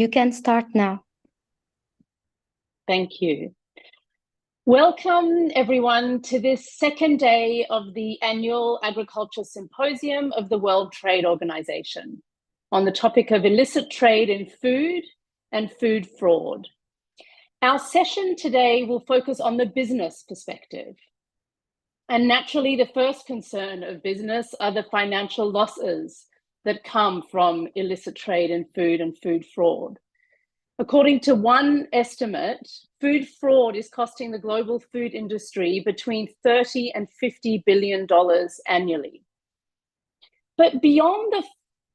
You can start now. Thank you. Welcome, everyone, to this second day of the annual Agriculture Symposium of the World Trade Organization on the topic of illicit trade in food and food fraud. Our session today will focus on the business perspective. And naturally, the first concern of business are the financial losses that come from illicit trade in food and food fraud. According to one estimate, food fraud is costing the global food industry between $30 and $50 billion annually. But beyond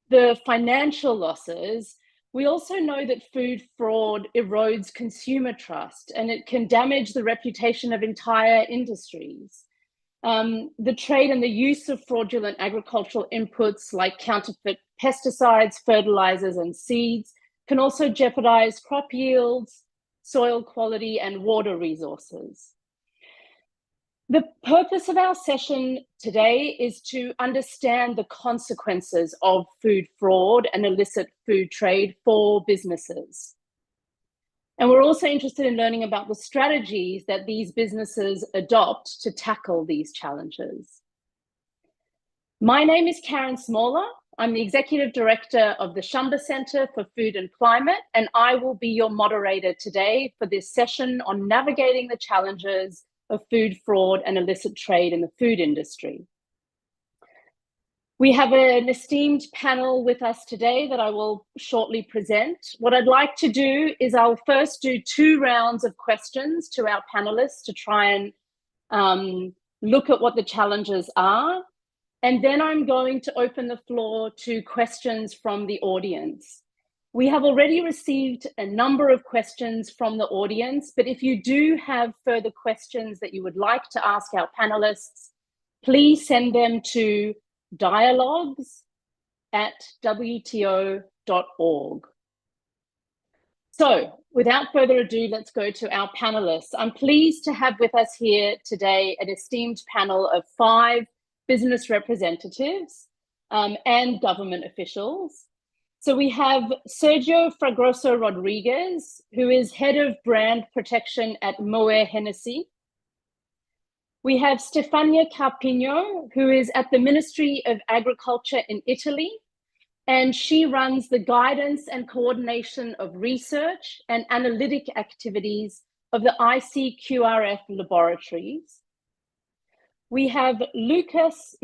the financial losses, we also know that food fraud erodes consumer trust and it can damage the reputation of entire industries. The trade and the use of fraudulent agricultural inputs like counterfeit pesticides, fertilizers, and seeds can also jeopardize crop yields, soil quality, and water resources. The purpose of our session today is to understand the consequences of food fraud and illicit food trade for businesses. And we're also interested in learning about the strategies that these businesses adopt to tackle these challenges. My name is Karen Smaller. I'm the Executive Director of the Shumba Centre for Food and Climate, and I will be your moderator today for this session on navigating the challenges of food fraud and illicit trade in the food industry. We have an esteemed panel with us today that I will shortly present. What I'd like to do is I'll first do 2 rounds of questions to our panelists to try and look at what the challenges are. And then I'm going to open the floor to questions from the audience. We have already received a number of questions from the audience, but if you do have further questions that you would like to ask our panelists, please send them to dialogues@wto.org. So without further ado, let's go to our panelists. I'm pleased to have with us here today an esteemed panel of 5 business representatives and government officials. So we have Sergio Fragoso Rodriguez, who is Head of Brand Protection at Moët Hennessy. We have Stefania Carpino, who is at the Ministry of Agriculture in Italy, and she runs the guidance and coordination of research and analytic activities of the ICQRF laboratories. We have Lukasz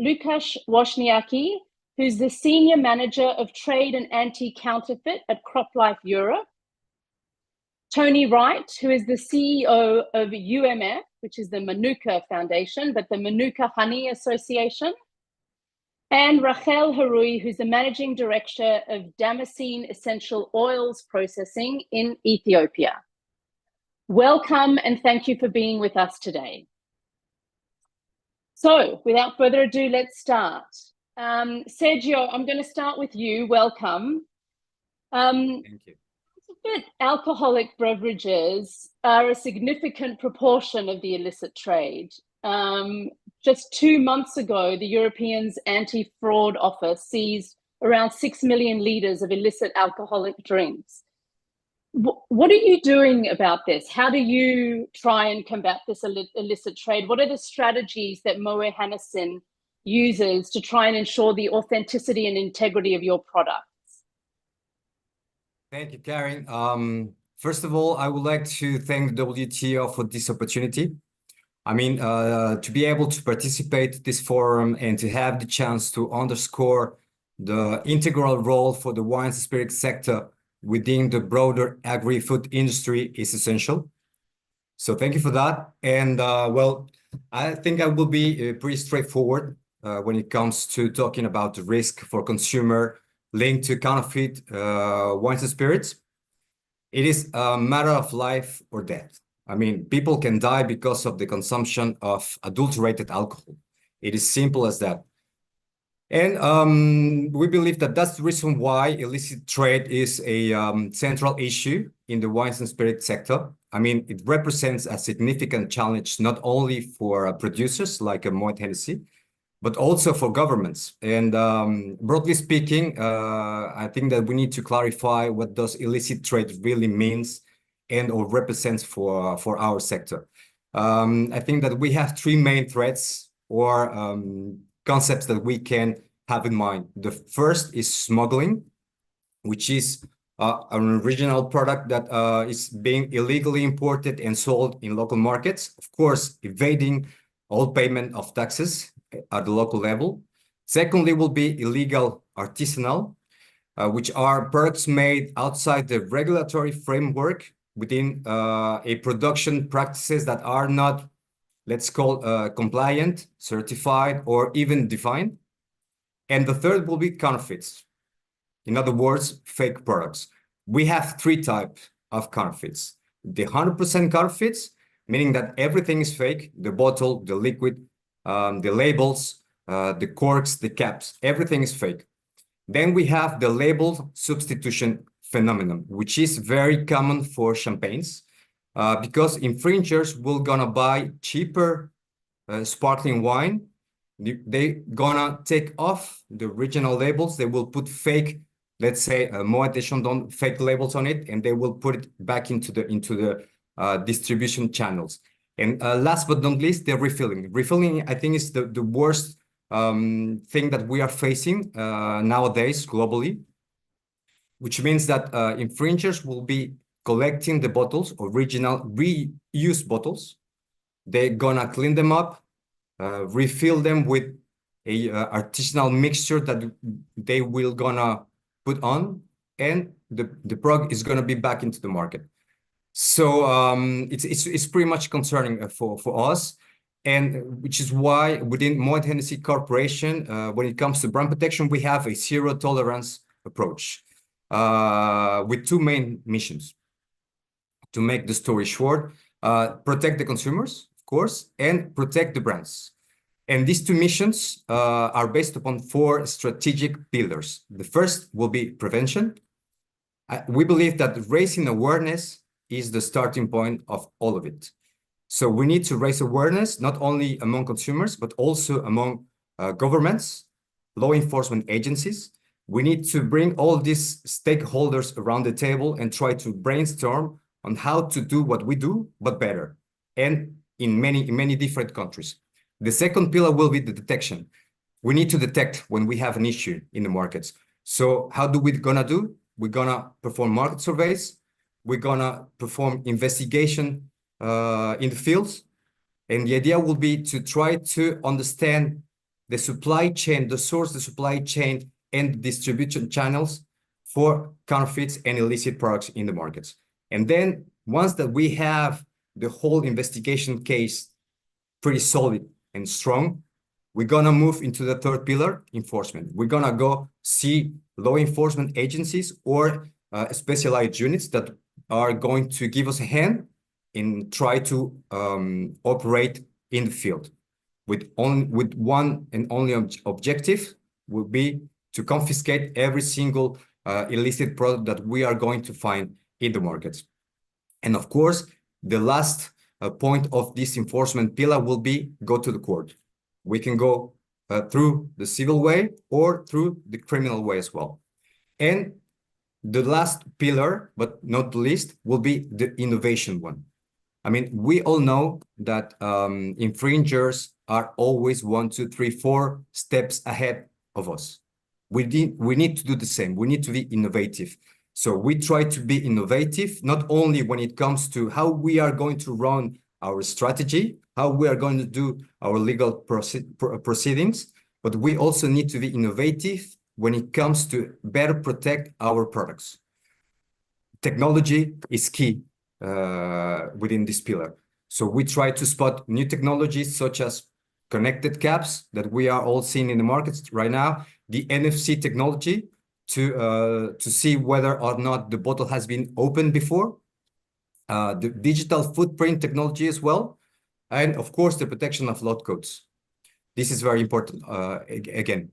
Wozniacki, who's the Senior Manager of Trade and Anti-Counterfeit at CropLife Europe. Tony Wright, who is the CEO of UMF, which is the Manuka Foundation, but the Manuka Honey Association. And Rachel Harui, who's the Managing Director of Damascene Essential Oils Processing in Ethiopia. Welcome and thank you for being with us today. So without further ado, let's start. Sergio, I'm going to start with you. Welcome. Thank you. Alcoholic beverages are a significant proportion of the illicit trade. Just 2 months ago, the European Anti-Fraud Office seized around 6 million litres of illicit alcoholic drinks. What are you doing about this? How do you try and combat this illicit trade? What are the strategies that Moët Hennessy uses to try and ensure the authenticity and integrity of your products? Thank you, Karen. First of all, I would like to thank the WTO for this opportunity. I mean, to be able to participate in this forum and to have the chance to underscore the integral role for the wine and spirits sector within the broader agri-food industry is essential. So thank you for that. And well, I think I will be pretty straightforward when it comes to talking about the risk for consumer linked to counterfeit wines and spirits. It is a matter of life or death. I mean, people can die because of the consumption of adulterated alcohol. It is simple as that. And we believe that that's the reason why illicit trade is a central issue in the wines and spirits sector. I mean, it represents a significant challenge not only for producers like Moët Hennessy, but also for governments. And broadly speaking, I think that we need to clarify what does illicit trade really means and or represents for our sector. I think that we have three main threats or concepts that we can have in mind. The first is smuggling, which is an original product that is being illegally imported and sold in local markets, of course, evading all payment of taxes at the local level. Secondly, will be illegal artisanal, which are products made outside the regulatory framework within a production practices that are not, let's call, compliant, certified, or even defined. And the third will be counterfeits. In other words, fake products. We have three types of counterfeits. The 100% counterfeits, meaning that everything is fake, the bottle, the liquid, the labels, the corks, the caps, everything is fake. Then we have the label substitution phenomenon, which is very common for champagnes, because infringers will gonna buy cheaper sparkling wine. They gonna take off the original labels. They will put fake, let's say, Moet de Chandon fake labels on it, and they will put it back into the distribution channels. And last but not least, the refilling. Refilling, I think, is the worst thing that we are facing nowadays globally, which means that infringers will be collecting the bottles, original reused bottles. They're gonna clean them up, refill them with a artisanal mixture that they will gonna put on, and the product is gonna be back into the market. So it's pretty much concerning for us, and which is why within Moet Hennessy Corporation, when it comes to brand protection, we have a zero tolerance approach with two main missions. To make the story short, protect the consumers, of course, and protect the brands. And these two missions are based upon four strategic pillars. The first will be prevention. We believe that raising awareness is the starting point of all of it. So we need to raise awareness, not only among consumers, but also among governments, law enforcement agencies. We need to bring all these stakeholders around the table and try to brainstorm on how to do what we do, but better, and in many different countries. The second pillar will be the detection. We need to detect when we have an issue in the markets. So how do we gonna do? We're gonna perform market surveys. We're gonna perform investigation in the fields. And the idea will be to try to understand the supply chain, the source, the supply chain, and distribution channels for counterfeits and illicit products in the markets. And then once that we have the whole investigation case pretty solid and strong, we're gonna move into the third pillar, enforcement. We're gonna go see law enforcement agencies or specialized units that are going to give us a hand and try to operate in the field with one and only objective will be to confiscate every single illicit product that we are going to find in the markets. And of course, the last point of this enforcement pillar will be go to the court. We can go through the civil way or through the criminal way as well. And the last pillar, but not the least, will be the innovation one. I mean, we all know that infringers are always 1, 2, 3, 4 steps ahead of us. We need to do the same. We need to be innovative. So we try to be innovative, not only when it comes to how we are going to run our strategy, how we are going to do our legal proceedings, but we also need to be innovative when it comes to better protect our products. Technology is key within this pillar. So we try to spot new technologies such as connected caps that we are all seeing in the markets right now, the NFC technology to see whether or not the bottle has been opened before, the digital footprint technology as well, and of course the protection of lot codes. This is very important again.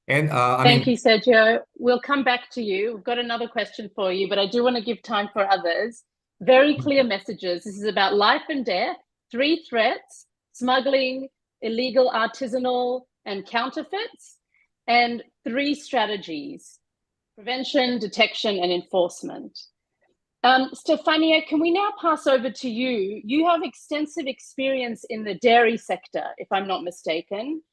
And Thank you, Sergio. We'll come back to you. We've got another question for you, but I do want to give time for others. Very clear messages. This is about life and death, 3 threats: smuggling, illegal artisanal, and counterfeits, and 3 strategies: prevention, detection, and enforcement. Stefania, can we now pass over to you? You have extensive experience in the dairy sector, if I'm not mistaken.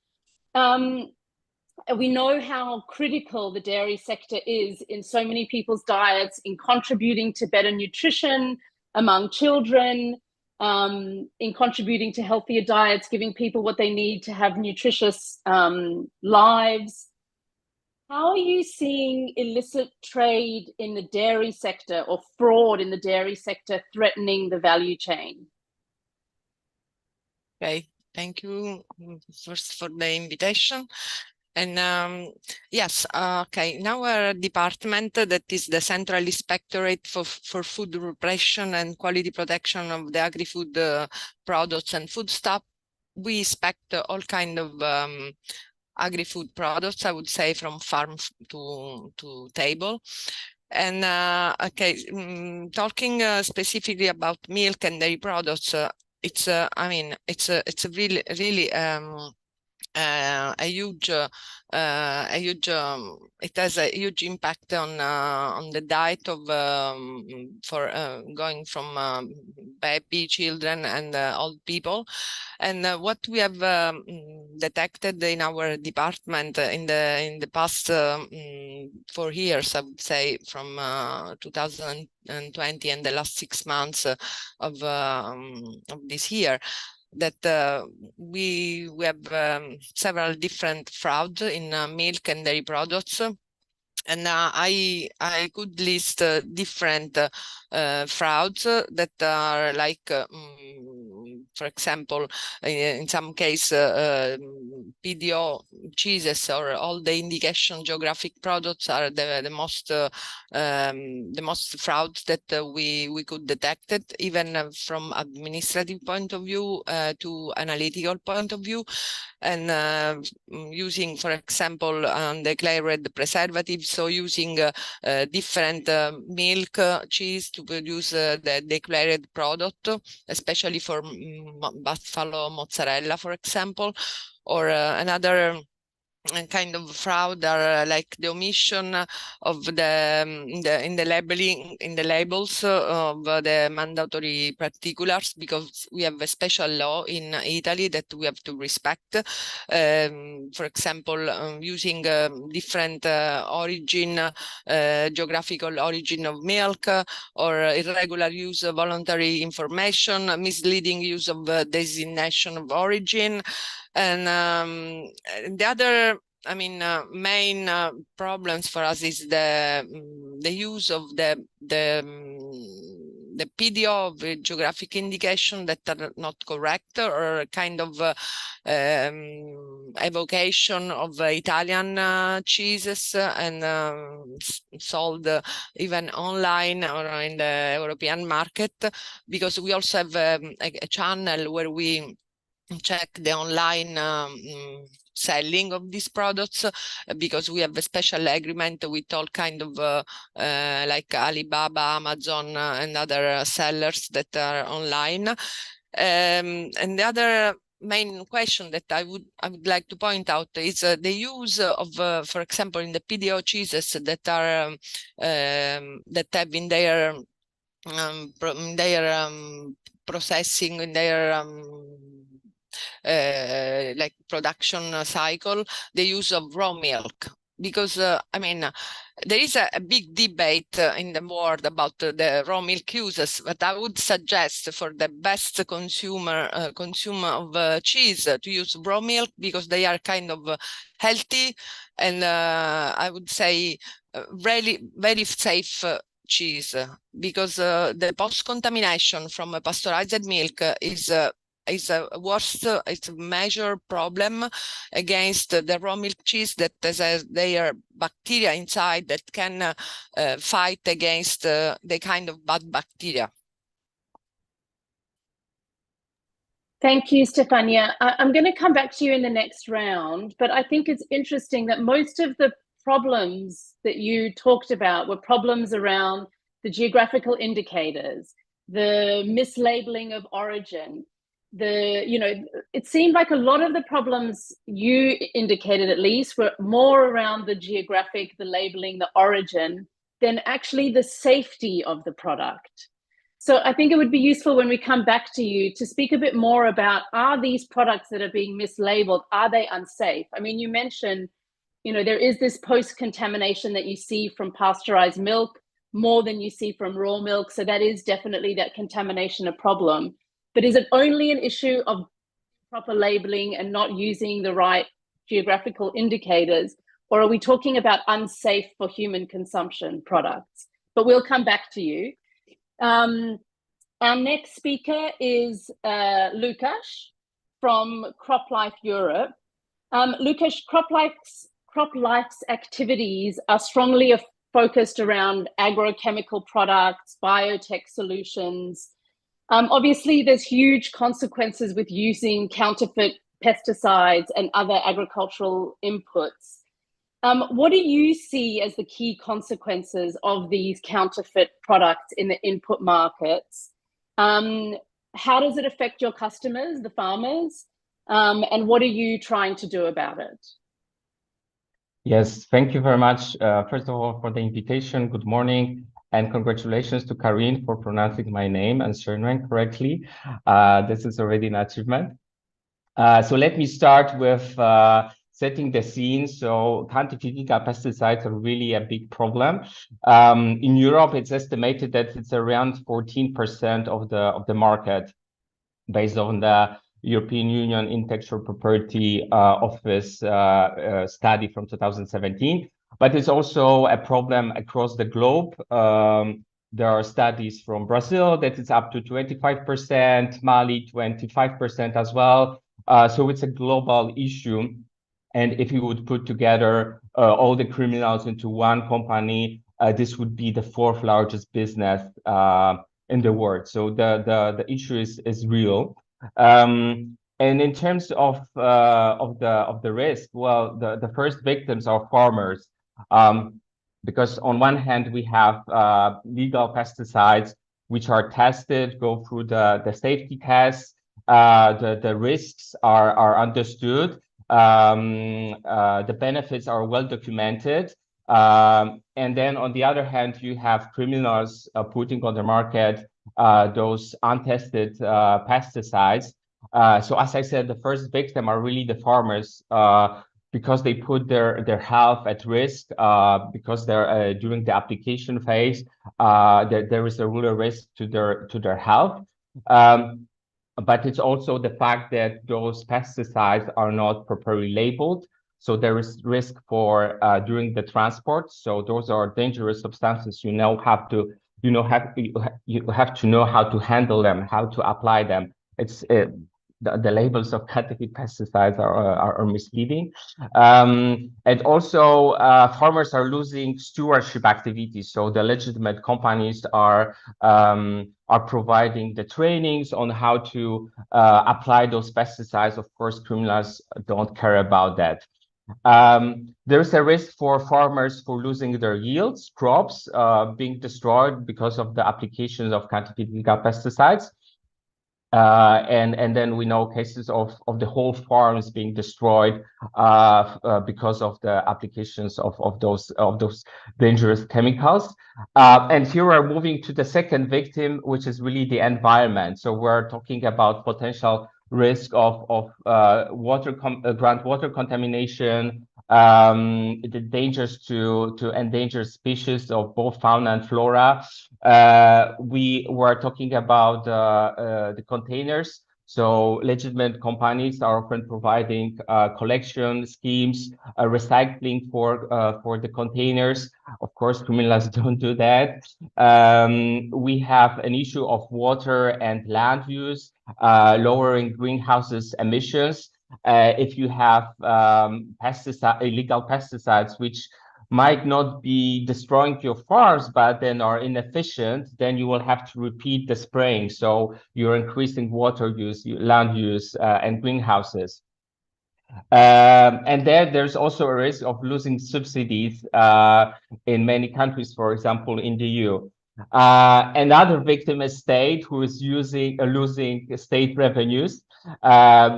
We know how critical the dairy sector is in so many people's diets, in contributing to better nutrition among children, in contributing to healthier diets, giving people what they need to have nutritious lives. How are you seeing illicit trade in the dairy sector or fraud in the dairy sector threatening the value chain? Okay, thank you first for the invitation. And yes, okay, in our department, that is the Central Inspectorate for Food Repression and Quality Protection of the Agri-Food Products and Foodstuff, we inspect all kind of agri-food products, I would say, from farm to table. And okay, talking specifically about milk and dairy products, it's I mean, it's a really a huge it has a huge impact on the diet of for going from baby, children, and old people. And what we have detected in our department in the past 4 years, I would say, from 2020 and the last 6 months of this year, that we have several different frauds in milk and dairy products. And I could list different frauds that are like, for example, in some case, PDO cheeses or all the indication geographic products are the most frauds that we could detect it, even from administrative point of view to analytical point of view. And using, for example, undeclared preservatives, so using different milk, cheese to produce the declared product, especially for buffalo mozzarella, for example, or another kind of fraud are like the omission of in the labeling, in the labels of the mandatory particulars, because we have a special law in Italy that we have to respect. For example, using different origin, geographical origin of milk, or irregular use of voluntary information, misleading use of designation of origin. And the other, I mean, main problems for us is the use of the PDO of geographic indication that are not correct, or kind of evocation of Italian cheeses and sold even online or in the European market, because we also have a channel where we check the online selling of these products, because we have a special agreement with all kind of like Alibaba, Amazon, and other sellers that are online. And the other main question that I would like to point out is the use of, for example, in the PDO cheeses that are that have in their processing, in their like production cycle, the use of raw milk. Because I mean, there is a big debate in the world about the raw milk uses, but I would suggest for the best consumer of cheese to use raw milk, because they are kind of healthy and I would say really very safe cheese, because the post-contamination from pasteurized milk is a worst, it's a major problem against the raw milk cheese that has their bacteria inside that can fight against the kind of bad bacteria. Thank you, Stefania. I'm going to come back to you in the next round, but I think it's interesting that most of the problems that you talked about were problems around the geographical indicators, the mislabeling of origin. it seemed like a lot of the problems you indicated, at least, were more around the geographic, the labeling, the origin, than actually the safety of the product. So I think it would be useful when we come back to you to speak a bit more about, are these products that are being mislabeled, are they unsafe? I mean, you mentioned, there is this post-contamination that you see from pasteurized milk more than you see from raw milk. So that is definitely, that contamination, a problem. But is it only an issue of proper labeling and not using the right geographical indicators? Or are we talking about unsafe for human consumption products? But we'll come back to you. Our next speaker is Lukasz from CropLife Europe. Lukasz, CropLife's activities are strongly focused around agrochemical products, biotech solutions. Obviously, there's huge consequences with using counterfeit pesticides and other agricultural inputs. What do you see as the key consequences of these counterfeit products in the input markets? How does it affect your customers, the farmers? And what are you trying to do about it? Yes, thank you very much, first of all, for the invitation. Good morning, and congratulations to Karin for pronouncing my name and surname correctly. This is already an achievement. So let me start with setting the scene. So counterfeiting pesticides are really a big problem. In Europe, it's estimated that it's around 14% of the market, based on the European Union Intellectual Property Office study from 2017. But it's also a problem across the globe. There are studies from Brazil that it's up to 25%, Mali 25% as well. So it's a global issue. And if you would put together all the criminals into one company, this would be the fourth largest business in the world. So the issue is real. And in terms of the risk, well, the first victims are farmers, because on one hand we have legal pesticides which are tested, go through the safety tests. The risks are understood. The benefits are well documented. And then on the other hand, you have criminals putting on the market those untested pesticides. So as I said, the first victim are really the farmers, because they put their health at risk, because they're during the application phase, there is a real risk to their health. But it's also the fact that those pesticides are not properly labeled. So there is risk for during the transport. So those are dangerous substances. You have to know how to handle them, how to apply them. It's the labels of counterfeit pesticides are misleading, and also farmers are losing stewardship activities. So the legitimate companies are providing the trainings on how to apply those pesticides. Of course, criminals don't care about that. There's a risk for farmers for losing their yields, crops being destroyed because of the applications of counterfeit pesticides. And then we know cases of the whole farms being destroyed because of the applications of those dangerous chemicals. And here we're moving to the second victim, which is really the environment. So we're talking about potential risk of groundwater contamination, the dangers to endangered species of both fauna and flora. We were talking about the containers. So legitimate companies are often providing collection schemes, recycling for the containers. Of course, criminals don't do that. We have an issue of water and land use, lowering greenhouses emissions. If you have illegal pesticides, which might not be destroying your farms, but then are inefficient, then you will have to repeat the spraying. So you're increasing water use, land use, and greenhouses. And there's also a risk of losing subsidies in many countries, for example, in the EU. Another victim is state, who is losing state revenues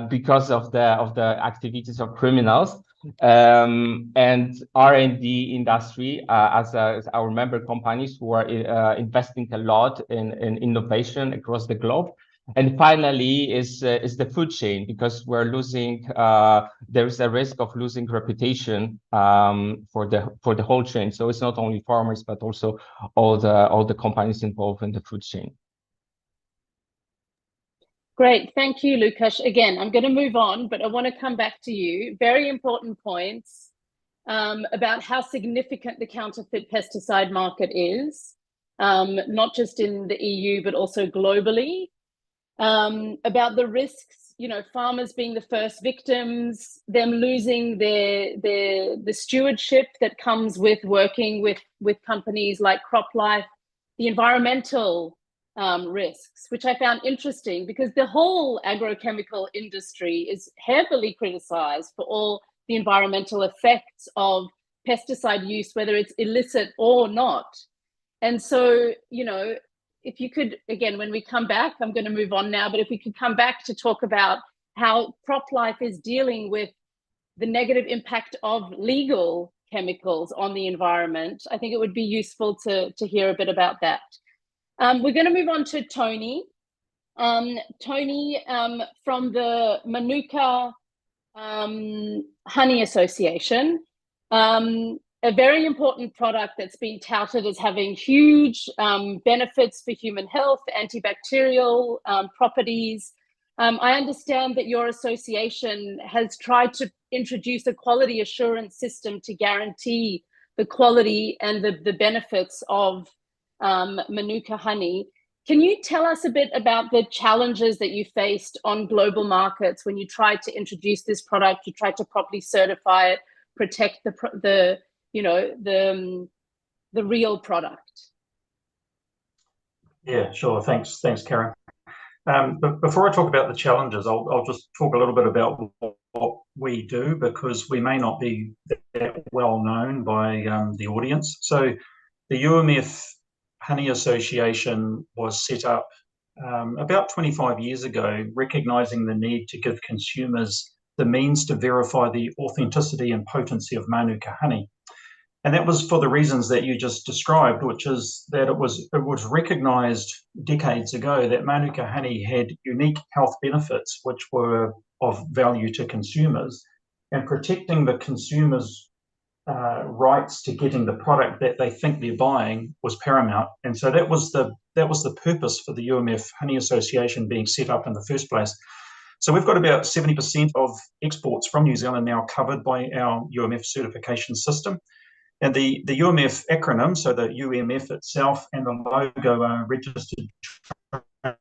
because of the activities of criminals. And R&D industry as our member companies who are investing a lot in innovation across the globe. And finally is the food chain, because we're losing, there is a risk of losing reputation for the whole chain. So it's not only farmers, but also all the companies involved in the food chain. Great, thank you, Lukasz. Again, I'm going to move on, but I want to come back to you. Very important points about how significant the counterfeit pesticide market is, not just in the EU, but also globally. About the risks, you know, farmers being the first victims, them losing the stewardship that comes with working with companies like CropLife, the environmental risks, which I found interesting because the whole agrochemical industry is heavily criticized for all the environmental effects of pesticide use, whether it's illicit or not. And so, you know, if you could, again, when we come back, I'm going to move on now, but if we could come back to talk about how CropLife is dealing with the negative impact of legal chemicals on the environment, I think it would be useful to hear a bit about that. We're going to move on to Tony. Tony from the Manuka Honey Association. A very important product that's been touted as having huge benefits for human health, antibacterial properties. I understand that your association has tried to introduce a quality assurance system to guarantee the quality and the benefits of Manuka honey. Can you tell us a bit about the challenges that you faced on global markets when you tried to introduce this product, you tried to properly certify it, protect the real product? Yeah, sure. Thanks, Karen. But before I talk about the challenges, I'll just talk a little bit about what we do, because we may not be that well known by the audience. So the UMF Honey Association was set up about 25 years ago, recognizing the need to give consumers the means to verify the authenticity and potency of Manuka honey. And that was for the reasons that you just described, which is that it was recognized decades ago that Manuka honey had unique health benefits which were of value to consumers, and protecting the consumers' rights to getting the product that they think they're buying was paramount. And so that was the purpose for the UMF Honey Association being set up in the first place. So we've got about 70% of exports from New Zealand now covered by our UMF certification system. And the UMF acronym, so the UMF itself and the logo are registered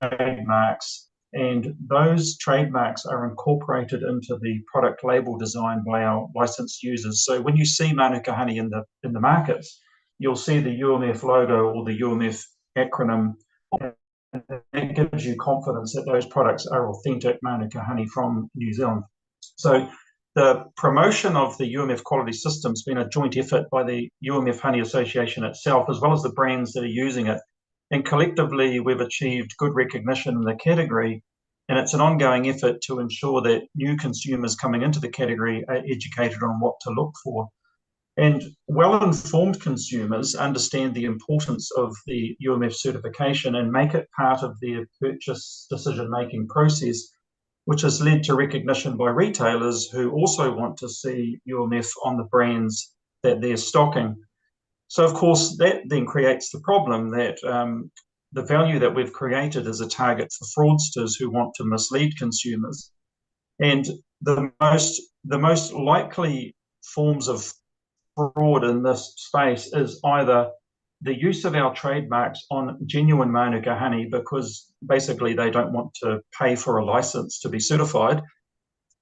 trademarks, and those trademarks are incorporated into the product label design by our licensed users. So when you see Manuka honey in the markets, you'll see the UMF logo or the UMF acronym, and that gives you confidence that those products are authentic Manuka honey from New Zealand. So the promotion of the UMF quality system has been a joint effort by the UMF Honey Association itself, as well as the brands that are using it. And collectively, we've achieved good recognition in the category. And it's an ongoing effort to ensure that new consumers coming into the category are educated on what to look for. And well-informed consumers understand the importance of the UMF certification and make it part of their purchase decision-making process, which has led to recognition by retailers who also want to see UMF on the brands that they're stocking. So, of course, that then creates the problem that the value that we've created is a target for fraudsters who want to mislead consumers. And the most likely forms of fraud in this space is either the use of our trademarks on genuine Manuka honey, because basically they don't want to pay for a license to be certified,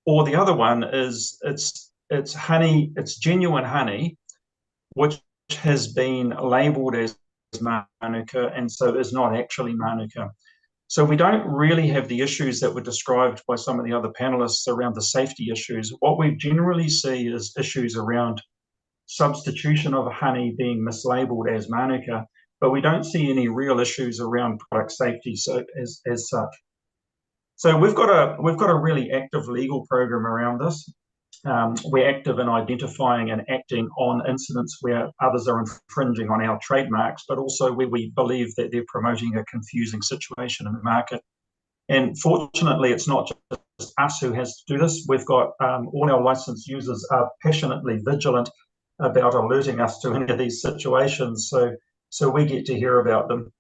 or the other one is it's honey, it's genuine honey, which has been labeled as Manuka and so is not actually Manuka. So we don't really have the issues that were described by some of the other panelists around the safety issues. What we generally see is issues around substitution of honey being mislabeled as Manuka, but we don't see any real issues around product safety as such. So we've got a really active legal program around this. We're active in identifying and acting on incidents where others are infringing on our trademarks, but also where we believe that they're promoting a confusing situation in the market. And fortunately, it's not just us who has to do this. We've got all our licensed users are passionately vigilant about alerting us to any of these situations, so we get to hear about them.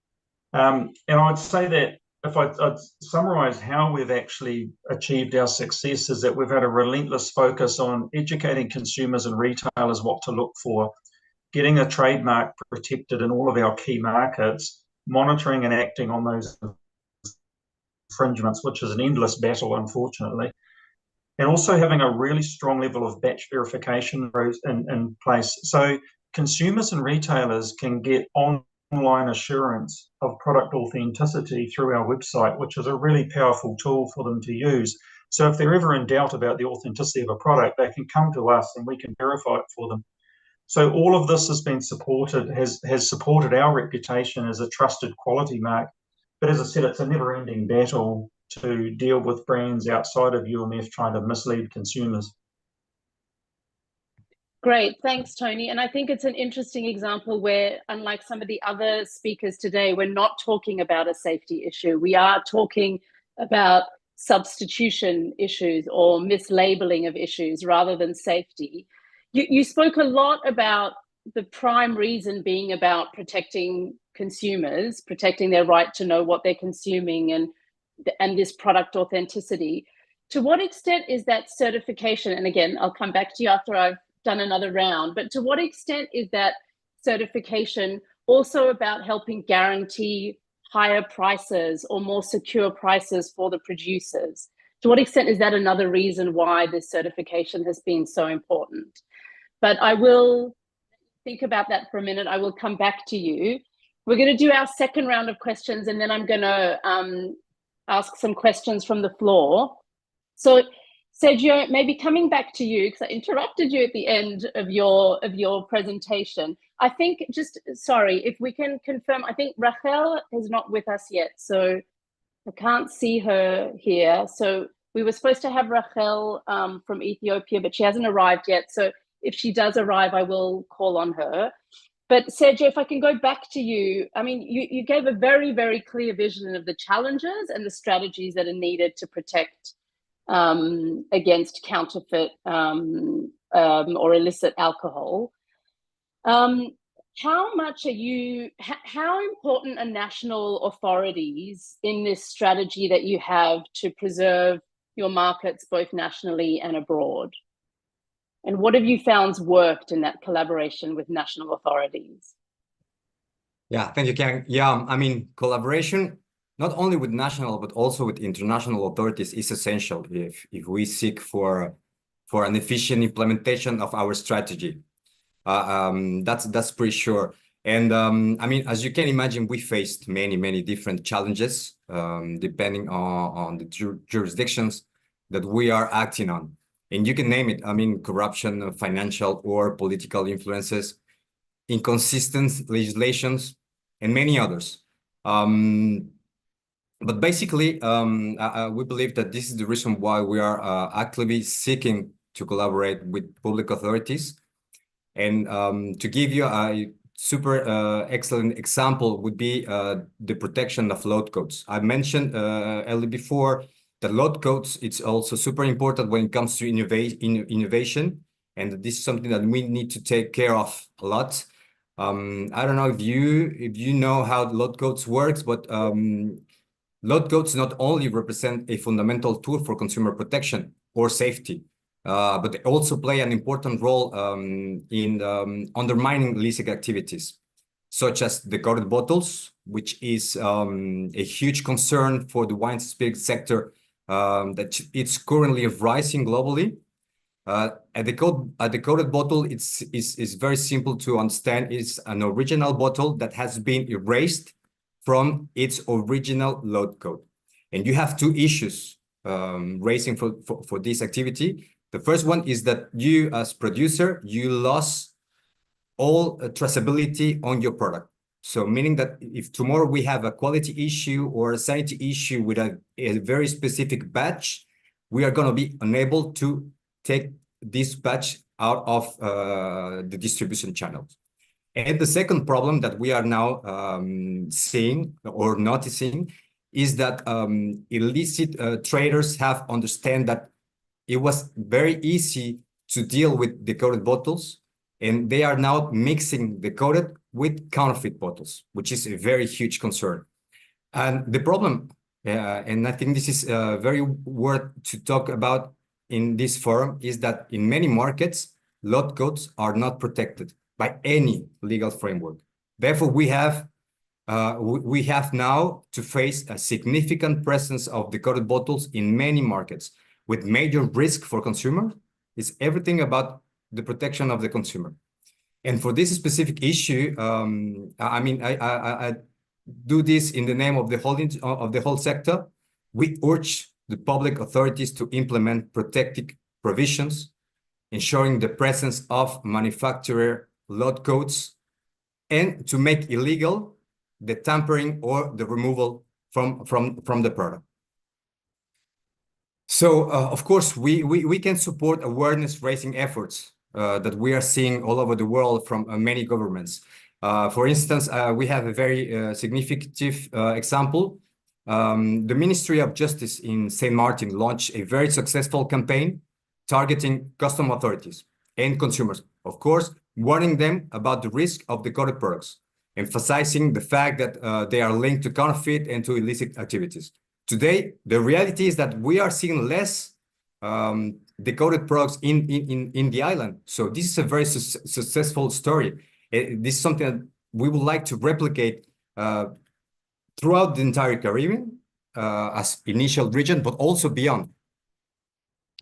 And I'd say that if I'd summarize how we've actually achieved our success is that we've had a relentless focus on educating consumers and retailers what to look for, getting a trademark protected in all of our key markets, monitoring and acting on those infringements, which is an endless battle, unfortunately, and also having a really strong level of batch verification in place. So consumers and retailers can get online assurance of product authenticity through our website, which is a really powerful tool for them to use. So if they're ever in doubt about the authenticity of a product, they can come to us and we can verify it for them. So all of this has been supported, has supported our reputation as a trusted quality mark. But as I said, it's a never-ending battle to deal with brands outside of UMF trying to mislead consumers. Great, thanks, Tony. And I think it's an interesting example where, unlike some of the other speakers today, we're not talking about a safety issue. We are talking about substitution issues or mislabeling of issues rather than safety. You spoke a lot about the prime reason being about protecting consumers, protecting their right to know what they're consuming and this product authenticity. To what extent is that certification, and again, I'll come back to you after I've done another round, but to what extent is that certification also about helping guarantee higher prices or more secure prices for the producers? To what extent is that another reason why this certification has been so important? But I will think about that for a minute. I will come back to you. We're going to do our second round of questions, and then I'm going to ask some questions from the floor. So Sergio, maybe coming back to you, because I interrupted you at the end of your presentation. I think sorry, if we can confirm, I think Rachel is not with us yet, so I can't see her here. So we were supposed to have Rachel from Ethiopia, but she hasn't arrived yet. So if she does arrive, I will call on her. But Sergio, if I can go back to you, I mean, you gave a very, very clear vision of the challenges and the strategies that are needed to protect against counterfeit or illicit alcohol. How important are national authorities in this strategy that you have to preserve your markets both nationally and abroad? And what have you found worked in that collaboration with national authorities? Yeah, thank you, Karen. Yeah, I mean, collaboration, not only with national, but also with international authorities is essential if we seek for an efficient implementation of our strategy. That's pretty sure. And I mean, as you can imagine, we faced many different challenges depending on the jurisdictions that we are acting on. And you can name it. I mean, corruption, financial or political influences, inconsistent legislations, and many others. But basically, we believe that this is the reason why we are actively seeking to collaborate with public authorities. And to give you a super excellent example would be the protection of load codes. I mentioned earlier before that load codes, it's also super important when it comes to innovation. And this is something that we need to take care of a lot. I don't know if you know how load codes works, but load codes not only represent a fundamental tool for consumer protection or safety, but they also play an important role in undermining illicit activities, such as decoded bottles, which is a huge concern for the wine spirits sector that it's currently rising globally. A decoded bottle is very simple to understand. It's an original bottle that has been erased from its original load code. And you have two issues raising for this activity. The first one is that you, as producer, you lost all traceability on your product. So meaning that if tomorrow we have a quality issue or a sanity issue with a very specific batch, we are going to be unable to take this batch out of the distribution channels. And the second problem that we are now seeing or noticing is that illicit traders have understand that it was very easy to deal with decoded bottles, and they are now mixing decoded with counterfeit bottles, which is a very huge concern. And the problem, and I think this is very worth to talk about in this forum, is that in many markets, lot codes are not protected by any legal framework. Therefore, we have now to face a significant presence of decoded bottles in many markets with major risk for consumers. It's everything about the protection of the consumer. And for this specific issue, I do this in the name of the whole sector. We urge the public authorities to implement protective provisions, ensuring the presence of manufacturer lot codes, and to make illegal the tampering or the removal from the product. So, of course, we can support awareness-raising efforts that we are seeing all over the world from many governments. For instance, we have a very significant example. The Ministry of Justice in St. Martin launched a very successful campaign targeting custom authorities and consumers, of course, warning them about the risk of decoded products, emphasizing the fact that they are linked to counterfeit and to illicit activities. Today, the reality is that we are seeing less decoded products in the island. So this is a very successful story. This is something that we would like to replicate throughout the entire Caribbean as initial region, but also beyond.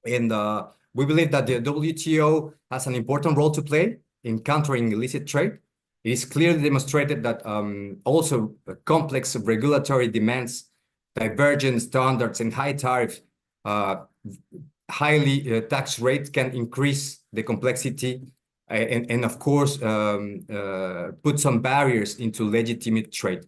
And we believe that the WTO has an important role to play in countering illicit trade. It is clearly demonstrated that also complex regulatory demands, divergent standards, and high tariffs, highly tax rates can increase the complexity and of course, put some barriers into legitimate trade.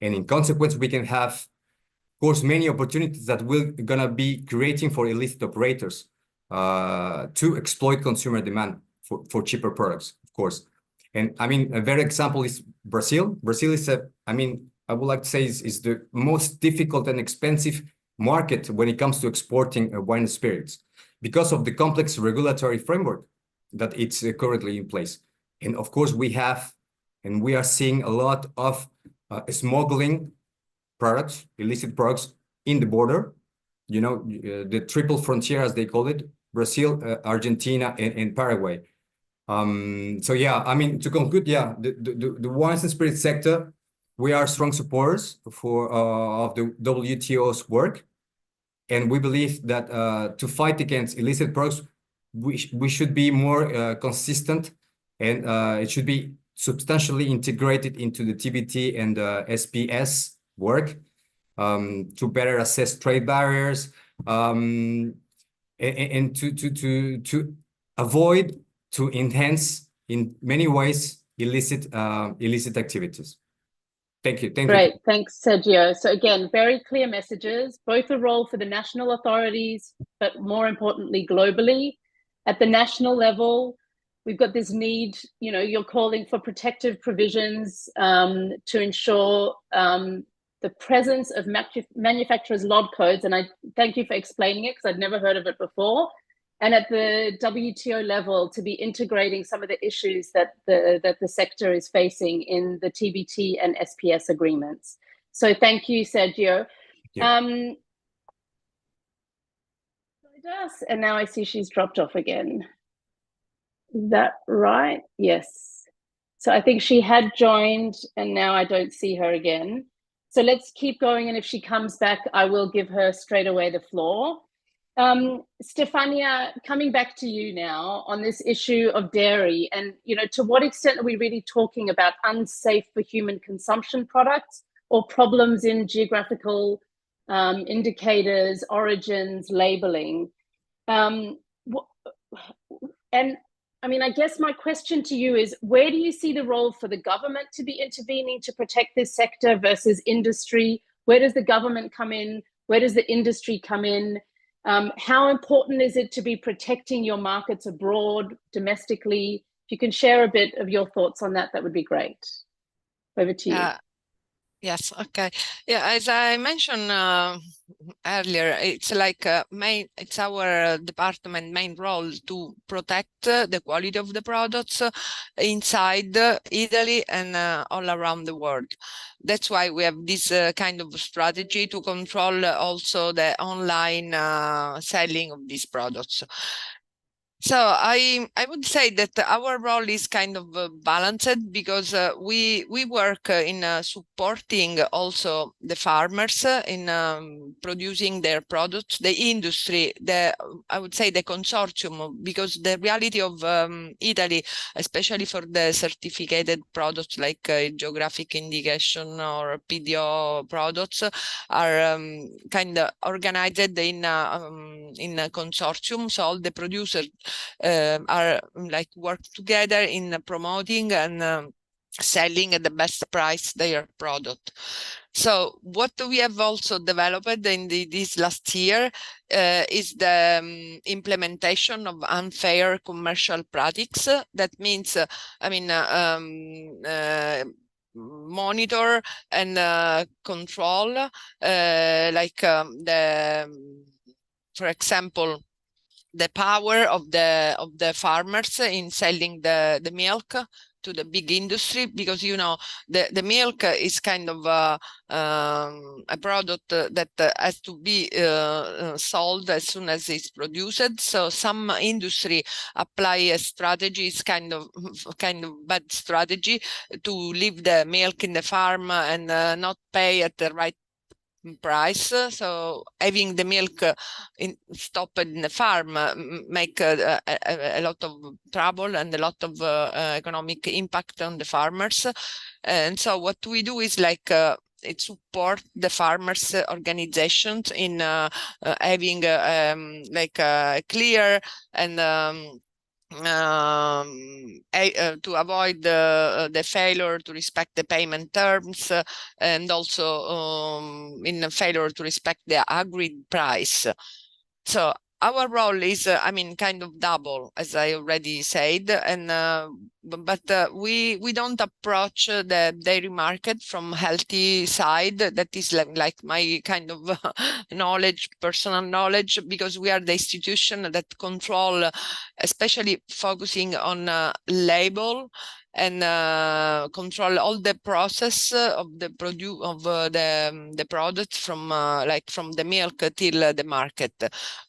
And in consequence, we can have, of course, many opportunities that we're gonna be creating for illicit operators to exploit consumer demand for cheaper products, of course. And I mean, a very example is Brazil. Brazil is I would like to say is the most difficult and expensive market when it comes to exporting wine and spirits because of the complex regulatory framework that it's currently in place. And of course, we are seeing a lot of smuggling products, illicit products in the border, the triple frontier, as they call it, Brazil, Argentina, and Paraguay. So yeah, I mean, to conclude, yeah, the wines and spirits sector, we are strong supporters of the WTO's work. And we believe that to fight against illicit products, we should be more consistent, and it should be substantially integrated into the TBT and SPS work to better assess trade barriers and to avoid, to enhance in many ways illicit activities. Thank you. Great, thanks, Sergio. So again, very clear messages, both a role for the national authorities, but more importantly, globally. At the national level, we've got this need, you're calling for protective provisions to ensure the presence of manufacturers' lot codes. And I thank you for explaining it because I'd never heard of it before. And at the WTO level, to be integrating some of the issues that the sector is facing in the TBT and SPS agreements. So thank you, Sergio. Yeah. And now I see she's dropped off again. Is that right? Yes. So I think she had joined and now I don't see her again. So let's keep going. And if she comes back, I will give her straight away the floor. Stefania, coming back to you now on this issue of dairy, and to what extent are we really talking about unsafe for human consumption products or problems in geographical indicators, origins, labeling? And I mean, I guess my question to you is, where do you see the role for the government to be intervening to protect this sector versus industry? Where does the government come in? Where does the industry come in? How important is it to be protecting your markets abroad, domestically? If you can share a bit of your thoughts on that, that would be great. Over to you. Yes, okay. Yeah, as I mentioned earlier, it's like it's our department main role to protect the quality of the products inside Italy and all around the world. That's why we have this kind of strategy to control also the online selling of these products. So I would say that our role is kind of balanced, because we work in supporting also the farmers in producing their products, the industry, I would say the consortium, because the reality of Italy, especially for the certificated products like geographic indication or PDO products, are kind of organized in a consortium. So all the producers are like work together in promoting and selling at the best price their product. So what we have also developed in this last year is the implementation of unfair commercial practices. That means, monitor and control, for example, the power of the farmers in selling the milk to the big industry, because the milk is kind of a product that has to be sold as soon as it's produced. So some industry apply a strategy, it's kind of bad strategy, to leave the milk in the farm and not pay at the right price. So having the milk stopped in the farm make a lot of trouble and a lot of economic impact on the farmers. And so what we do is it support the farmers organizations in having a clear and to avoid the failure to respect the payment terms, and also in failure to respect the agreed price. So our role is, kind of double, as I already said, and but we don't approach the dairy market from healthy side. That is like my kind of knowledge, personal knowledge, because we are the institution that control, especially focusing on label and control all the process of the produce of the product from the milk till the market.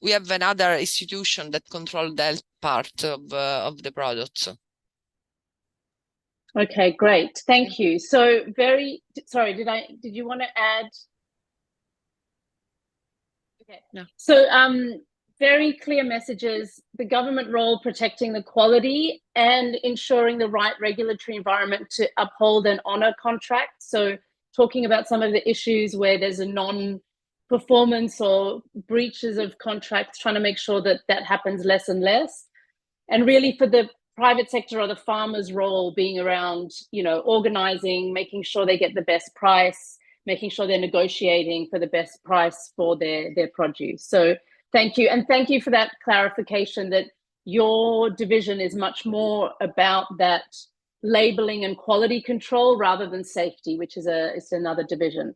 We have another institution that control that part of the products. Okay, great. Thank you. So sorry, did you want to add? Okay. No. So very clear messages, the government role protecting the quality and ensuring the right regulatory environment to uphold and honor contracts. So talking about some of the issues where there's a non-performance or breaches of contracts, trying to make sure that that happens less and less. And really for the private sector or the farmer's role being around, organizing, making sure they get the best price, making sure they're negotiating for the best price for their produce. So thank you. And thank you for that clarification that your division is much more about that labeling and quality control rather than safety, which is it's another division.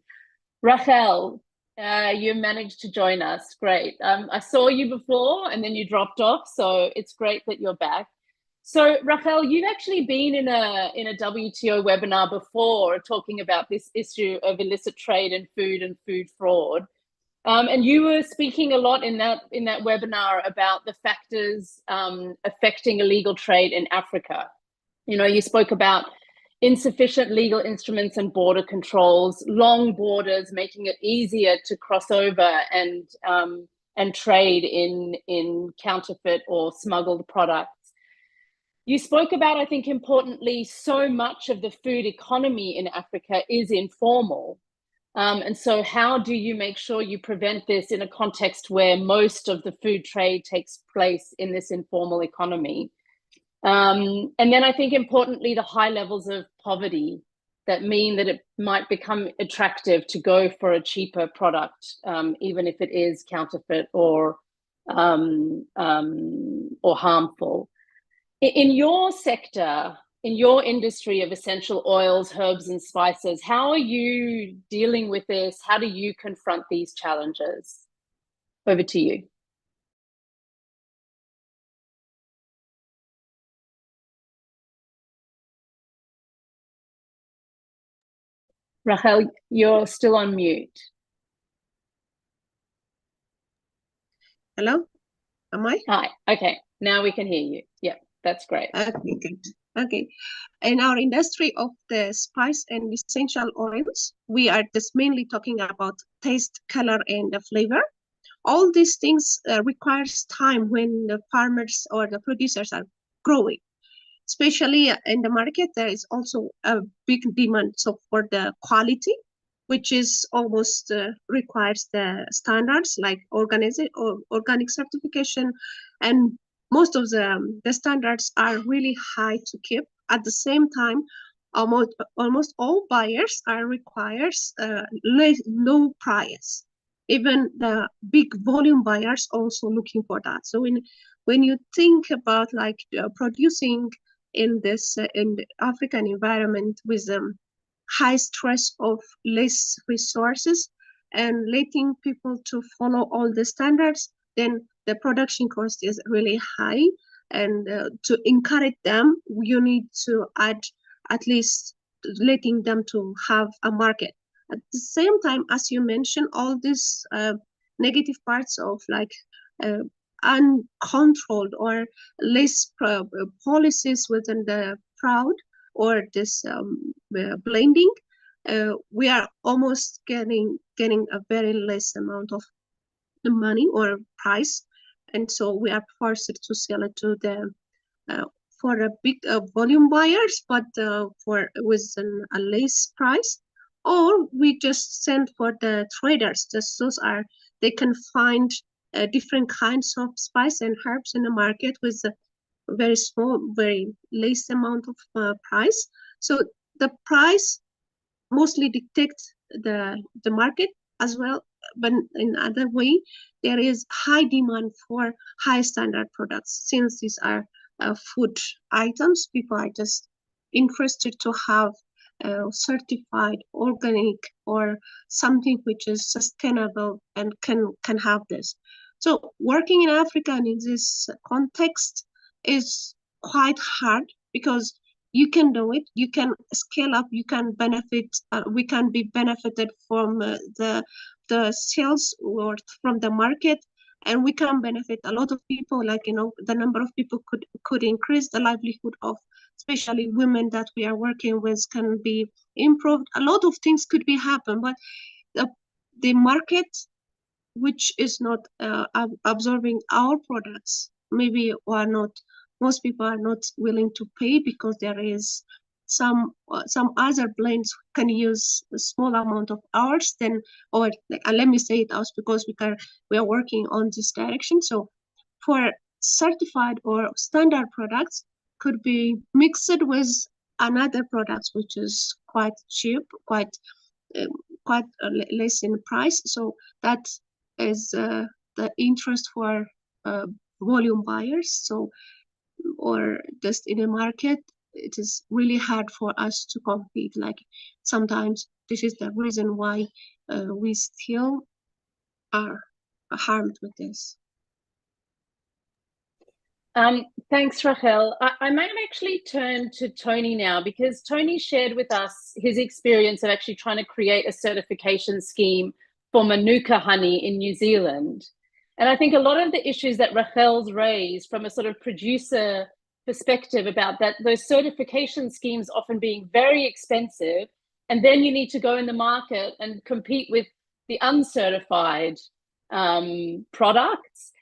Rachel, you managed to join us. Great. I saw you before and then you dropped off. So it's great that you're back. So Rachel, you've actually been in a WTO webinar before talking about this issue of illicit trade in food and food fraud. And you were speaking a lot in that webinar about the factors affecting illegal trade in Africa. You spoke about insufficient legal instruments and border controls, long borders, making it easier to cross over and trade in counterfeit or smuggled products. You spoke about, I think importantly, so much of the food economy in Africa is informal. And so how do you make sure you prevent this in a context where most of the food trade takes place in this informal economy? And then I think importantly, the high levels of poverty that mean that it might become attractive to go for a cheaper product, even if it is counterfeit or harmful. In your sector, in your industry of essential oils, herbs, and spices, how are you dealing with this? How do you confront these challenges? Over to you. Rachel, you're still on mute. Hello? Am I? Hi. Okay. Now we can hear you. Yeah, that's great. Okay, good. Okay. In our industry of the spice and essential oils, we are just mainly talking about taste, color, and the flavor. All these things requires time when the farmers or the producers are growing. Especially in the market, there is also a big demand for the quality, which is almost requires the standards like organic certification, and most of the standards are really high to keep. At the same time, almost all buyers requires low price. Even the big volume buyers also looking for that. So when you think about like producing in this in the African environment with high stress of less resources and letting people to follow all the standards, then the production cost is really high. And to encourage them, you need to add at least letting them to have a market. At the same time, as you mentioned, all these negative parts of like uncontrolled or less policies within the fraud or this blending, we are almost getting a very less amount of the money or price, and so we are forced to sell it to the for a big volume buyers, but for with a less price, or we just send for the traders. Just those are they can find different kinds of spice and herbs in the market with a very small, very less amount of price. So the price mostly dictates the market as well, but in other way, there is high demand for high standard products. Since these are food items, people are just interested to have certified organic or something which is sustainable and can have this. So working in Africa and in this context is quite hard because you can do it, you can scale up, you can benefit, we can be benefited from the sales or from the market, and we can benefit a lot of people, like, you know, the number of people could increase, the livelihood of especially women that we are working with can be improved. A lot of things could be happen, but the market, which is not absorbing our products, maybe are not, most people are not willing to pay because there is some other blends can use a small amount of ours, then, or let me say it ours because we are working on this direction. So for certified or standard products could be mixed with another products which is quite cheap, quite less in price. So that is the interest for volume buyers. So, or just in a market, it is really hard for us to compete. Like sometimes this is the reason why we still are harmed with this. Thanks, Rachel. I might actually turn to Tony now, because Tony shared with us his experience of actually trying to create a certification scheme for Manuka honey in New Zealand. And I think a lot of the issues that Rachel's raised from a sort of producer perspective about that, those certification schemes often being very expensive, and then you need to go in the market and compete with the uncertified products,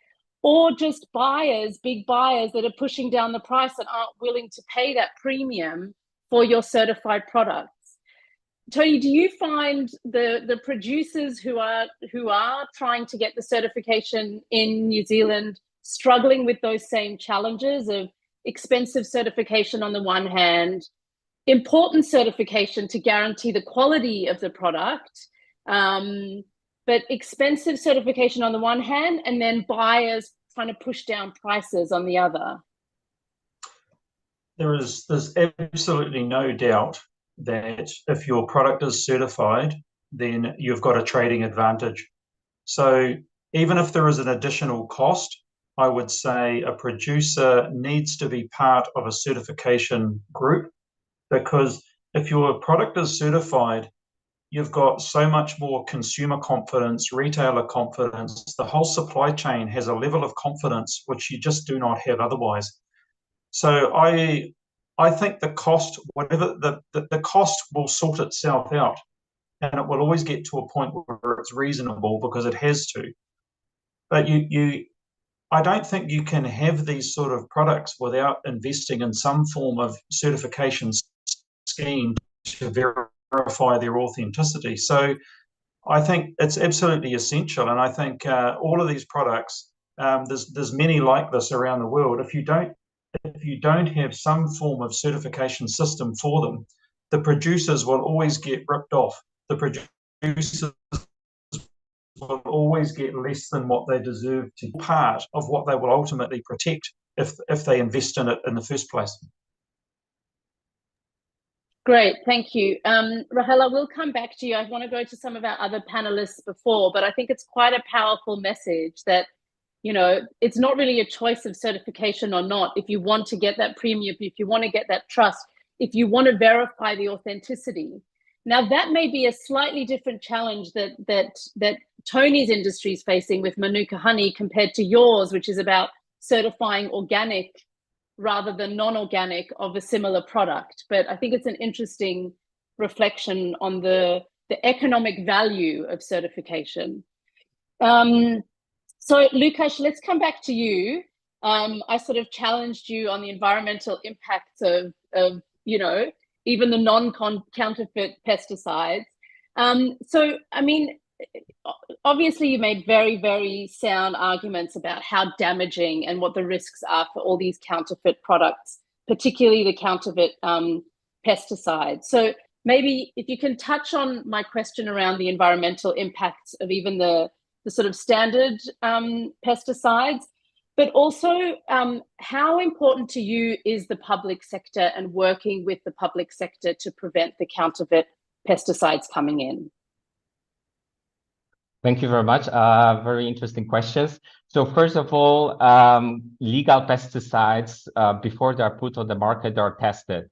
or just buyers, big buyers that are pushing down the price and aren't willing to pay that premium for your certified products. Tony, do you find the producers who are trying to get the certification in New Zealand struggling with those same challenges of expensive certification on the one hand, important certification to guarantee the quality of the product, but expensive certification on the one hand, and then buyers trying to push down prices on the other? There's absolutely no doubt that if your product is certified, then you've got a trading advantage. So even if there is an additional cost, I would say a producer needs to be part of a certification group, because if your product is certified, you've got so much more consumer confidence, retailer confidence. The whole supply chain has a level of confidence which you just do not have otherwise. So I think the cost, whatever the cost, will sort itself out, and it will always get to a point where it's reasonable because it has to. But I don't think you can have these sort of products without investing in some form of certification scheme to verify their authenticity. So I think it's absolutely essential, and I think all of these products, there's many like this around the world. If you don't have some form of certification system for them, the producers will always get ripped off. The producers will always get less than what they deserve to be part of what they will ultimately protect if they invest in it in the first place. Great, thank you. Rahela, we'll come back to you. I want to go to some of our other panelists before, but I think it's quite a powerful message that, you know, it's not really a choice of certification or not. If you want to get that premium, if you want to get that trust, if you want to verify the authenticity. Now, that may be a slightly different challenge that Tony's industry is facing with Manuka honey compared to yours, which is about certifying organic rather than non-organic of a similar product. But I think it's an interesting reflection on the economic value of certification. So Lukasz, let's come back to you. I sort of challenged you on the environmental impacts of you know, even the non-counterfeit pesticides. So, I mean, obviously you made very, very sound arguments about how damaging and what the risks are for all these counterfeit products, particularly the counterfeit pesticides. So maybe if you can touch on my question around the environmental impacts of even the sort of standard pesticides, but also how important to you is the public sector and working with the public sector to prevent the counterfeit pesticides coming in? Thank you very much. Very interesting questions. So first of all, legal pesticides, before they're put on the market, are tested.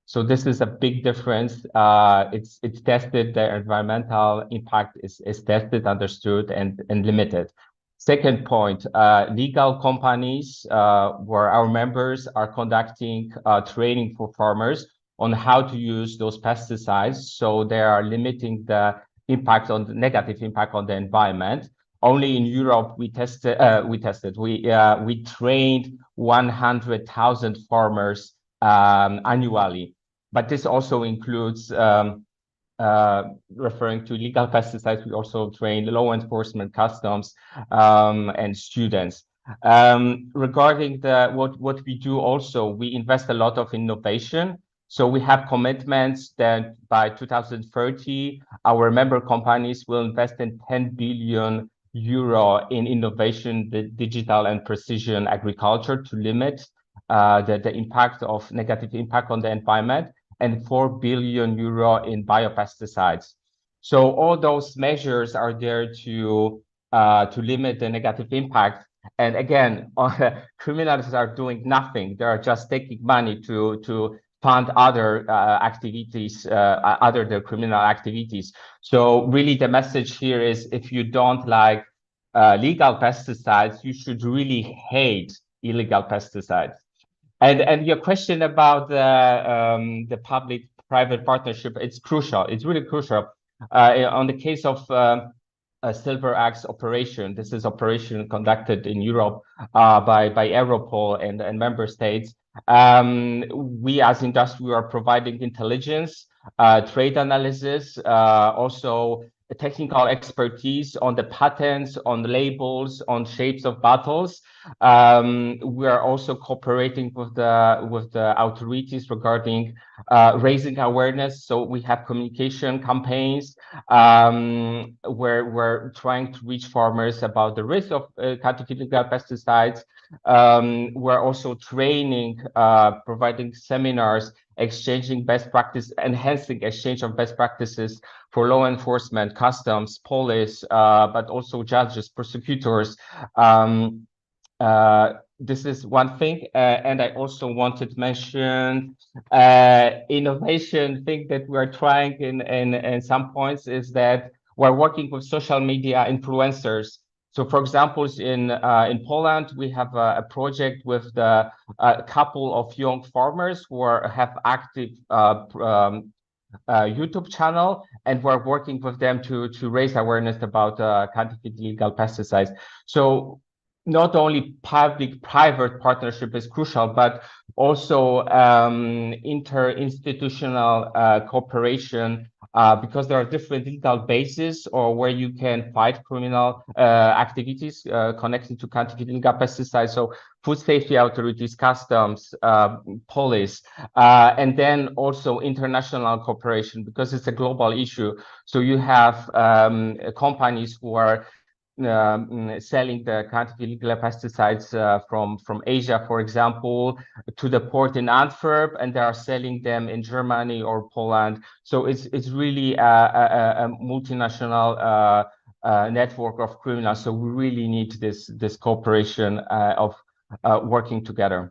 So this is a big difference. It's tested, the environmental impact is tested, understood, and limited. Second point, legal companies where our members are conducting training for farmers on how to use those pesticides. So they are limiting the impact on the negative impact on the environment. Only in Europe we trained 100,000 farmers annually. But this also includes referring to legal pesticides. We also train law enforcement, customs, and students. Regarding what we do also, we invest a lot of innovation. So we have commitments that by 2030, our member companies will invest in 10 billion euro in innovation, the digital and precision agriculture to limit the impact of negative impact on the environment, and 4 billion euro in biopesticides. So all those measures are there to limit the negative impact. And again, criminals are doing nothing. They are just taking money to fund other activities, other the criminal activities. So really the message here is, if you don't like legal pesticides, you should really hate illegal pesticides. And your question about the public-private partnership, it's crucial. It's really crucial. On the case of a Silver Axe operation, this is operation conducted in Europe by Europol and member states. We as industry are providing intelligence, trade analysis, also technical expertise on the patents, on the labels, on shapes of bottles. We are also cooperating with the authorities regarding raising awareness. So we have communication campaigns where we're trying to reach farmers about the risk of counterfeit legal pesticides. We're also training, providing seminars, exchanging best practice, enhancing exchange of best practices for law enforcement, customs, police, but also judges, prosecutors. This is one thing, and I also wanted to mention innovation thing that we're trying in some points is that we're working with social media influencers. So, for example, in Poland, we have a project with the couple of young farmers who have active YouTube channel, and we're working with them to raise awareness about counterfeit legal pesticides. So not only public-private partnership is crucial, but also interinstitutional cooperation, because there are different legal bases or where you can fight criminal activities connected to counterfeit legal pesticides. So food safety authorities, customs, police, and then also international cooperation, because it's a global issue. So you have companies who are selling the counterfeit legal pesticides from Asia, for example, to the port in Antwerp, and they are selling them in Germany or Poland. So it's really a multinational network of criminals. So we really need this cooperation of working together.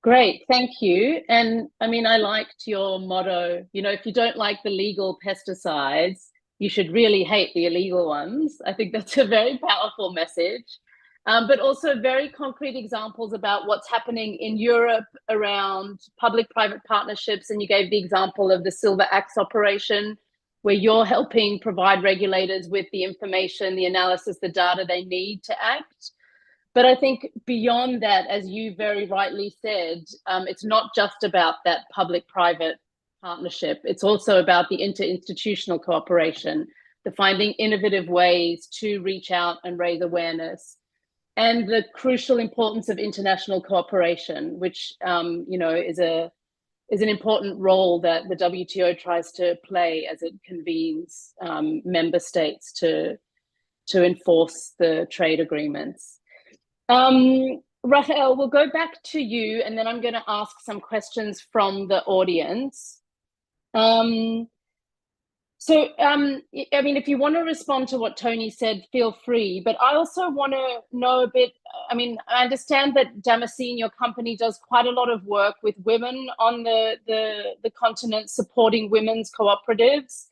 Great, thank you. And I mean, I liked your motto, you know, if you don't like the legal pesticides, you should really hate the illegal ones. I think that's a very powerful message, but also very concrete examples about what's happening in Europe around public-private partnerships. And you gave the example of the Silver Axe operation, where you're helping provide regulators with the information, the analysis, the data they need to act. But I think beyond that, as you very rightly said, it's not just about that public-private partnership. It's also about the interinstitutional cooperation, the finding innovative ways to reach out and raise awareness, and the crucial importance of international cooperation, which you know, is an important role that the WTO tries to play as it convenes member states to enforce the trade agreements. Rafael, we'll go back to you, and then I'm going to ask some questions from the audience. I mean, if you want to respond to what Tony said, feel free, but I also want to know a bit, I mean, I understand that Damascene, your company, does quite a lot of work with women on the continent, supporting women's cooperatives.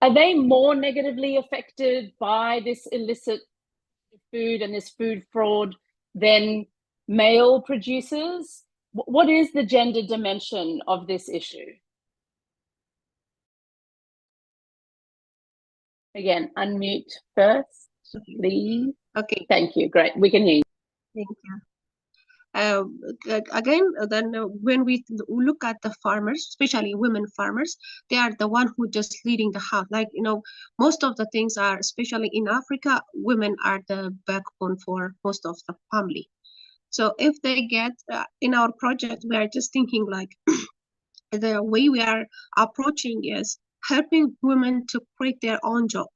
Are they more negatively affected by this illicit food and this food fraud than male producers? What is the gender dimension of this issue? Again, unmute first, please. Okay. Thank you. Great. We can hear you. Thank you. Again, then when we look at the farmers, especially women farmers, they are the one who just leading the house. Like, you know, most of the things are, especially in Africa, women are the backbone for most of the family. So if they get in our project, we are just thinking like the way we are approaching is helping women to create their own job.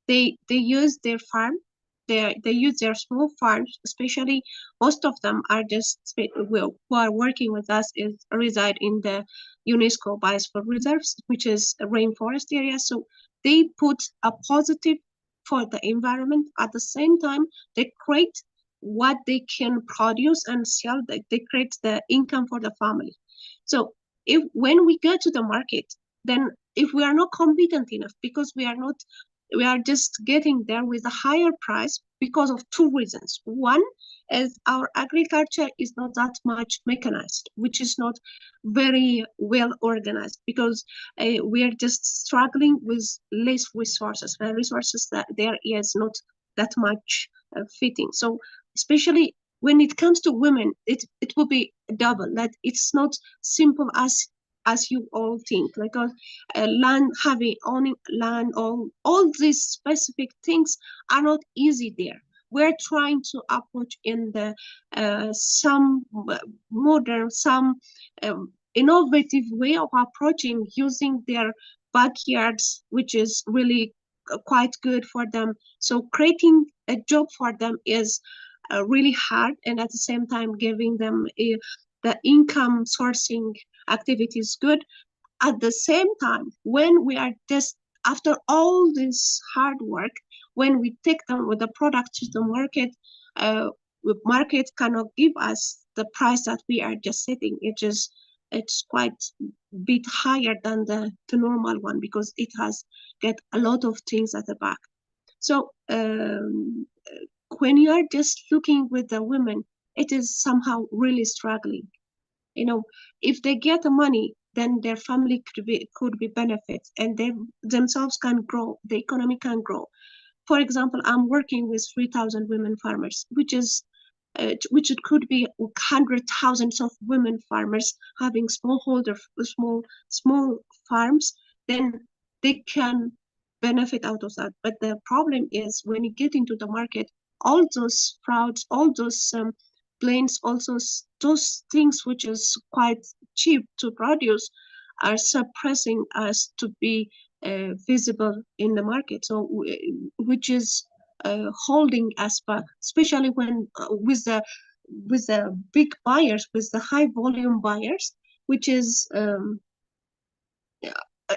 They use their farm. They use their small farms, especially most of them are just who are working with us reside in the UNESCO biosphere reserves, which is a rainforest area. So they put a positive for the environment. At the same time, they create what they can produce and sell. They create the income for the family. So when we go to the market, then if we are not competent enough, because we are just getting there with a higher price because of two reasons. One is our agriculture is not that much mechanized, which is not very well organized, because we are just struggling with less resources. Resources that there is not that much fitting. So especially when it comes to women, it will be double. That it's not simple as as you all think, like land, owning land, all these specific things are not easy there. We're trying to approach in the some modern, some innovative way of approaching, using their backyards, which is really quite good for them. So creating a job for them is really hard, and at the same time giving them the income sourcing activity is good. At the same time, when we are just after all this hard work, when we take them with the product to the market, market cannot give us the price that we are just setting. It's quite bit higher than the normal one, because it has get a lot of things at the back. So when you are just looking with the women, it is somehow really struggling. You know, if they get the money, then their family could be benefits, and they themselves can grow, the economy can grow. For example, I'm working with 3,000 women farmers, which it could be 100,000 of women farmers having small farms, then they can benefit out of that. But the problem is when you get into the market, all those frauds, all those planes, also those things which is quite cheap to produce, are suppressing us to be visible in the market. So which is holding us back, especially when with the big buyers, with the high volume buyers, which is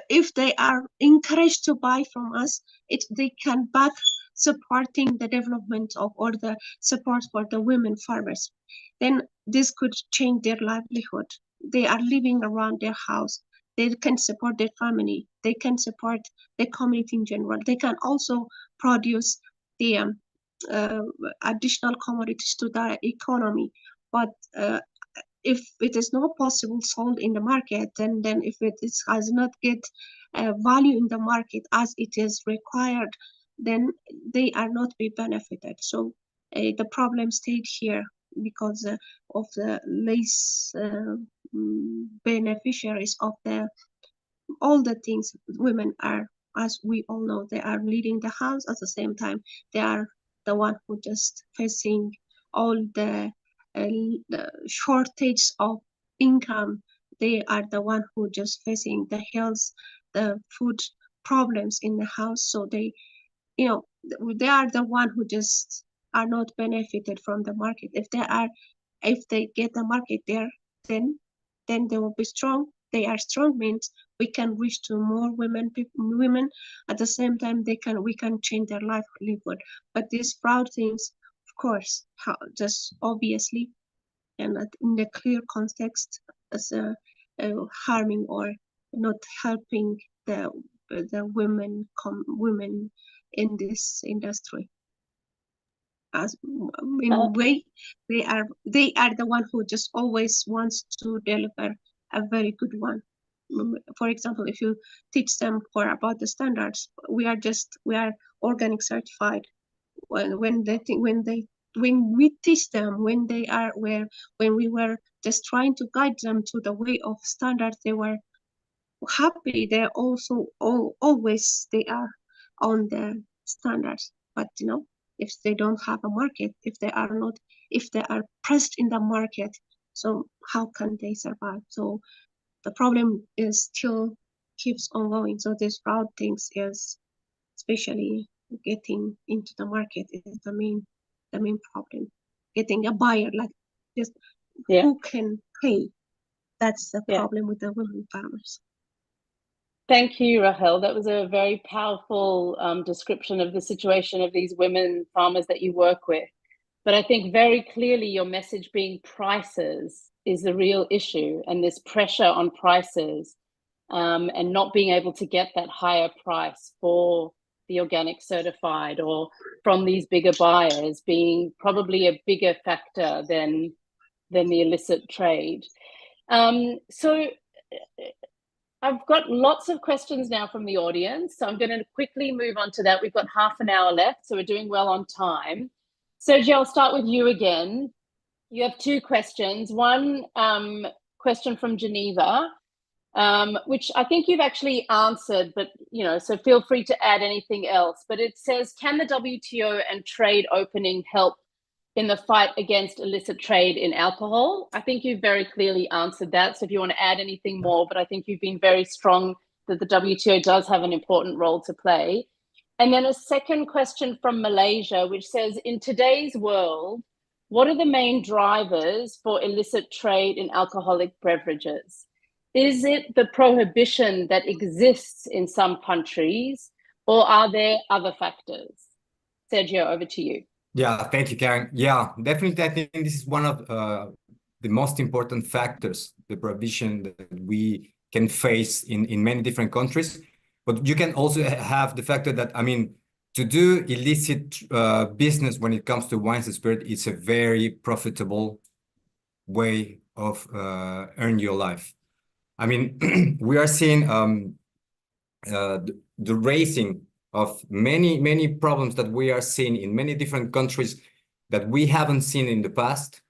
if they are encouraged to buy from us, they can back supporting the development of, or the support for the women farmers. Then this could change their livelihood. They are living around their house. They can support their family. They can support the community in general. They can also produce the additional commodities to the economy. But if it is not possible sold in the market, then if it has not get value in the market as it is required, then they are not be benefited. So the problem stayed here because of the less beneficiaries of all the things. Women are, as we all know, they are leading the house. At the same time, they are the one who just facing all the shortage of income. They are the one who just facing the health, the food problems in the house. So they are the one who just are not benefited from the market. If they get the market there, then they will be strong. They are strong means we can reach to more women. At the same time, we can change their livelihood. But these proud things, of course, just obviously, and in the clear context, as harming or not helping the women in this industry. As in a way, they are the one who just always wants to deliver a very good one. For example, if you teach them about the standards, we are organic certified. When we teach them, when we were just trying to guide them to the way of standards, they were happy. They're also always they are on the standards. But if they don't have a market, if they are pressed in the market, so how can they survive? So the problem is still keeps on going. So this fraud things is, especially getting into the market, is the main problem. Getting a buyer, like just who can pay. That's the problem with the women farmers. Thank you, Rahel. That was a very powerful description of the situation of these women farmers that you work with. But I think very clearly your message being prices is the real issue, and this pressure on prices and not being able to get that higher price for the organic certified or from these bigger buyers being probably a bigger factor than the illicit trade. So I've got lots of questions now from the audience, so I'm going to quickly move on to that. We've got half an hour left, so we're doing well on time. Sergio, I'll start with you again. You have two questions. One question from Geneva. which I think you've actually answered, but so feel free to add anything else. But it says, can the WTO and trade opening help in the fight against illicit trade in alcohol? I think you've very clearly answered that. So if you want to add anything more, but I think you've been very strong that the WTO does have an important role to play. And then a second question from Malaysia, which says, in today's world, what are the main drivers for illicit trade in alcoholic beverages? Is it the prohibition that exists in some countries, or are there other factors? Sergio, over to you. Yeah, thank you, Karen. Yeah, definitely. I think this is one of the most important factors, the prohibition that we can face in many different countries. But you can also have the factor that, I mean, to do illicit business when it comes to wines and spirit, it's a very profitable way of earn your life. I mean, we are seeing the raising of many problems that we are seeing in many different countries that we haven't seen in the past.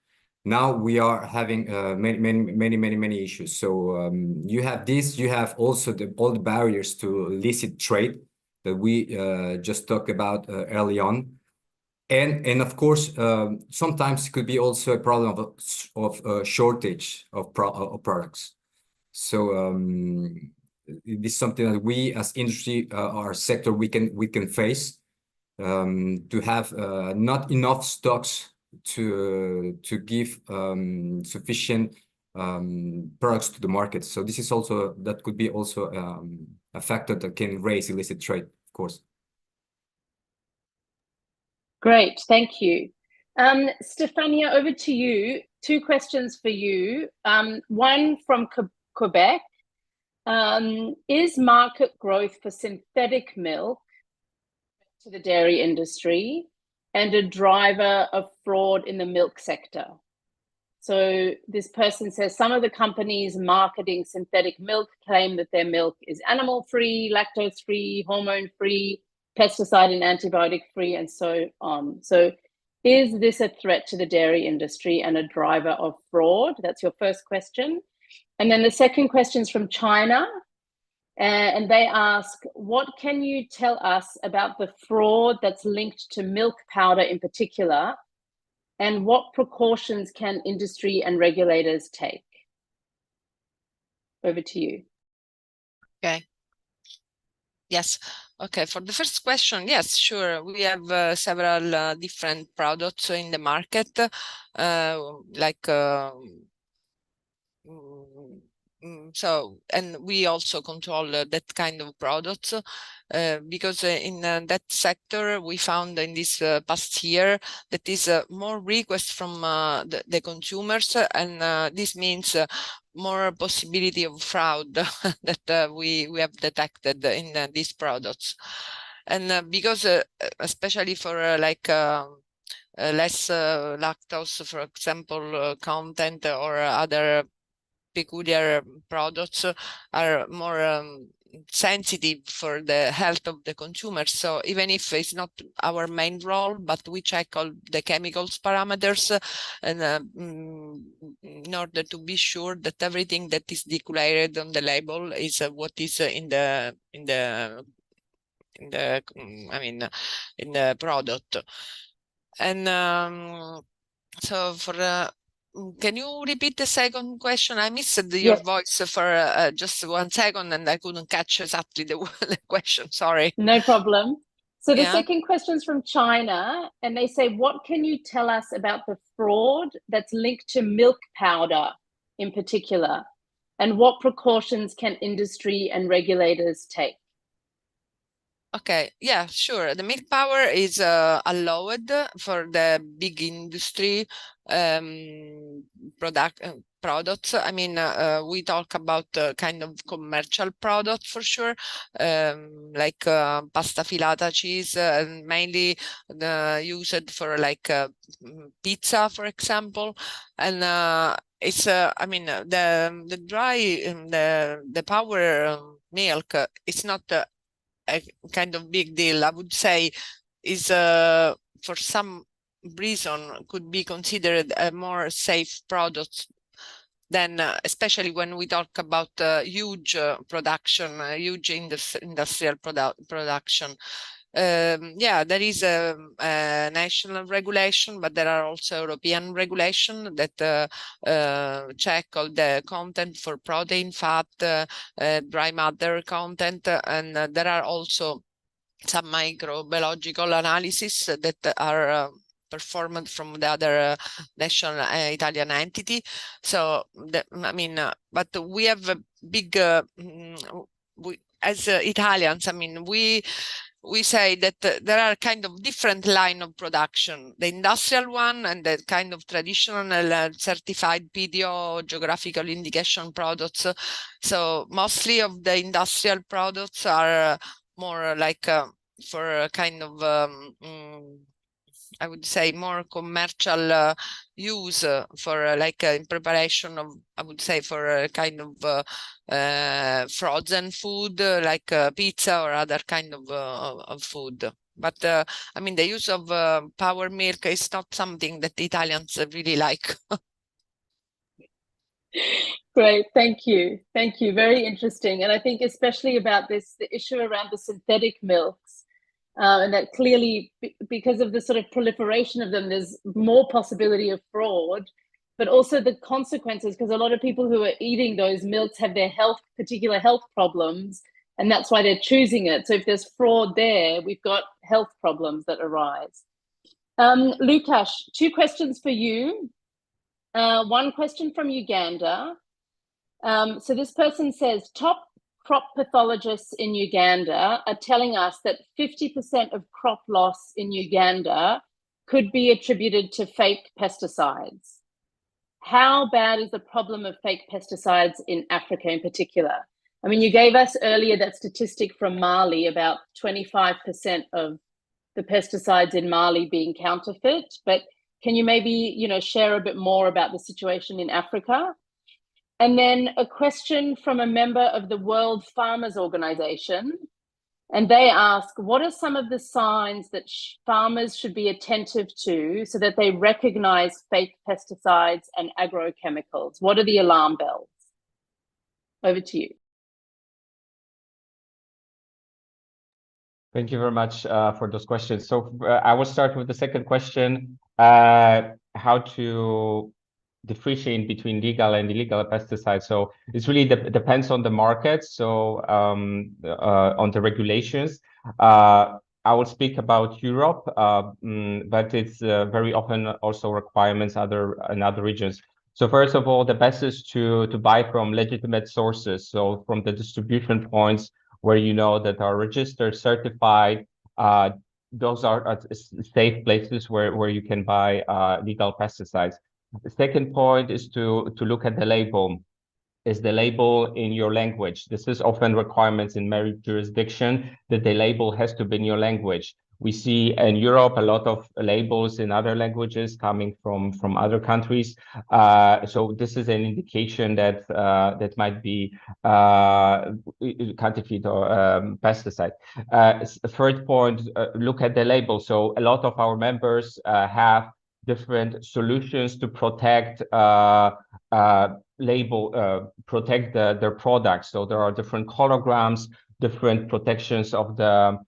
Now we are having many issues. So you have this, you have also all the barriers to illicit trade that we just talked about early on. And of course, sometimes it could be also a problem of shortage of products. So it is something that we as industry, our sector, we can face to have not enough stocks to give sufficient products to the market. So this is also, that could be also a factor that can raise illicit trade, of course. Great, thank you. Stefania, over to you. Two questions for you. One from Quebec. Is market growth for synthetic milk to the dairy industry and a driver of fraud in the milk sector? So this person says some of the companies marketing synthetic milk claim that their milk is animal-free, lactose-free, hormone-free, pesticide and antibiotic-free, and so on. So is this a threat to the dairy industry and a driver of fraud? That's your first question. And then the second question is from China, and they ask, what can you tell us about the fraud that's linked to milk powder in particular, and what precautions can industry and regulators take? Over to you. Okay. Yes. Okay. For the first question, yes, sure. We have several different products in the market, so, and we also control that kind of products because in that sector we found in this past year that is more request from the consumers, and this means more possibility of fraud that we have detected in these products. And because especially for less lactose, for example, content or other peculiar products are more sensitive for the health of the consumer. So even if it's not our main role, but we check all the chemicals parameters and in order to be sure that everything that is declared on the label is what is in the product. And so for can you repeat the second question? I missed your voice for just 1 second and I couldn't catch exactly the question. Sorry. No problem. So the second question is from China, and they say, what can you tell us about the fraud that's linked to milk powder in particular, and what precautions can industry and regulators take? Okay, yeah, sure. The milk powder is allowed for the big industry products. I mean, we talk about kind of commercial product for sure, like pasta filata cheese, and mainly used for like pizza, for example. And it's I mean, the dry the powder milk, it's not a kind of big deal. I would say is for some reason could be considered a more safe product then especially when we talk about huge production, huge industrial production. Yeah, there is a national regulation, but there are also European regulation that check all the content for protein, fat, dry matter content, and there are also some microbiological analysis that are performed from the other national Italian entity. So, I mean, but we have a big, as Italians, I mean, we say that there are kind of different line of production, the industrial one and the kind of traditional certified PDO geographical indication products. So mostly of the industrial products are more like for a kind of I would say more commercial use for like in preparation of, I would say, for a kind of frozen food like pizza or other kind of food. But I mean, the use of power milk is not something that Italians really like. Great, thank you. Thank you. Very interesting. And I think especially about this, the issue around the synthetic milks, and that clearly, because of the sort of proliferation of them, there's more possibility of fraud, but also the consequences, because a lot of people who are eating those milks have their particular health problems, and that's why they're choosing it. So if there's fraud there, we've got health problems that arise. Lukasz, 2 questions for you. One question from Uganda. So this person says, top crop pathologists in Uganda are telling us that 50% of crop loss in Uganda could be attributed to fake pesticides. How bad is the problem of fake pesticides in Africa in particular? I mean, you gave us earlier that statistic from Mali about 25% of the pesticides in Mali being counterfeit, but can you maybe, share a bit more about the situation in Africa? And then a question from a member of the World Farmers Organization. And they ask, what are some of the signs that farmers should be attentive to so that they recognize fake pesticides and agrochemicals? What are the alarm bells? Over to you. Thank you very much for those questions. So I will start with the second question, how to differentiate between legal and illegal pesticides. So it's really depends on the market. So on the regulations. I will speak about Europe, but it's very often also requirements in other regions. So first of all, the best is to buy from legitimate sources. So from the distribution points where you know that are registered, certified. Those are safe places where you can buy legal pesticides. The second point is to look at the label. Is the label in your language? This is often requirements in many jurisdictions that the label has to be in your language. We see in Europe a lot of labels in other languages coming from other countries. So this is an indication that that might be counterfeit or pesticide. Third point, look at the label. So a lot of our members have different solutions to protect protect their products. So there are different holograms, different protections of the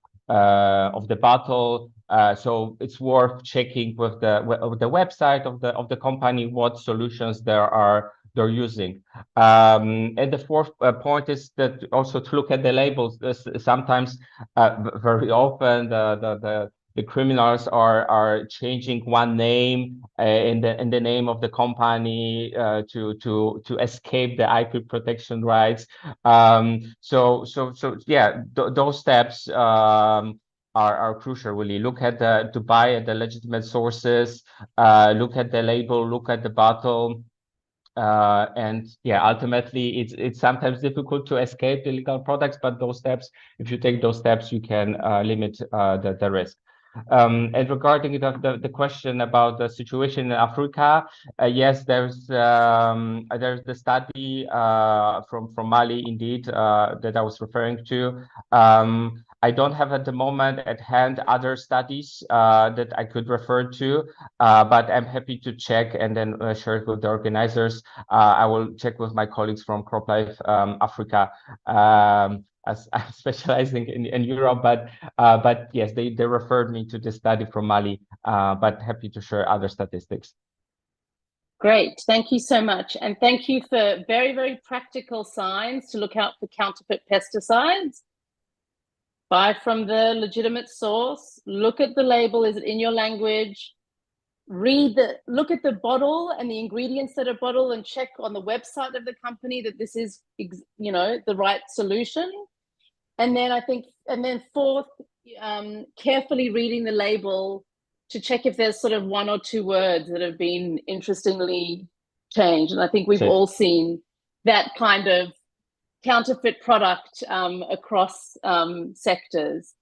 bottle. So it's worth checking with the website of the company what solutions they're using. And the fourth point is that also to look at the labels. Sometimes, very often, the criminals are changing one name in the name of the company to escape the IP protection rights. So yeah, those steps are crucial. Really look at to buy at the legitimate sources, look at the label, look at the bottle. And yeah, ultimately it's sometimes difficult to escape illegal products, but those steps, if you take those steps, you can limit the risk. And regarding the question about the situation in Africa, yes, there's the study from Mali, indeed, that I was referring to. I don't have at the moment at hand other studies that I could refer to, but I'm happy to check and then share it with the organizers. I will check with my colleagues from CropLife Africa, as I'm specializing in Europe, but yes, they referred me to the study from Mali, but happy to share other statistics. Great, thank you so much. And thank you for very, very practical signs to look out for counterfeit pesticides. Buy from the legitimate source, look at the label, is it in your language? Look at the bottle and the ingredients that are bottled and check on the website of the company that this is, you know, the right solution. And then fourth, carefully reading the label to check if there's sort of one or two words that have been interestingly changed. And I think we've all seen that kind of counterfeit product across sectors.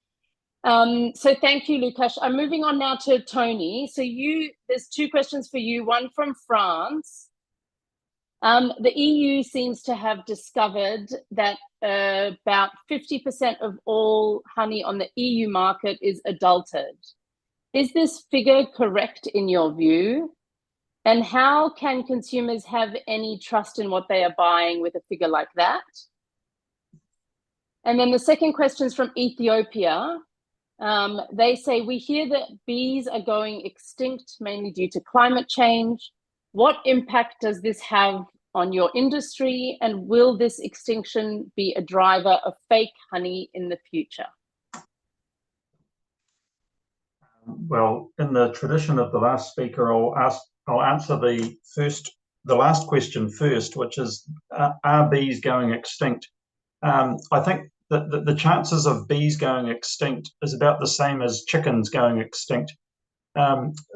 So thank you, Lukasz. I'm moving on now to Tony. So there's two questions for you, one from France. The EU seems to have discovered that about 50% of all honey on the EU market is adulterated. Is this figure correct in your view? And how can consumers have any trust in what they are buying with a figure like that? And then the second question is from Ethiopia. They say, we hear that bees are going extinct mainly due to climate change. What impact does this have on your industry? And will this extinction be a driver of fake honey in the future? Well, in the tradition of the last speaker, I'll answer the last question first, which is, are bees going extinct? I think that the chances of bees going extinct is about the same as chickens going extinct.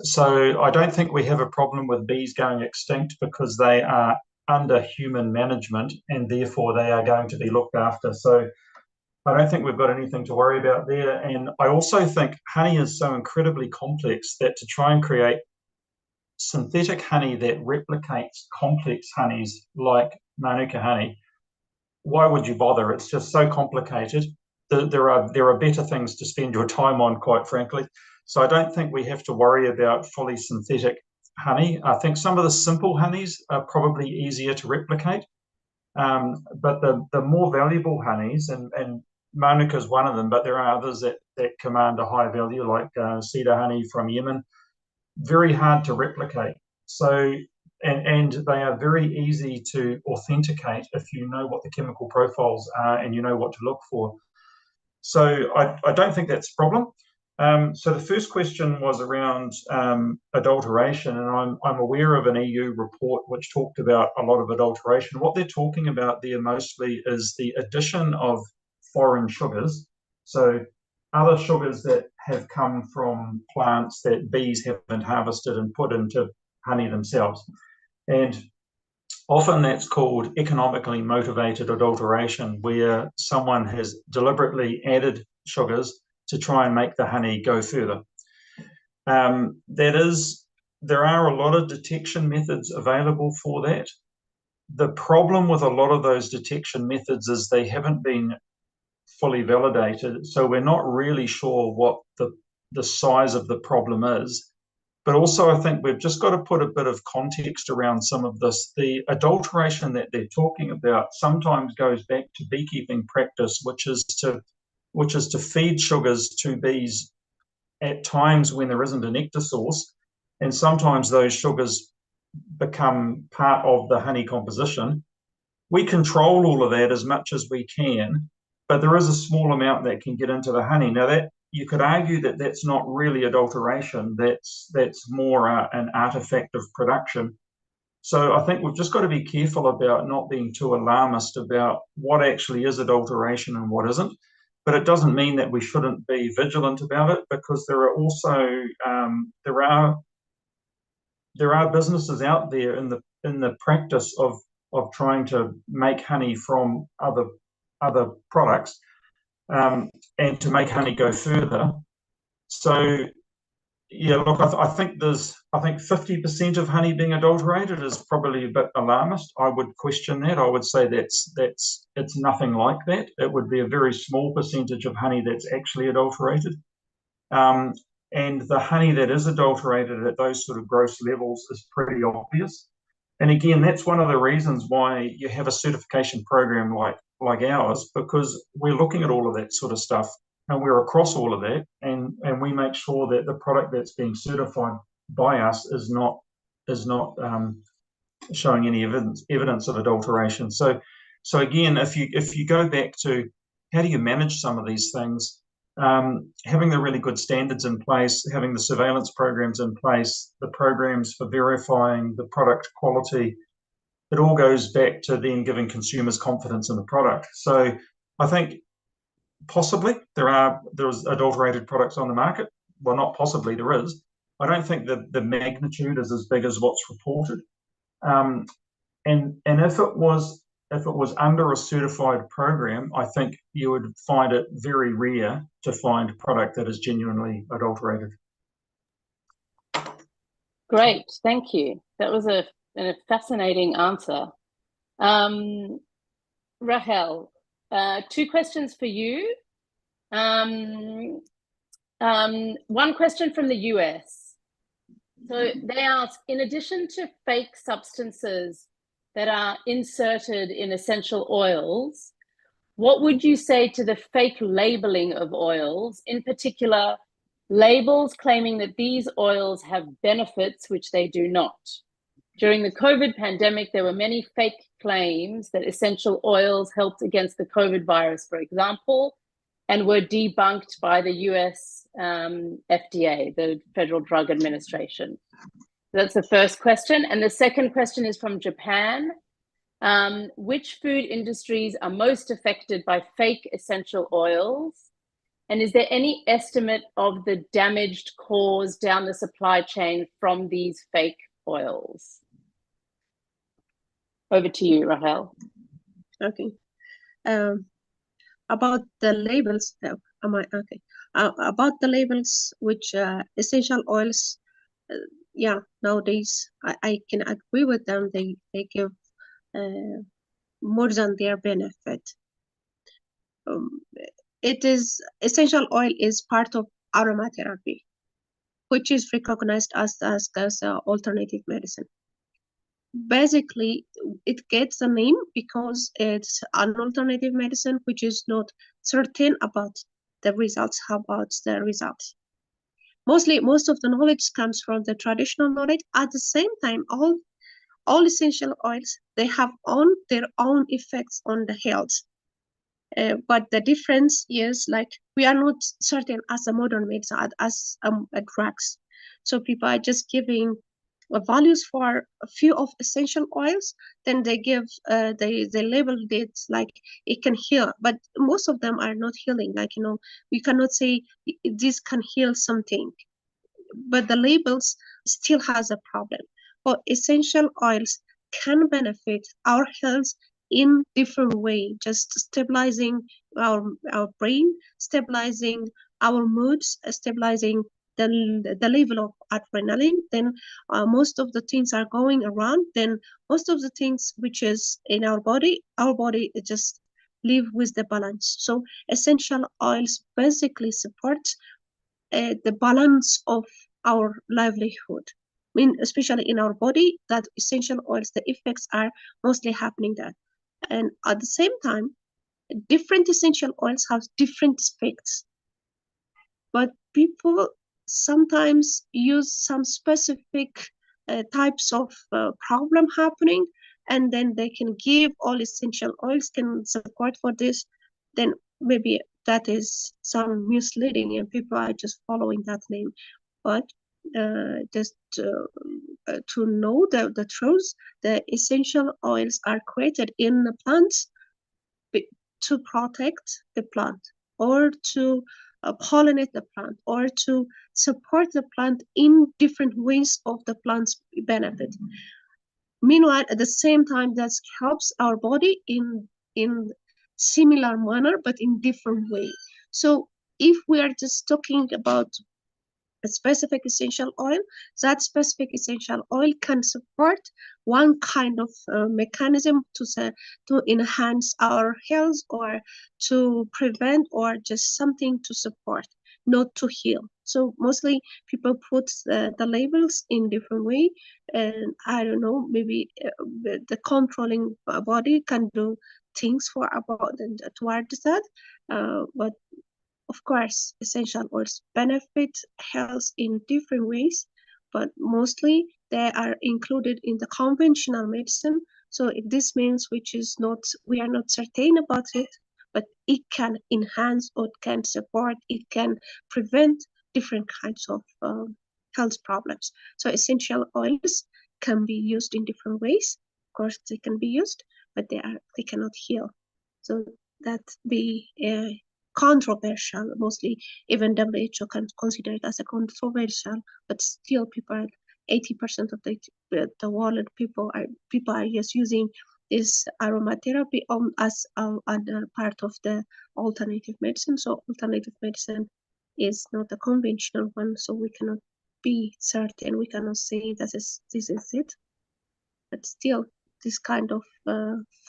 So I don't think we have a problem with bees going extinct because they are under human management and therefore they are going to be looked after. So I don't think we've got anything to worry about there. And I also think honey is so incredibly complex that to try and create synthetic honey that replicates complex honeys like Manuka honey, why would you bother? It's just so complicated. There are better things to spend your time on, quite frankly. So I don't think we have to worry about fully synthetic honey. I think some of the simple honeys are probably easier to replicate. But the more valuable honeys, and Manuka is one of them, but there are others that command a high value, like cedar honey from Yemen, very hard to replicate. So, and they are very easy to authenticate if you know what the chemical profiles are and you know what to look for. So I don't think that's a problem. So the first question was around adulteration, and I'm aware of an EU report which talked about a lot of adulteration. What they're talking about there mostly is the addition of foreign sugars, so other sugars that have come from plants that bees haven't harvested and put into honey themselves. And often that's called economically motivated adulteration, where someone has deliberately added sugars to try and make the honey go further. There are a lot of detection methods available for that. The problem with a lot of those detection methods is they haven't been fully validated, so we're not really sure what the size of the problem is. But also I think we've just got to put a bit of context around some of this. The adulteration that they're talking about sometimes goes back to beekeeping practice, which is to feed sugars to bees at times when there isn't a nectar source, and sometimes those sugars become part of the honey composition. We control all of that as much as we can, but there is a small amount that can get into the honey. Now, that you could argue that that's not really adulteration, that's more an artifact of production. So I think we've just got to be careful about not being too alarmist about what actually is adulteration and what isn't. But it doesn't mean that we shouldn't be vigilant about it, because there are also there are businesses out there in the practice of trying to make honey from other products, and to make honey go further. So yeah, look, I think 50% of honey being adulterated is probably a bit alarmist. I would question that. I would say it's nothing like that. It would be a very small percentage of honey that's actually adulterated. And the honey that is adulterated at those sort of gross levels is pretty obvious. And again, that's one of the reasons why you have a certification program like ours, because we're looking at all of that sort of stuff and we're across all of that, and we make sure that the product that's being certified by us is not showing any evidence of adulteration. So again, if you go back to how do you manage some of these things, having the really good standards in place, having the surveillance programs in place, the programs for verifying the product quality, it all goes back to then giving consumers confidence in the product. So I think possibly there's adulterated products on the market. Well, not possibly, there is. I don't think that the magnitude is as big as what's reported. And if it was under a certified program, I think you would find it very rare to find product that is genuinely adulterated. Great, thank you. That was a fascinating answer. Rahel, 2 questions for you. One question from the US. So they ask, in addition to fake substances that are inserted in essential oils, what would you say to the fake labeling of oils, in particular, labels claiming that these oils have benefits which they do not? During the COVID pandemic, there were many fake claims that essential oils helped against the COVID virus, for example, and were debunked by the US FDA, the Federal Drug Administration. That's the first question. And the second question is from Japan. Which food industries are most affected by fake essential oils? And is there any estimate of the damage caused down the supply chain from these fake oils? Over to you, Rahel. Okay. About the labels, about the labels, which essential oils, yeah, nowadays I can agree with them. They give more than their benefit. Essential oil is part of aromatherapy, which is recognized as alternative medicine. Basically, it gets a name because it's an alternative medicine which is not certain about the results. How about the results? Most of the knowledge comes from the traditional knowledge. At the same time, all essential oils, they have their own effects on the health. But the difference is, like, we are not certain as a modern medicine, as drugs. So people are just giving values for a few of essential oils, then they give they label it like it can heal, but most of them are not healing. Like, we cannot say this can heal something, but the labels still has a problem. But essential oils can benefit our health in different way, just stabilizing our brain, stabilizing our moods, stabilizing the level of adrenaline. Then most of the things are going around. Then most of the things which is in our body just live with the balance. So essential oils basically support the balance of our livelihood. I mean, especially in our body, that essential oils, the effects are mostly happening there. And at the same time, different essential oils have different effects. But people sometimes use some specific types of problem happening, and then they can give all essential oils can support for this. Then maybe that is some misleading and people are just following that name. But just to know the truth, the essential oils are created in the plants to protect the plant, or to pollinate the plant, or to support the plant in different ways of the plant's benefit. Meanwhile, at the same time, that helps our body in similar manner, but in different way. So if we are just talking about a specific essential oil. That specific essential oil can support one kind of mechanism to enhance our health, or to prevent, or just something to support, not to heal. So mostly people put the labels in different way, and I don't know, maybe the controlling body can do things towards that, but of course, essential oils benefit health in different ways, but mostly they are included in the conventional medicine. So this means we are not certain about it, but it can enhance, or it can support, it can prevent different kinds of health problems. So essential oils can be used in different ways. Of course, they can be used, but they cannot heal. So that be controversial. Mostly even WHO can consider it as a controversial, but still 80% of the world people are just using this aromatherapy as another part of the alternative medicine. So alternative medicine is not a conventional one, so we cannot be certain, we cannot say this is it. But still, this kind of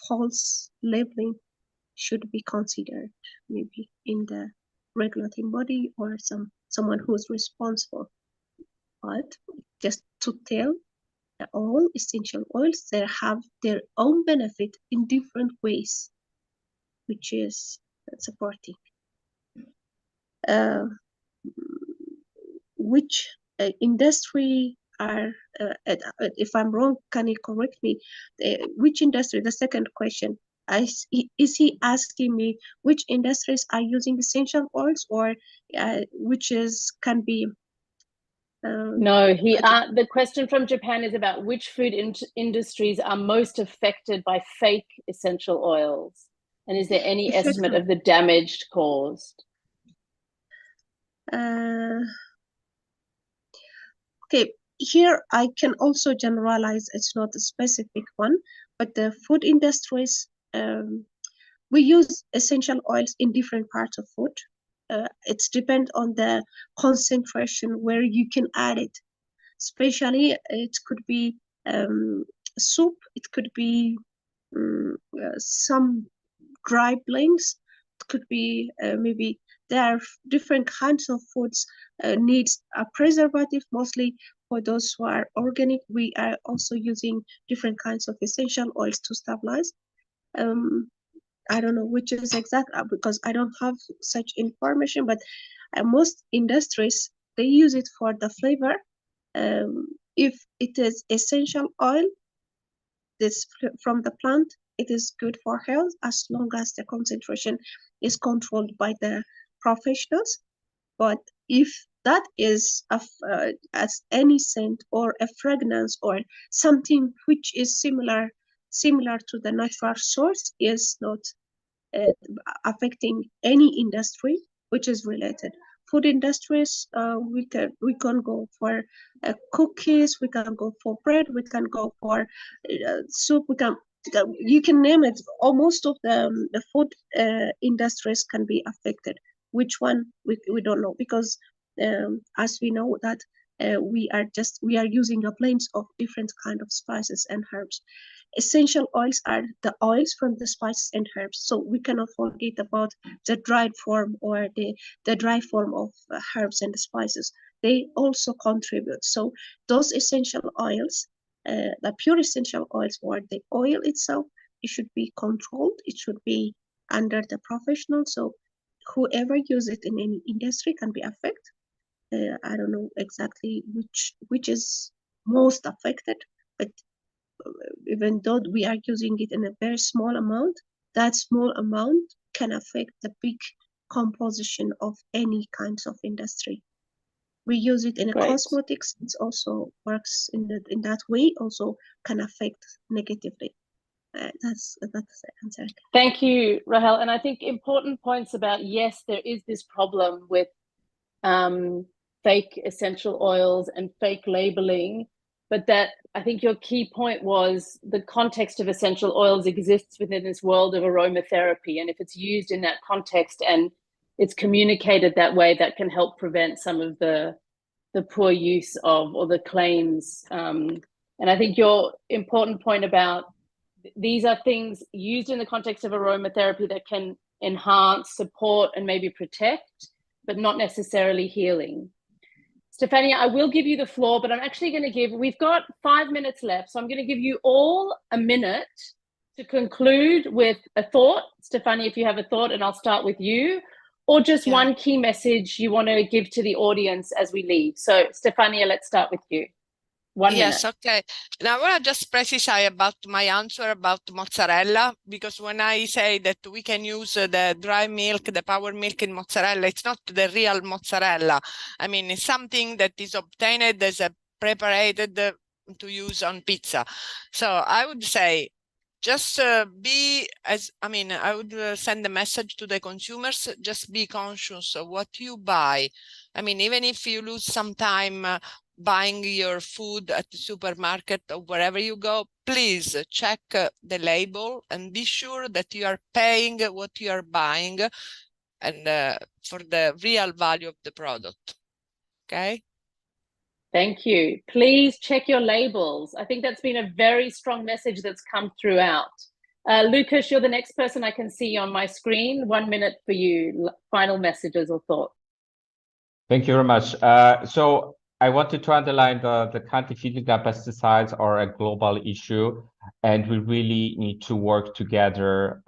false labeling should be considered, maybe in the regulating body, or someone who is responsible. But just to tell, all essential oils, they have their own benefit in different ways, which is supporting. Which industry are, if I'm wrong, can you correct me? Which industry, the second question, is he asking me which industries are using essential oils, or which can be? No, the question from Japan is about which food industries are most affected by fake essential oils, and is there any estimate of the damage caused? Okay, here I can also generalize. It's not a specific one, but the food industries, we use essential oils in different parts of food. It's depend on the concentration where you can add it. Especially, it could be soup. It could be some dry blends. It could be maybe there are different kinds of foods needs a preservative. Mostly for those who are organic, we are also using different kinds of essential oils to stabilize. I don't know which is exact, because I don't have such information, but most industries, they use it for the flavor. If it is essential oil, this from the plant, it is good for health as long as the concentration is controlled by the professionals. But if that is as any scent or a fragrance or something which is similar to the natural source, is not affecting any industry which is related. Food industries, we can go for cookies, we can go for bread, we can go for soup, you can name it. Most of the food industries can be affected. Which one, we don't know, because as we know that we are using a blend of different kind of spices and herbs. Essential oils are the oils from the spices and herbs, so we cannot forget about the dried form, or the dry form of herbs and spices. They also contribute. So those essential oils, the pure essential oils, or the oil itself, it should be controlled. It should be under the professional. So whoever uses it in any industry can be affected. I don't know exactly which is most affected, but even though we are using it in a very small amount, that small amount can affect the big composition of any kinds of industry. We use it in cosmetics. It also works in that way. Also can affect negatively. That's the answer. Thank you, Rahel. And I think important points about, yes, there is this problem with fake essential oils and fake labeling, but that I think your key point was the context of essential oils exists within this world of aromatherapy. And if it's used in that context and it's communicated that way, that can help prevent some of the the poor use of, or the claims. And I think your important point about these are things used in the context of aromatherapy that can enhance, support, and maybe protect, but not necessarily healing. Stefania, I will give you the floor, but I'm actually going to we've got 5 minutes left, so I'm going to give you all a minute to conclude with a thought. Stefania, if you have a thought, and I'll start with you, or just one key message you want to give to the audience as we leave. So Stefania, let's start with you. 1 minute. Yes, okay. Now I want to just precise about my answer about mozzarella, because when I say that we can use the dry milk, the power milk in mozzarella, it's not the real mozzarella. I mean, it's something that is obtained as a preparated to use on pizza. So I would say, just be as, I mean, I would send a message to the consumers, just be conscious of what you buy. I mean, even if you lose some time buying your food at the supermarket or wherever you go, please check the label and be sure that you are paying what you are buying and for the real value of the product. Okay? Thank you. Please check your labels. I think that's been a very strong message that's come throughout. Lucas, you're the next person I can see on my screen. 1 minute for you. Final messages or thoughts. Thank you very much. So I wanted to underline the counterfeiting pesticides are a global issue, and we really need to work together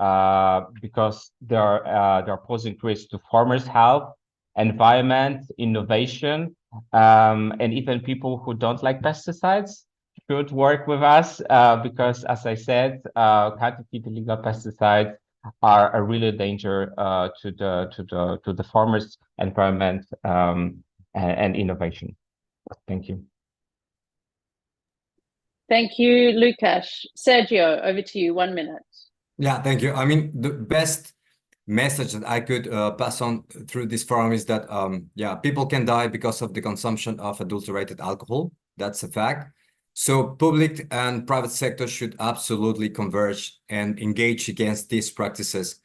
because they are posing risk to farmers' health, environment, innovation, and even people who don't like pesticides should work with us because, as I said, counterfeit illegal pesticides are a real danger to the farmers, environment, and innovation. Thank you. Thank you, Lucas. Sergio, over to you. 1 minute. Yeah, thank you. I mean, the best message that I could pass on through this forum is that, yeah, people can die because of the consumption of adulterated alcohol. That's a fact. So public and private sector should absolutely converge and engage against these practices.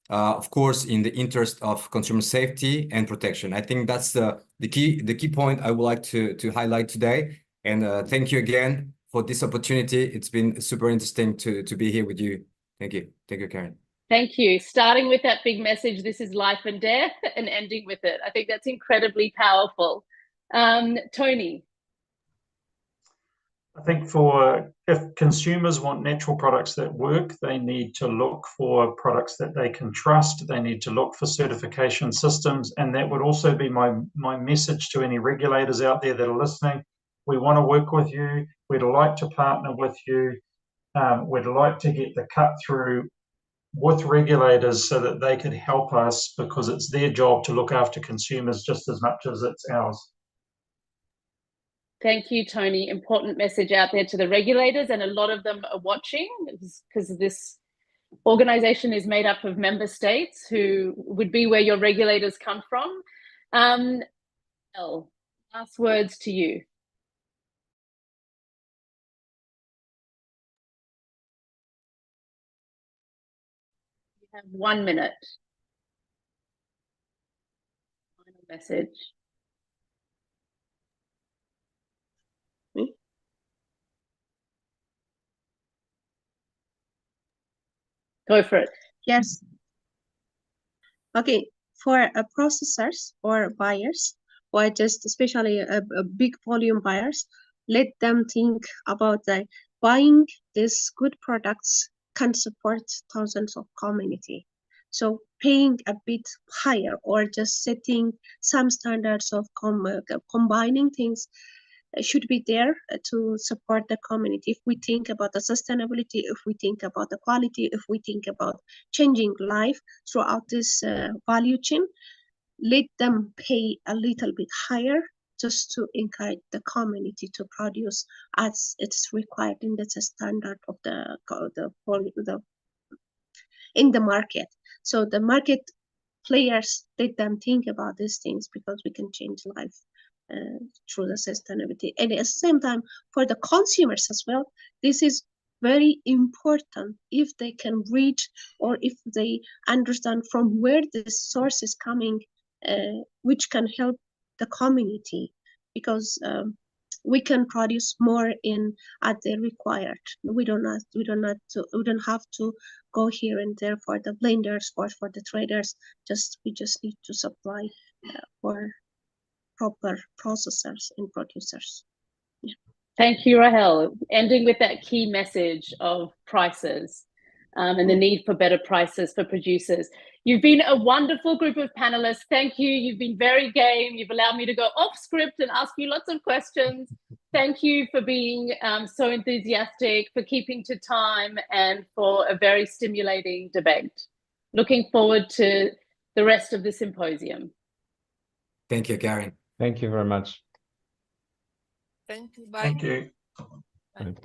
Of course, in the interest of consumer safety and protection. I think that's the key point I would like to highlight today. And thank you again for this opportunity. It's been super interesting to be here with you. Thank you. Thank you, Karen. Thank you. Starting with that big message, this is life and death, and ending with it. I think that's incredibly powerful. Tony. I think if consumers want natural products that work, they need to look for products that they can trust. They need to look for certification systems. And that would also be my message to any regulators out there that are listening. We want to work with you. We'd like to partner with you. We'd like to get the cut through with regulators so that they could help us, because it's their job to look after consumers just as much as it's ours. Thank you, Tony. Important message out there to the regulators, and a lot of them are watching because this organization is made up of member states who would be where your regulators come from. Elle, last words to you. You have 1 minute. Final message. Go for it. Yes. Okay, for processors or buyers, or just especially a big volume buyers, let them think about that buying these good products can support thousands of community. So paying a bit higher or just setting some standards of combining things should be there to support the community. If we think about the sustainability, if we think about the quality, if we think about changing life throughout this value chain, let them pay a little bit higher just to encourage the community to produce as it is required in the standard of in the market. So the market players, let them think about these things, because we can change life through the sustainability. And at the same time, for the consumers as well, this is very important if they can reach, or if they understand from where this source is coming, which can help the community. because we can produce more at the required. We don't have to go here and there for the blenders or for the traders. We just need to supply for proper processors and producers. Yeah. Thank you, Rahel. Ending with that key message of prices and the need for better prices for producers. You've been a wonderful group of panelists. Thank you. You've been very game. You've allowed me to go off script and ask you lots of questions. Thank you for being so enthusiastic, for keeping to time, and for a very stimulating debate. Looking forward to the rest of the symposium. Thank you, Karen. Thank you very much. Thank you. Bye. Thank you. Bye.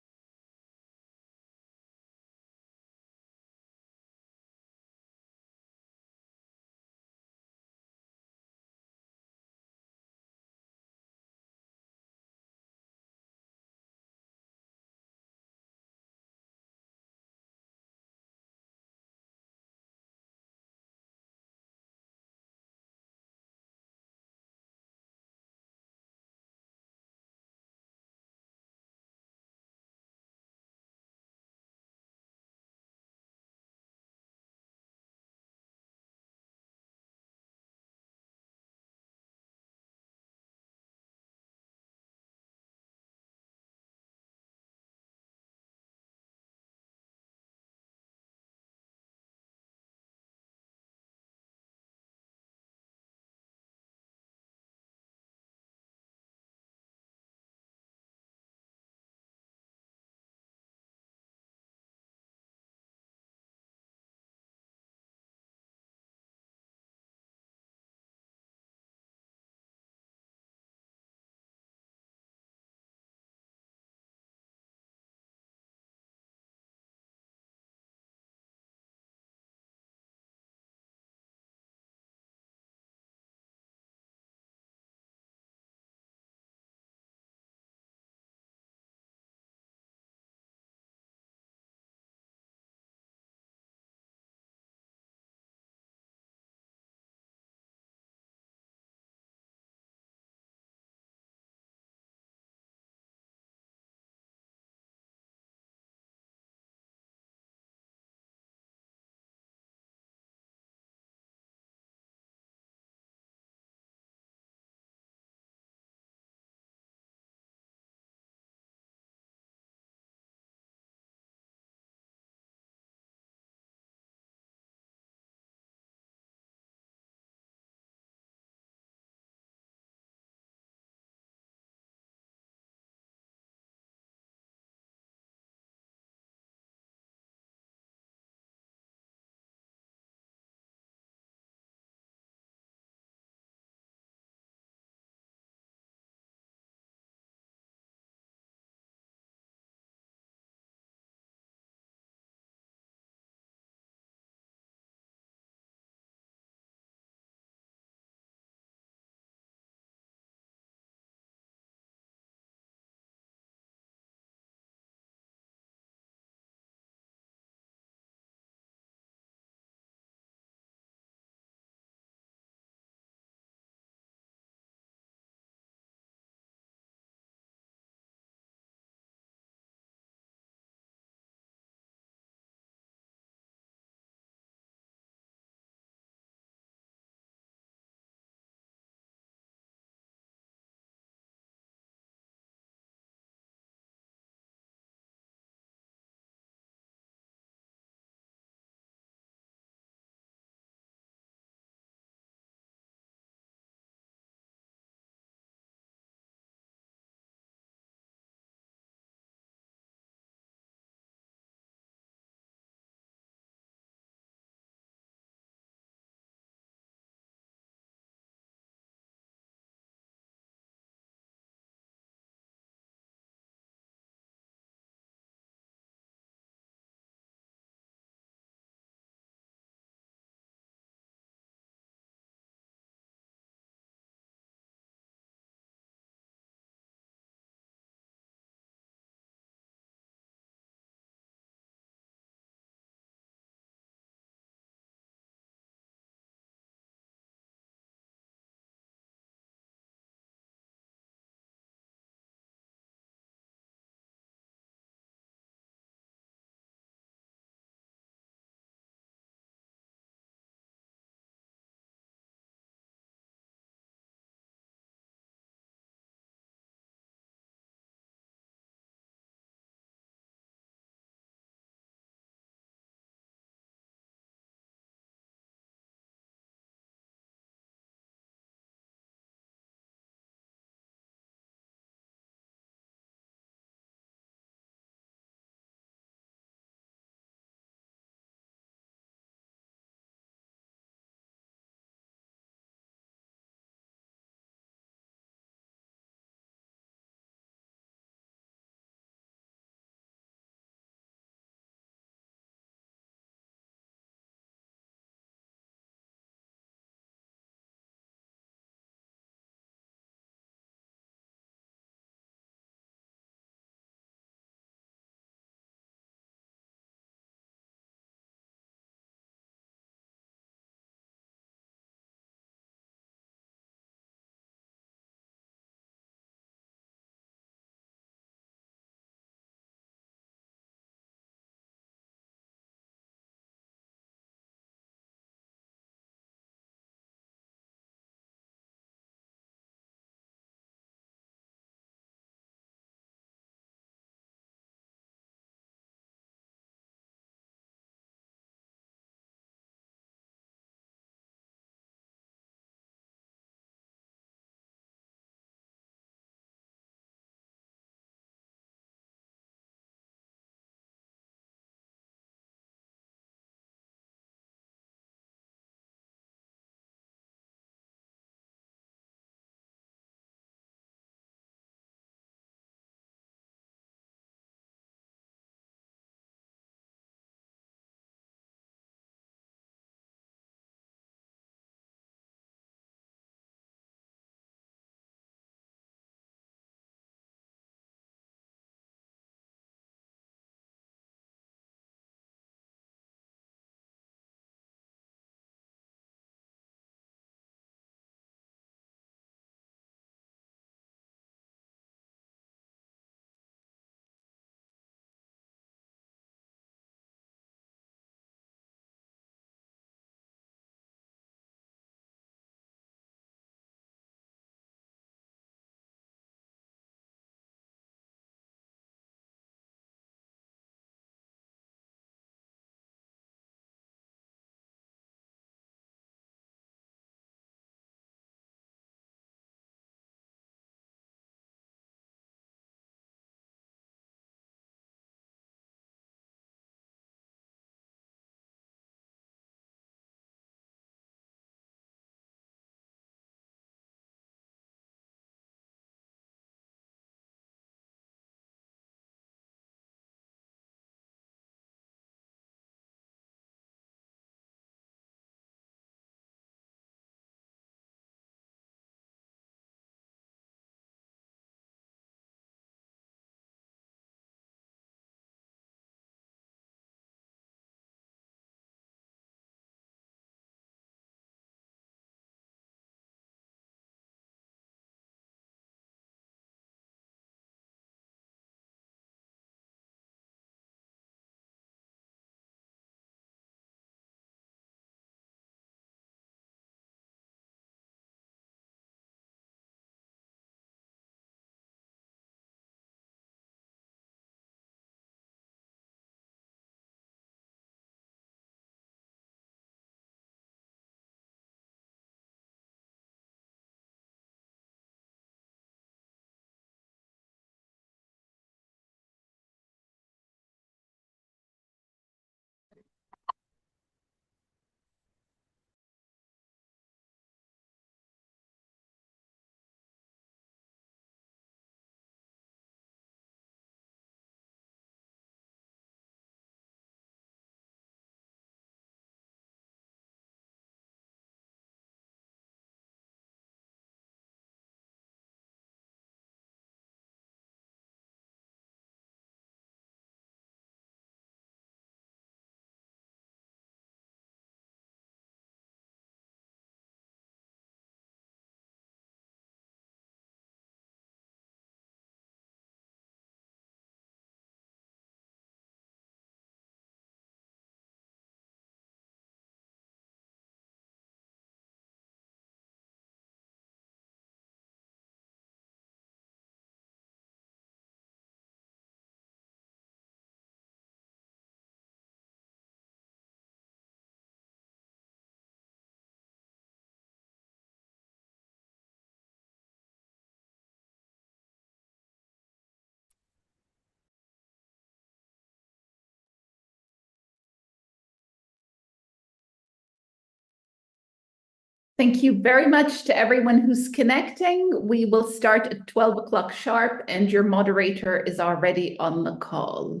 Thank you very much to everyone who's connecting. We will start at 12 o'clock sharp, and your moderator is already on the call.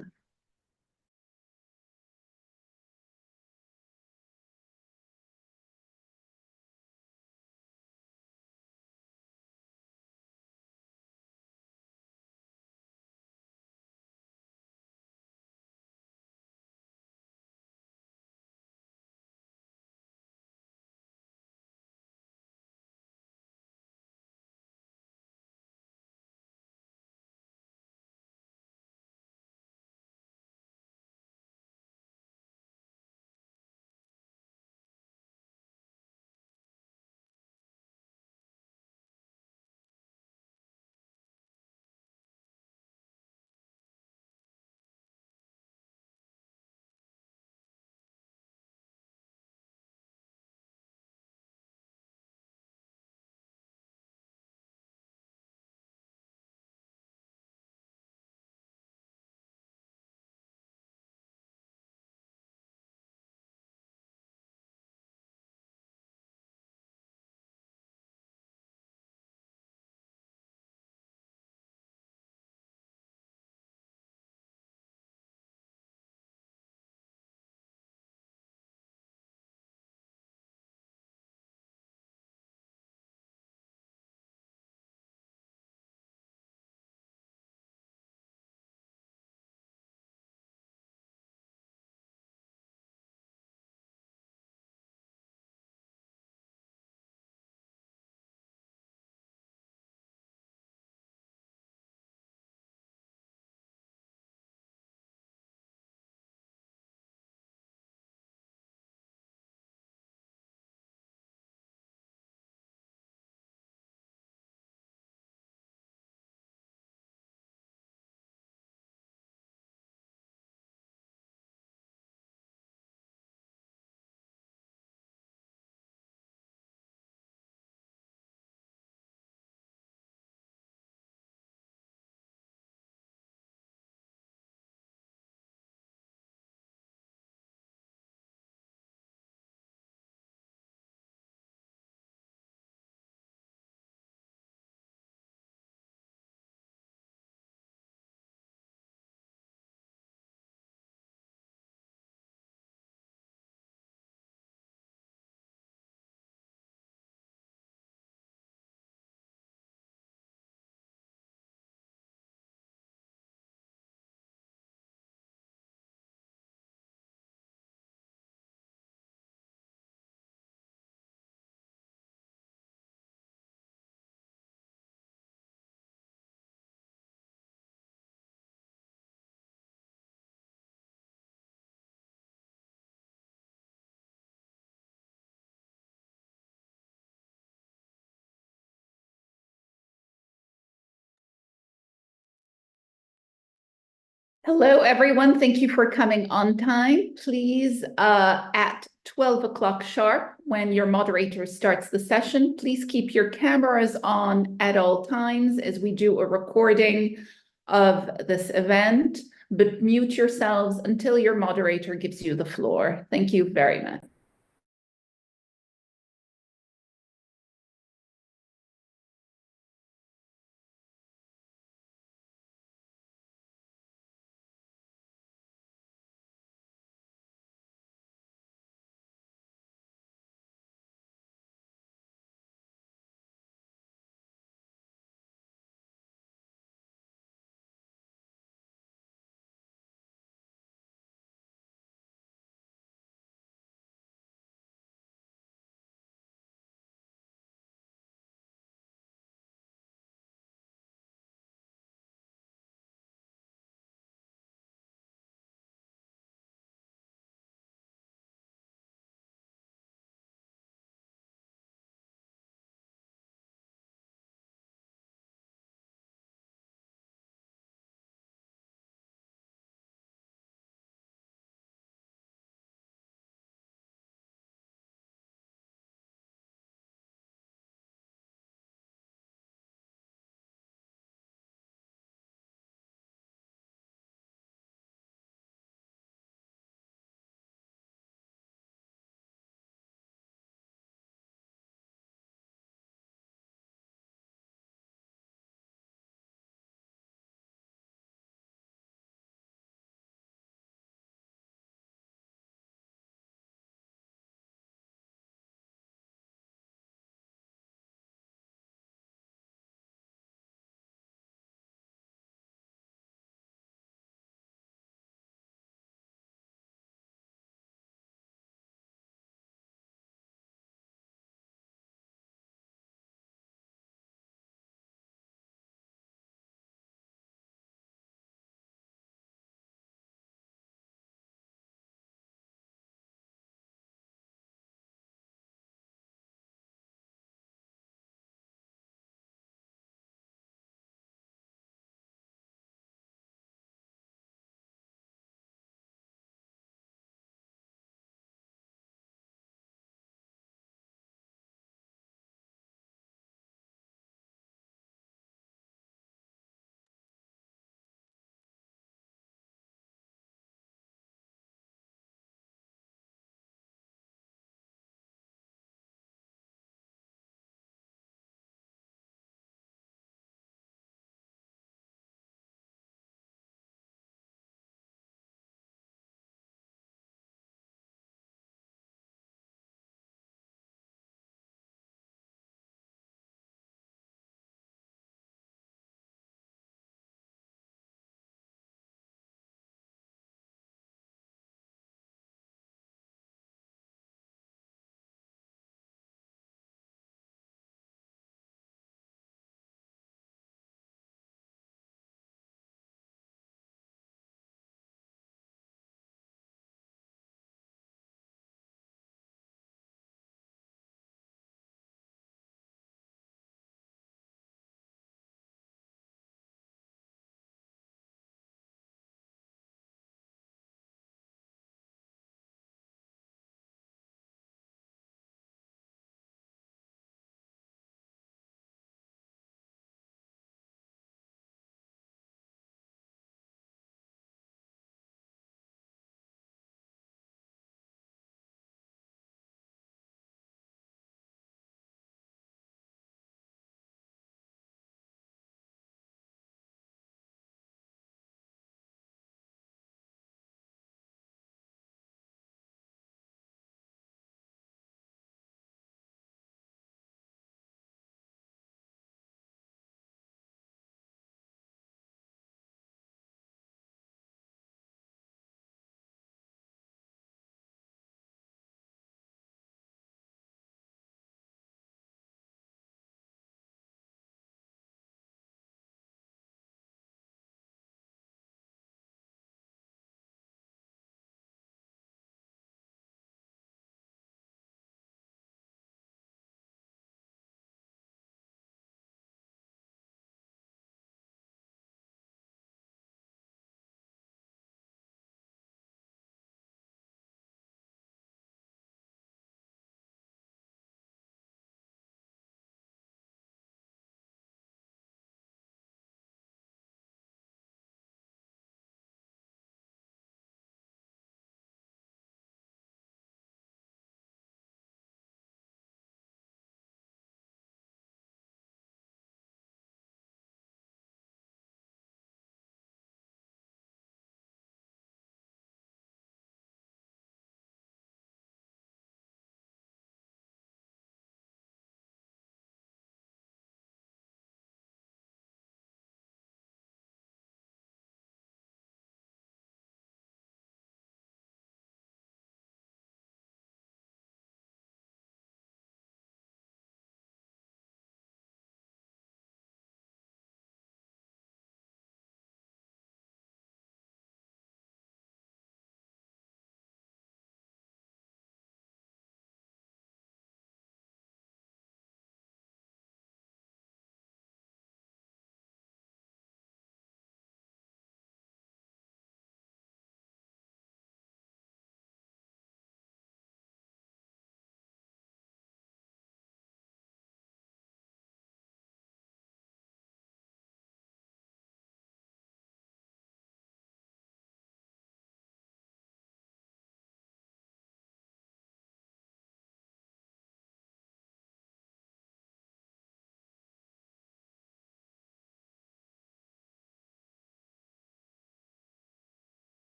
Hello, everyone. Thank you for coming on time. Please, at 12 o'clock sharp, when your moderator starts the session, please keep your cameras on at all times as we do a recording of this event, but mute yourselves until your moderator gives you the floor. Thank you very much.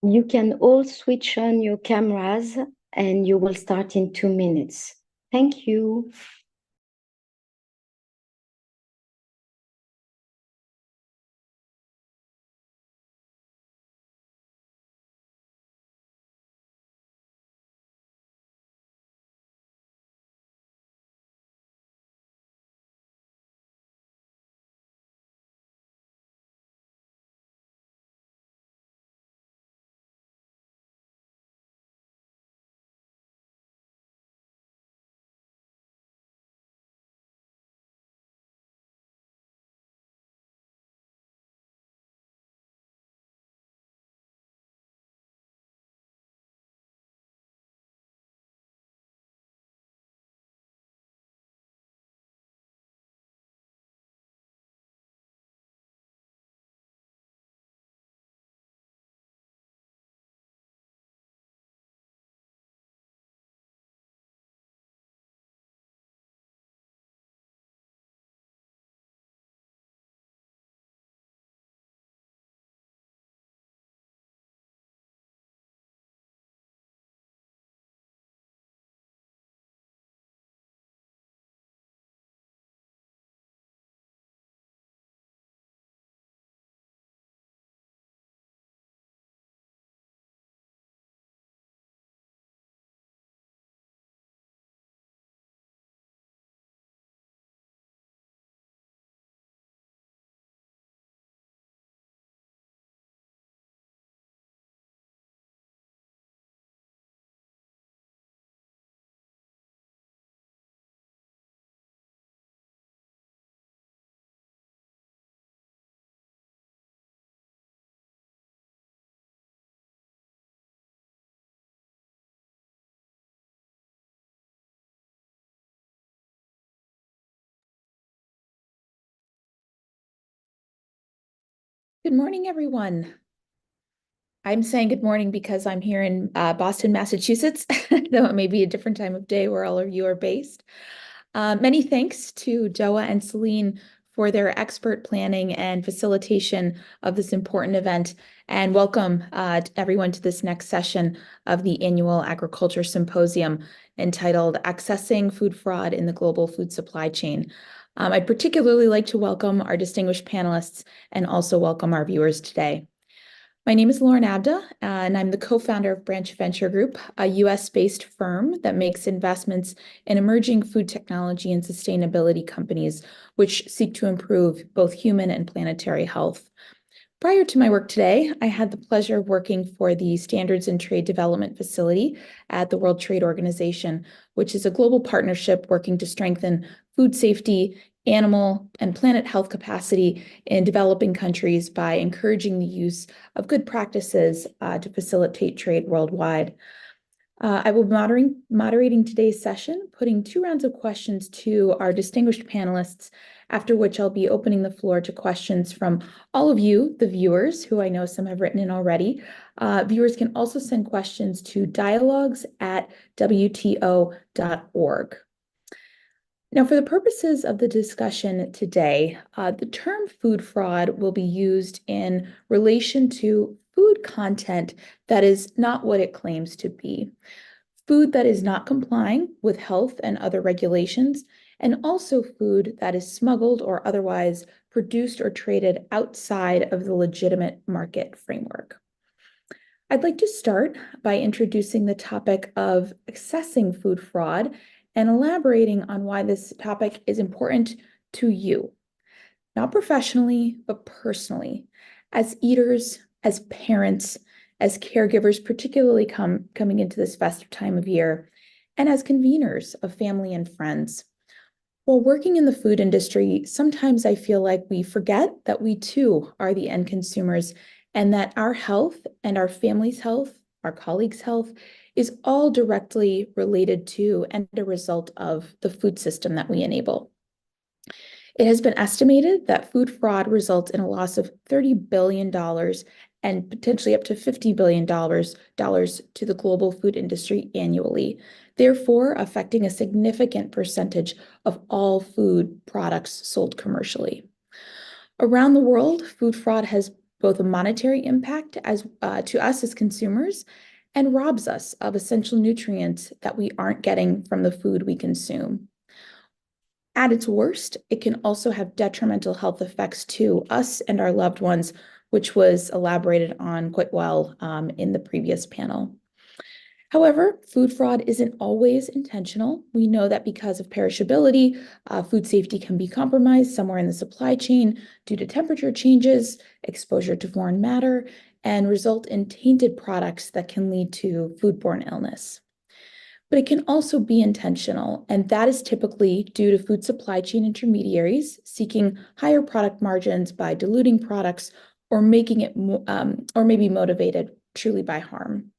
You can all switch on your cameras and you will start in 2 minutes. Thank you. Good morning, everyone. I'm saying good morning because I'm here in Boston, Massachusetts, though it may be a different time of day where all of you are based. Many thanks to Doa and Celine for their expert planning and facilitation of this important event, and welcome everyone to this next session of the annual Agriculture Symposium entitled Accessing Food Fraud in the Global Food Supply Chain. I'd particularly like to welcome our distinguished panelists and also welcome our viewers today. My name is Lauren Abda, and I'm the co-founder of Branch Venture Group, a US-based firm that makes investments in emerging food technology and sustainability companies, which seek to improve both human and planetary health. Prior to my work today, I had the pleasure of working for the Standards and Trade Development Facility at the World Trade Organization, which is a global partnership working to strengthen food safety, animal and planet health capacity in developing countries by encouraging the use of good practices to facilitate trade worldwide. I will be moderating today's session, putting 2 rounds of questions to our distinguished panelists, after which I'll be opening the floor to questions from all of you, the viewers, who I know some have written in already. Viewers can also send questions to dialogues@wto.org. Now, for the purposes of the discussion today, the term food fraud will be used in relation to food content that is not what it claims to be. Food that is not complying with health and other regulations, and also food that is smuggled or otherwise produced or traded outside of the legitimate market framework. I'd like to start by introducing the topic of accessing food fraud and elaborating on why this topic is important to you, not professionally, but personally, as eaters, as parents, as caregivers, particularly coming into this festive time of year, and as conveners of family and friends. While working in the food industry, sometimes I feel like we forget that we too are the end consumers, and that our health and our family's health, our colleagues' health, is all directly related to and a result of the food system that we enable. It has been estimated that food fraud results in a loss of $30 billion and potentially up to $50 billion to the global food industry annually, therefore affecting a significant percentage of all food products sold commercially. Around the world, food fraud has both a monetary impact as to us as consumers and robs us of essential nutrients that we aren't getting from the food we consume. At its worst, it can also have detrimental health effects to us and our loved ones, which was elaborated on quite well in the previous panel. However, food fraud isn't always intentional. We know that because of perishability, food safety can be compromised somewhere in the supply chain due to temperature changes, exposure to foreign matter, and result in tainted products that can lead to foodborne illness. But it can also be intentional, and that is typically due to food supply chain intermediaries seeking higher product margins by diluting products or making it, or maybe motivated truly by harm.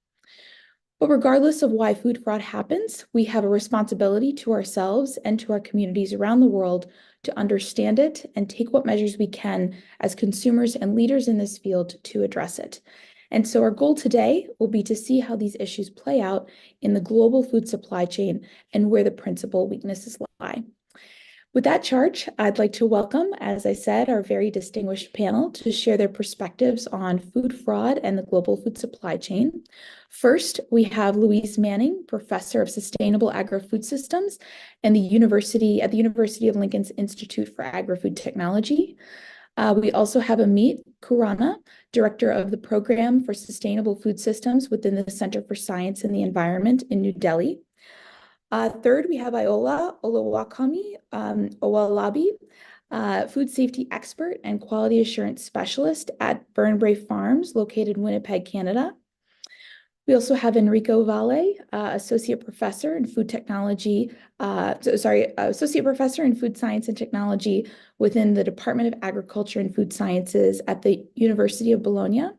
But regardless of why food fraud happens, we have a responsibility to ourselves and to our communities around the world to understand it and take what measures we can as consumers and leaders in this field to address it. And so our goal today will be to see how these issues play out in the global food supply chain and where the principal weaknesses lie. With that charge, I'd like to welcome, as I said, our very distinguished panel to share their perspectives on food fraud and the global food supply chain. First, we have Louise Manning, Professor of Sustainable Agri-Food Systems at the University of Lincoln's Institute for Agri-Food Technology. We also have Amit Khurana, Director of the Program for Sustainable Food Systems within the Center for Science and the Environment in New Delhi. Third, we have Iola Olawakami Owalabi, food safety expert and quality assurance specialist at Burnbrae Farms, located in Winnipeg, Canada. We also have Enrico Valle, associate professor in food technology, associate professor in food science and technology within the Department of Agriculture and Food Sciences at the University of Bologna.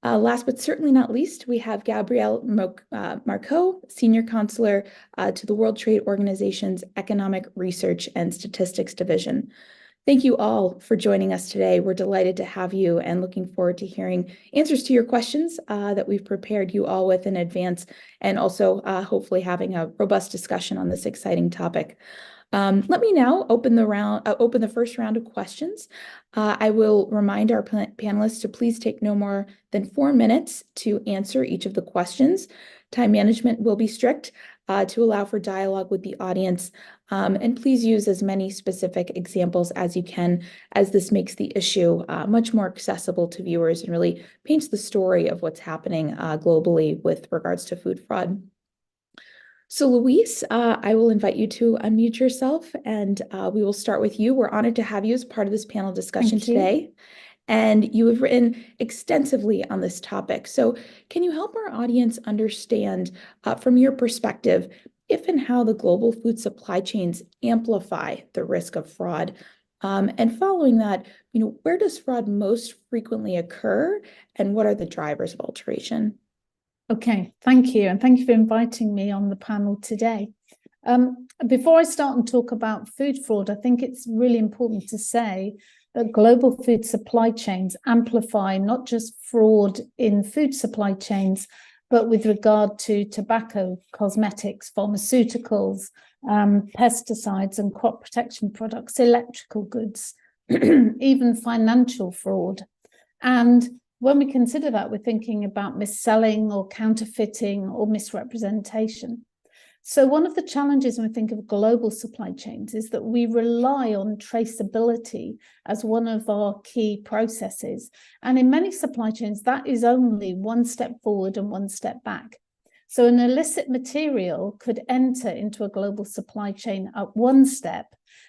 Last but certainly not least, we have Gabrielle Marcoux, Senior Counselor to the World Trade Organization's Economic Research and Statistics Division. Thank you all for joining us today. We're delighted to have you and looking forward to hearing answers to your questions that we've prepared you all with in advance, and also hopefully having a robust discussion on this exciting topic. Let me now open the first round of questions. I will remind our panelists to please take no more than 4 minutes to answer each of the questions. Time management will be strict to allow for dialogue with the audience, and please use as many specific examples as you can, as this makes the issue much more accessible to viewers and really paints the story of what's happening globally with regards to food fraud. So Luis, I will invite you to unmute yourself, and we will start with you. We're honored to have you as part of this panel discussion today. And you have written extensively on this topic. So can you help our audience understand, from your perspective, if and how the global food supply chains amplify the risk of fraud? And following that, where does fraud most frequently occur, and what are the drivers of alteration? Okay, thank you. And thank you for inviting me on the panel today. Before I start and talk about food fraud, I think it's really important to say that global food supply chains amplify not just fraud in food supply chains, but with regard to tobacco, cosmetics, pharmaceuticals, pesticides and crop protection products, electrical goods, even financial fraud. And when we consider that, we're thinking about mis-selling or counterfeiting or misrepresentation. So one of the challenges when we think of global supply chains is that we rely on traceability as one of our key processes. And in many supply chains, that is only one step forward and one step back. So an illicit material could enter into a global supply chain at one step,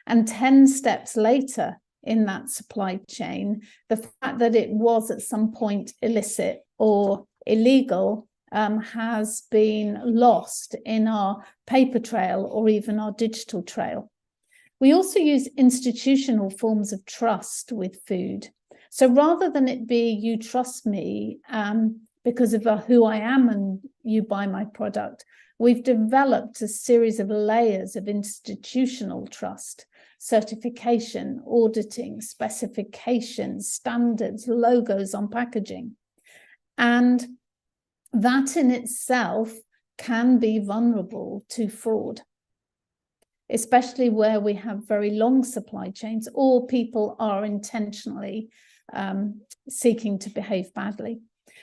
and 10 steps later in that supply chain, the fact that it was at some point illicit or illegal has been lost in our paper trail or even our digital trail. We also use institutional forms of trust with food. So rather than it be you trust me because of who I am and you buy my product, we've developed a series of layers of institutional trust: certification, auditing, specifications, standards, logos on packaging. And that in itself can be vulnerable to fraud, especially where we have very long supply chains or people are intentionally seeking to behave badly.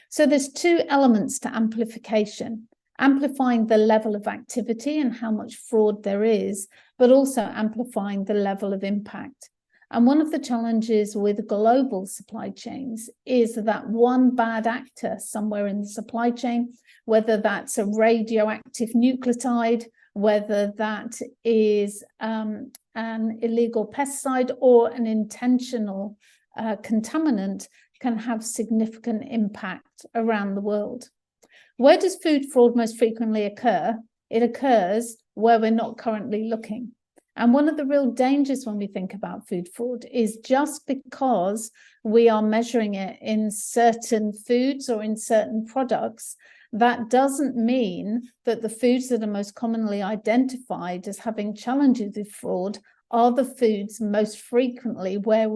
So there's two elements to amplification: amplifying the level of activity and how much fraud there is, but also amplifying the level of impact. And one of the challenges with global supply chains is that one bad actor somewhere in the supply chain, whether that's a radioactive nucleotide, whether that is an illegal pesticide or an intentional contaminant, can have significant impact around the world. Where does food fraud most frequently occur? It occurs where we're not currently looking. And one of the real dangers when we think about food fraud is just because we are measuring it in certain foods or in certain products, that doesn't mean that the foods that are most commonly identified as having challenges with fraud are the foods most frequently where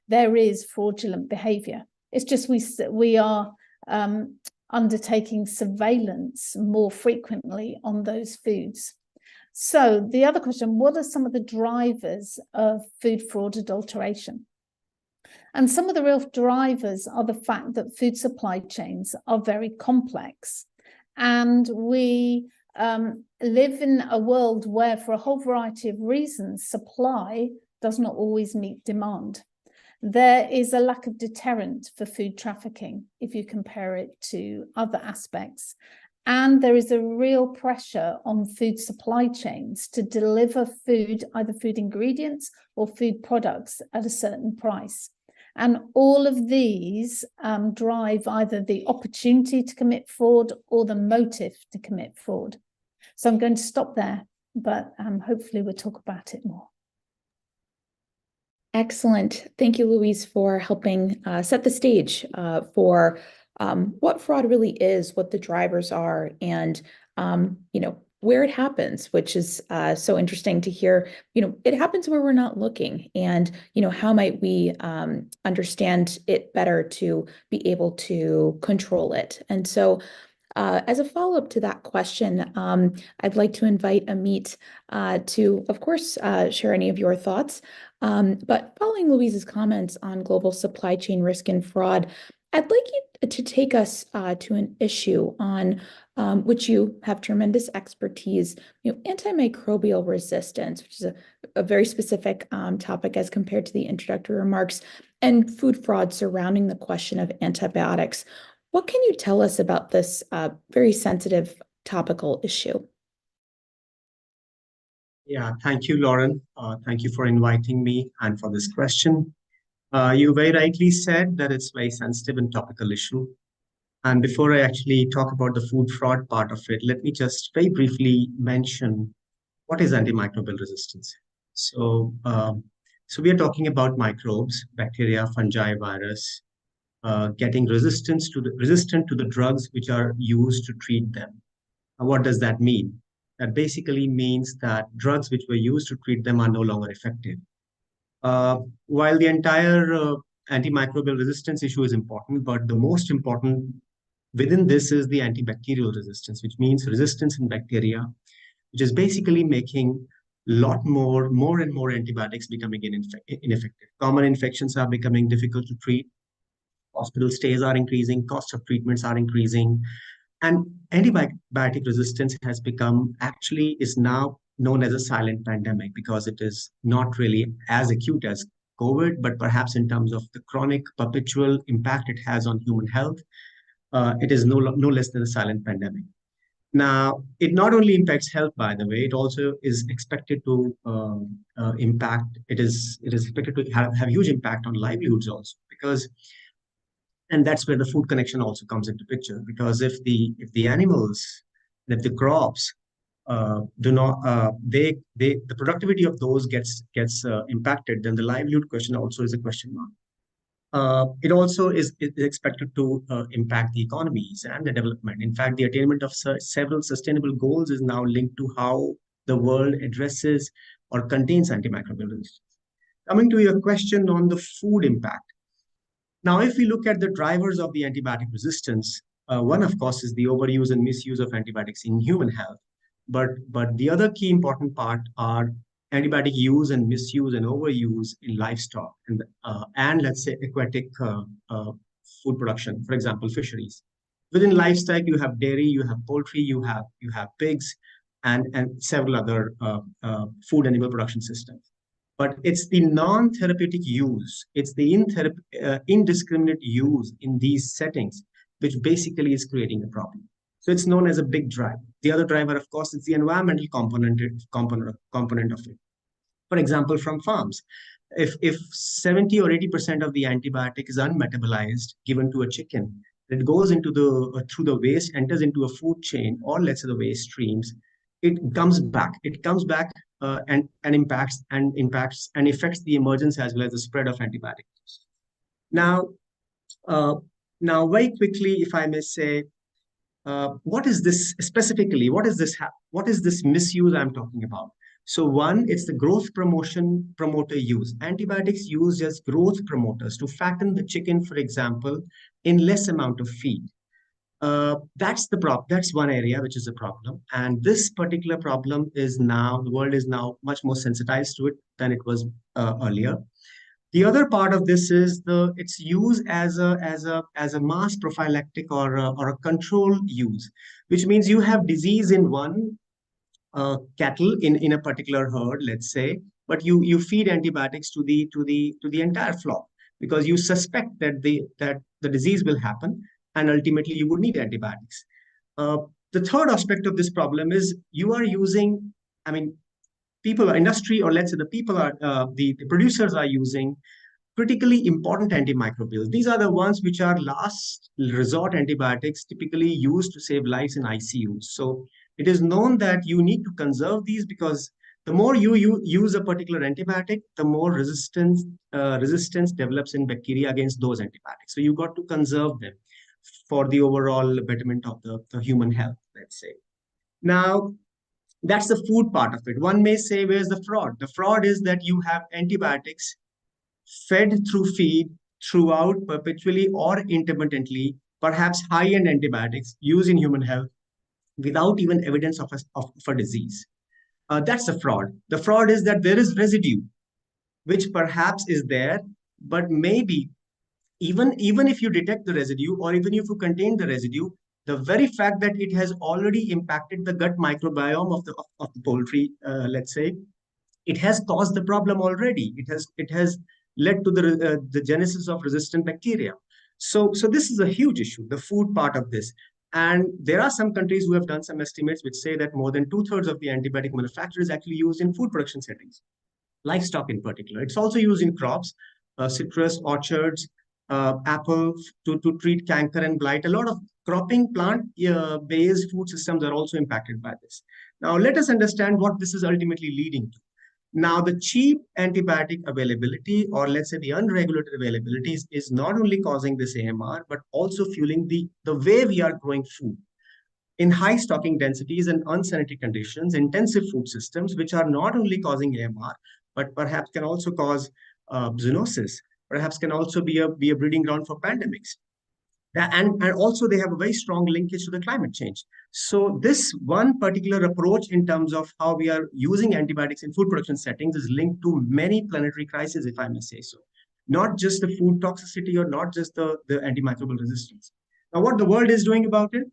there is fraudulent behavior. It's just we are undertaking surveillance more frequently on those foods. So the other question, what are some of the drivers of food fraud adulteration? And some of the real drivers are the fact that food supply chains are very complex. And we live in a world where, for a whole variety of reasons, supply does not always meet demand. There is a lack of deterrent for food trafficking if you compare it to other aspects. And there is a real pressure on food supply chains to deliver food, either food ingredients or food products, at a certain price. And all of these drive either the opportunity to commit fraud or the motive to commit fraud. So I'm going to stop there, but hopefully we'll talk about it more. Excellent. Thank you, Louise, for helping set the stage for what fraud really is, what the drivers are, and where it happens, which is so interesting to hear. It happens where we're not looking, and how might we understand it better to be able to control it. And so as a follow-up to that question, I'd like to invite Amit to, of course, share any of your thoughts. But following Louise's comments on global supply chain risk and fraud, I'd like you to take us to an issue on which you have tremendous expertise, antimicrobial resistance, which is a very specific topic as compared to the introductory remarks, and food fraud surrounding the question of antibiotics. What can you tell us about this very sensitive topical issue? Yeah, thank you, Lauren. Thank you for inviting me and for this question. You very rightly said that it's a very sensitive and topical issue. And before I actually talk about the food fraud part of it, let me just very briefly mention what is antimicrobial resistance. So we are talking about microbes, bacteria, fungi, virus, getting resistant to the drugs which are used to treat them. What does that mean? That basically means that drugs which were used to treat them are no longer effective. While the entire antimicrobial resistance issue is important, but the most important within this is the antibacterial resistance, which means resistance in bacteria, which is basically making more and more antibiotics becoming ineffective. Common infections are becoming difficult to treat. Hospital stays are increasing, cost of treatments are increasing, and antibiotic resistance is now known as a silent pandemic because it is not really as acute as COVID, but perhaps in terms of the chronic, perpetual impact it has on human health, it is no less than a silent pandemic. Now, it not only impacts health, by the way, it also is expected to it is expected to have huge impact on livelihoods also, and that's where the food connection also comes into picture, because if the animals, if the crops do not, the productivity of those gets impacted, then the livelihood question also is a question mark. It also is expected to impact the economies and the development. In fact, the attainment of several sustainable goals is now linked to how the world addresses or contains antimicrobial resistance. Coming to your question on the food impact. Now, if we look at the drivers of the antibiotic resistance, one, of course, is the overuse and misuse of antibiotics in human health. But the other key important part are antibiotic use and misuse and overuse in livestock and let's say aquatic food production, for example, fisheries. Within livestock, you have dairy, you have poultry, you have pigs, and several other food animal production systems. But it's the non-therapeutic use, it's the indiscriminate use in these settings, which basically is creating a problem. So it's known as a big driver. The other driver, of course, is the environmental component of it. For example, from farms, if 70 or 80% of the antibiotic is unmetabolized, given to a chicken, it goes into through the waste, enters into a food chain, or let's say the waste streams, it comes back. It comes back and impacts and affects the emergence as well as the spread of antibiotics. Now, very quickly, if I may say, what is this specifically? What is this misuse I'm talking about? So one, it's the growth promoter use. Antibiotics used as growth promoters to fatten the chicken, for example, in less amount of feed. That's the problem. That's one area which is a problem. And this particular problem is now, the world is now much more sensitized to it than it was earlier. The other part of this is its use as a mass prophylactic or a control use, which means you have disease in one cattle in a particular herd, let's say, but you feed antibiotics to the entire flock because you suspect that the disease will happen and ultimately you would need antibiotics. The third aspect of this problem is you are using, people, industry, or let's say the producers are using critically important antimicrobials. These are the ones which are last resort antibiotics typically used to save lives in ICUs. So it is known that you need to conserve these because the more you use a particular antibiotic, the more resistance develops in bacteria against those antibiotics. So you got to conserve them for the overall betterment of the human health, let's say. Now, that's the food part of it. One may say, where's the fraud? The fraud is that you have antibiotics fed through feed throughout perpetually or intermittently, perhaps high-end antibiotics used in human health without even evidence of a disease. That's the fraud. The fraud is that there is residue, which perhaps is there, but maybe even if you detect the residue or even if you contain the residue, the very fact that it has already impacted the gut microbiome of the poultry, let's say, it has caused the problem already. It has led to the genesis of resistant bacteria. So this is a huge issue, the food part of this. And there are some countries who have done some estimates which say that more than 2/3 of the antibiotic manufacture is actually used in food production settings, livestock in particular. It's also used in crops, citrus, orchards, apple to treat canker and blight. A lot of cropping plant-based food systems are also impacted by this. Now, let us understand what this is ultimately leading to. Now, the cheap antibiotic availability, or let's say the unregulated availability, is not only causing this AMR, but also fueling the way we are growing food. In high stocking densities and unsanitary conditions, intensive food systems, which are not only causing AMR, but perhaps can also cause zoonosis, perhaps can also be a breeding ground for pandemics. And also they have a very strong linkage to the climate change. So this one particular approach in terms of how we are using antibiotics in food production settings is linked to many planetary crises, if I may say so. Not just the food toxicity or not just the antimicrobial resistance. Now, what the world is doing about it?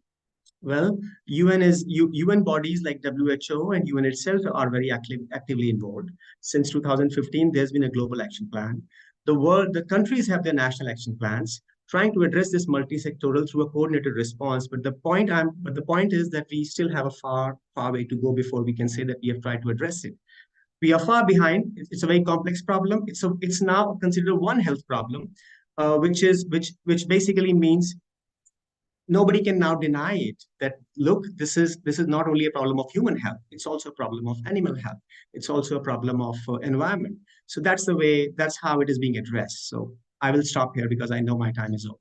Well, UN bodies like WHO and UN itself are very actively involved. Since 2015, there's been a global action plan. The countries have their national action plans, trying to address this multi-sectoral through a coordinated response. But the point is that we still have a far way to go before we can say that we have tried to address it. We are far behind. It's a very complex problem. It's now considered a One Health problem, which basically means nobody can now deny it that, look, this is not only a problem of human health, it's also a problem of animal health. It's also a problem of environment. So that's how it is being addressed. So I will stop here because I know my time is over.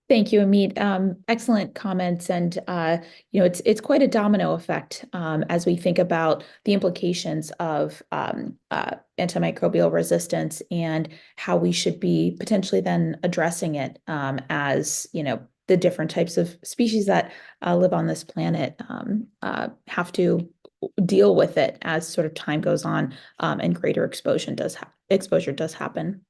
Thank you, Amit. Excellent comments, and it's quite a domino effect as we think about the implications of antimicrobial resistance and how we should be potentially then addressing it as the different types of species that live on this planet have to deal with it as sort of time goes on, and greater exposure does happen.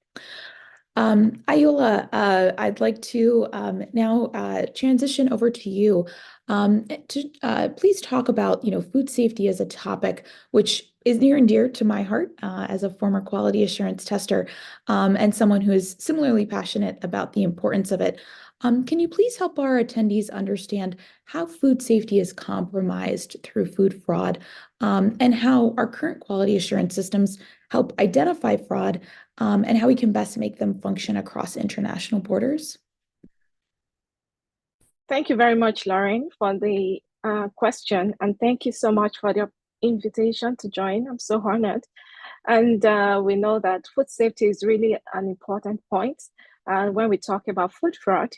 Ayoola, I'd like to now transition over to you to please talk about, food safety as a topic, which is near and dear to my heart as a former quality assurance tester and someone who is similarly passionate about the importance of it. Can you please help our attendees understand how food safety is compromised through food fraud, and how our current quality assurance systems help identify fraud, and how we can best make them function across international borders? Thank you very much, Lauren, for the question, and thank you so much for the invitation to join. I'm so honored. And we know that food safety is really an important point when we talk about food fraud,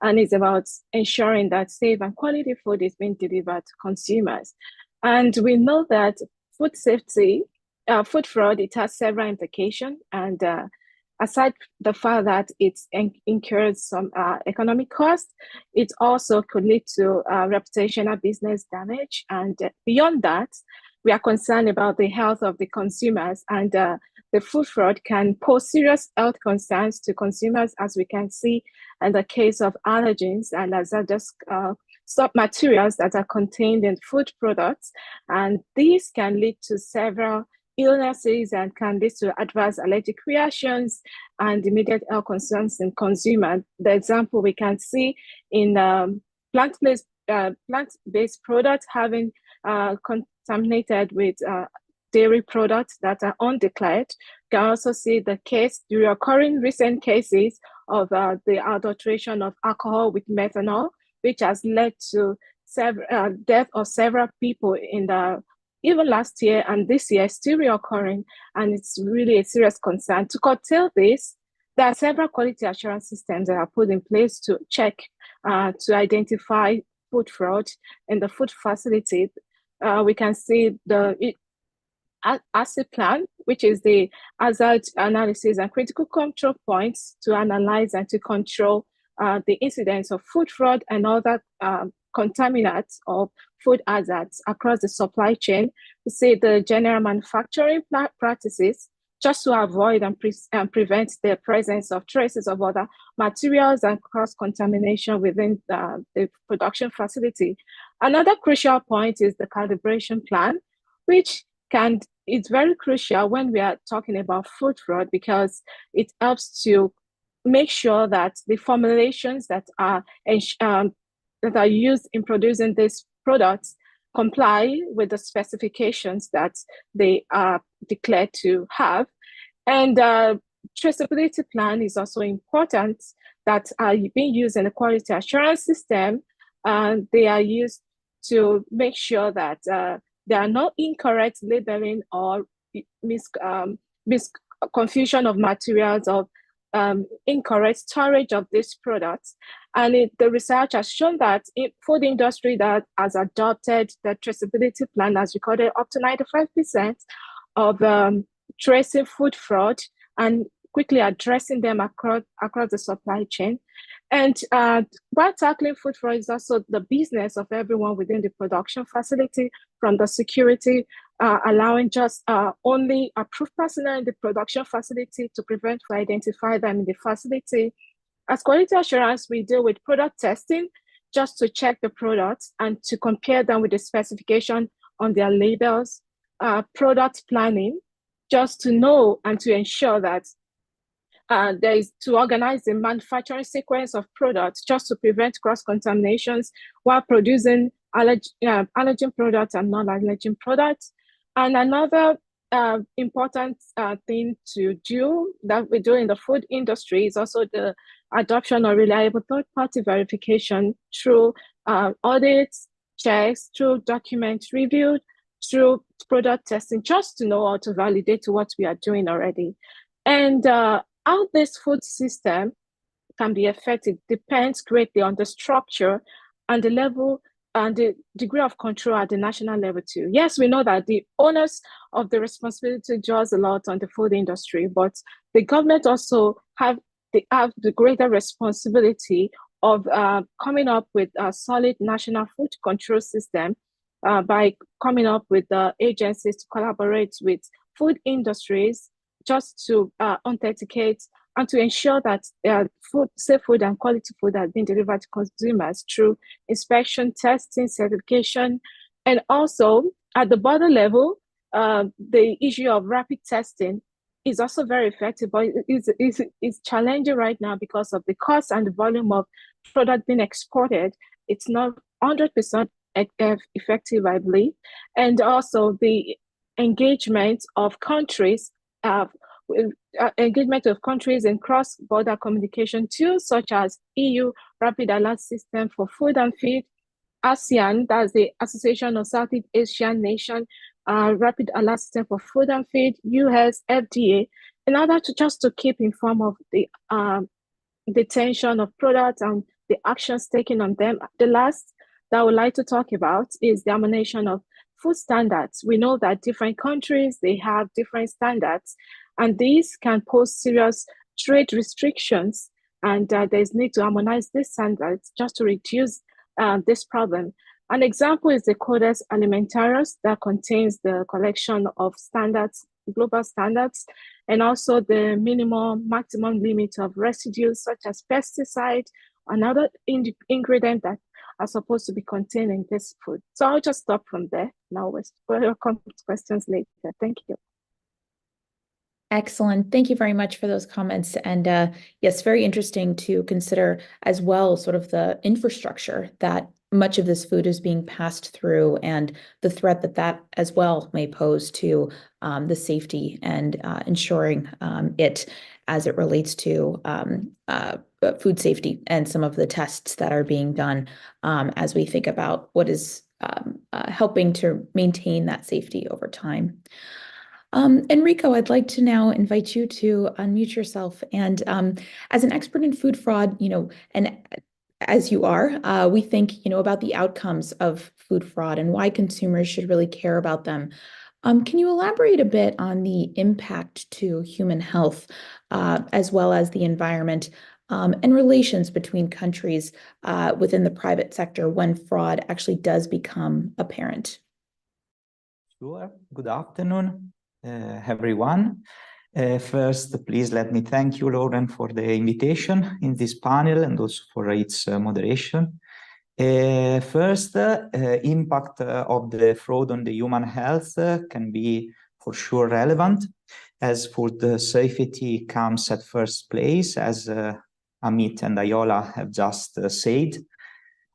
and it's about ensuring that safe and quality food is being delivered to consumers. And we know that food safety, food fraud, it has several implications. And aside the fact that it incurs some economic cost, it also could lead to reputational business damage. And beyond that, we are concerned about the health of the consumers, and the food fraud can pose serious health concerns to consumers, as we can see in the case of allergens and hazardous sub-materials that are contained in food products. And these can lead to several illnesses and can lead to adverse allergic reactions and immediate health concerns in consumers. The example we can see in plant-based products having contaminated with dairy products that are undeclared. You can also see the recurring recent cases of the adulteration of alcohol with methanol, which has led to death of several people even last year, and this year still reoccurring, and it's really a serious concern. To curtail this, there are several quality assurance systems that are put in place to check, to identify food fraud in the food facility. We can see the ASIP plan, which is the hazard analysis and critical control points to analyze and to control the incidence of food fraud and other contaminants or food hazards across the supply chain. We see the general manufacturing practices just to avoid and prevent the presence of traces of other materials and cross-contamination within the production facility. Another crucial point is the calibration plan, which it's very crucial when we are talking about food fraud, because it helps to make sure that the formulations that are used in producing these products comply with the specifications that they are declared to have. And traceability plan is also important, that are being used in the quality assurance system. They are used to make sure that there are no incorrect labeling or confusion of materials or incorrect storage of these products. And the research has shown that food industry that has adopted the traceability plan has recorded up to 95% of tracing food fraud and quickly addressing them across the supply chain. And while tackling food fraud is also the business of everyone within the production facility, from the security, allowing just only approved personnel in the production facility to prevent or identify them in the facility. As quality assurance, we deal with product testing just to check the products and to compare them with the specification on their labels, product planning, just to know and to ensure that there is to organize the manufacturing sequence of products just to prevent cross-contaminations while producing allergen products and non-allergen products. And another important thing to do that we do in the food industry is also the adoption of reliable third-party verification through audits, checks, through document review, through product testing, just to know or to validate what we are doing already. And how this food system can be effective depends greatly on the structure and the level and the degree of control at the national level too. Yes, we know that the onus of the responsibility draws a lot on the food industry, but the government also have the greater responsibility of coming up with a solid national food control system by coming up with the agencies to collaborate with food industries just to authenticate and to ensure that safe food and quality food are being delivered to consumers through inspection, testing, certification, and also at the border level, the issue of rapid testing is also very effective, but it's challenging right now because of the cost and the volume of product being exported. It's not 100% effective, I believe. And also the engagement of countries, in cross-border communication tools such as EU Rapid Alert System for Food and Feed, ASEAN, that's the Association of Southeast Asian Nations, Rapid Alert System for Food and Feed, US, FDA, in order to just to keep informed of the detention of products and the actions taken on them. The last that I would like to talk about is the harmonization of food standards. We know that different countries, they have different standards, and these can pose serious trade restrictions, and there's need to harmonize these standards just to reduce this problem. An example is the Codex Alimentarius that contains the collection of standards, global standards, and also the maximum limit of residues such as pesticide and other ingredients that are supposed to be contained in this food. So I'll just stop from there. Now we'll come to questions later. Thank you. Excellent. Thank you very much for those comments. And yes, very interesting to consider as well sort of the infrastructure that much of this food is being passed through and the threat that that as well may pose to the safety and ensuring it as it relates to food safety and some of the tests that are being done as we think about what is helping to maintain that safety over time. Enrico, I'd like to now invite you to unmute yourself. And as an expert in food fraud, and as you are, we think, about the outcomes of food fraud and why consumers should really care about them. Can you elaborate a bit on the impact to human health, as well as the environment, and relations between countries within the private sector when fraud actually does become apparent? Sure. Good afternoon, everyone. First, please let me thank you, Lauren, for the invitation in this panel and also for its moderation. First, impact of the fraud on the human health can be for sure relevant, as food safety comes at first place, as Amit and Ayola have just said.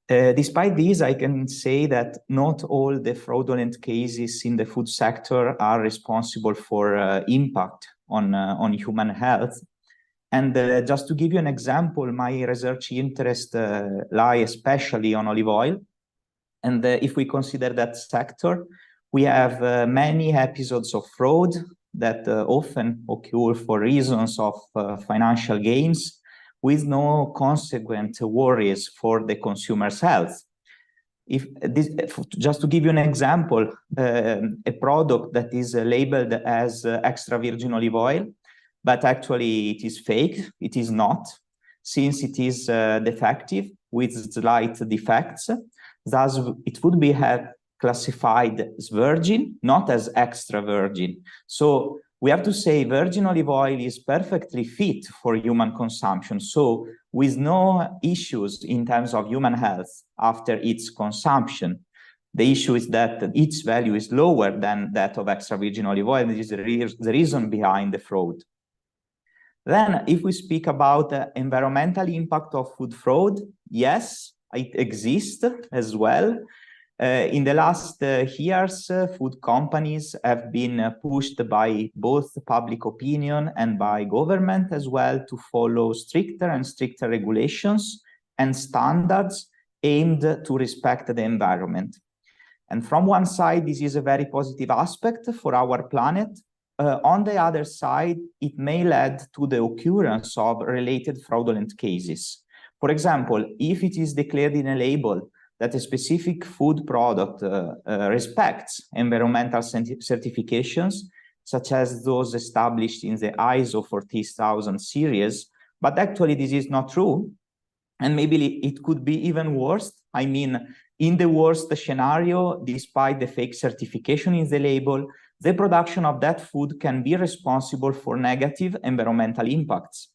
Despite this, I can say that not all the fraudulent cases in the food sector are responsible for impact on human health. And just to give you an example, my research interest lie especially on olive oil. And if we consider that sector, we have many episodes of fraud that often occur for reasons of financial gains, with no consequent worries for the consumer's health. Just to give you an example, a product that is labeled as extra virgin olive oil, but actually it is fake, it is not, since it is defective with slight defects. Thus, it would be classified as virgin, not as extra virgin. So we have to say virgin olive oil is perfectly fit for human consumption. So with no issues in terms of human health after its consumption. The issue is that its value is lower than that of extra virgin olive oil. This is the reason behind the fraud. Then if we speak about the environmental impact of food fraud, yes, it exists as well. In the last years, food companies have been pushed by both public opinion and by government as well to follow stricter and stricter regulations and standards aimed to respect the environment. And from one side, this is a very positive aspect for our planet. On the other side, it may lead to the occurrence of related fraudulent cases. For example, if it is declared in a label that a specific food product respects environmental certifications, such as those established in the ISO 40000 series, but actually this is not true. And maybe it could be even worse. I mean, in the worst scenario, despite the fake certification in the label, the production of that food can be responsible for negative environmental impacts.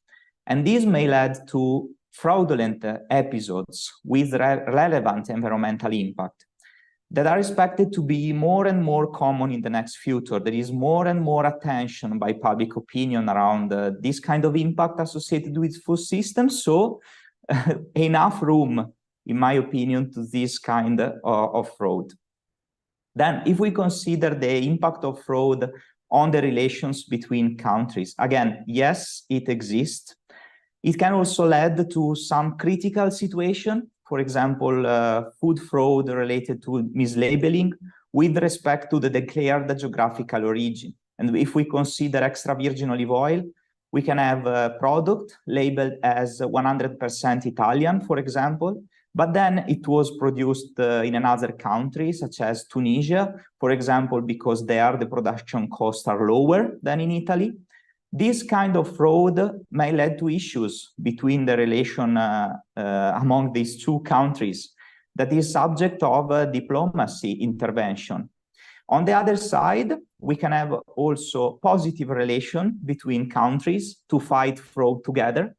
And this may lead to fraudulent episodes with relevant environmental impact that are expected to be more and more common in the next future. There is more and more attention by public opinion around this kind of impact associated with food systems. So enough room, in my opinion, to this kind of fraud. Then, if we consider the impact of fraud on the relations between countries, again, yes, it exists. It can also lead to some critical situation, for example, food fraud related to mislabeling with respect to the declared geographical origin. And if we consider extra virgin olive oil, we can have a product labeled as 100% Italian, for example, but then it was produced in another country, such as Tunisia, for example, because there the production costs are lower than in Italy. This kind of fraud may lead to issues between the relation among these two countries that is subject of diplomacy intervention. On the other side, we can have also positive relation between countries to fight fraud together.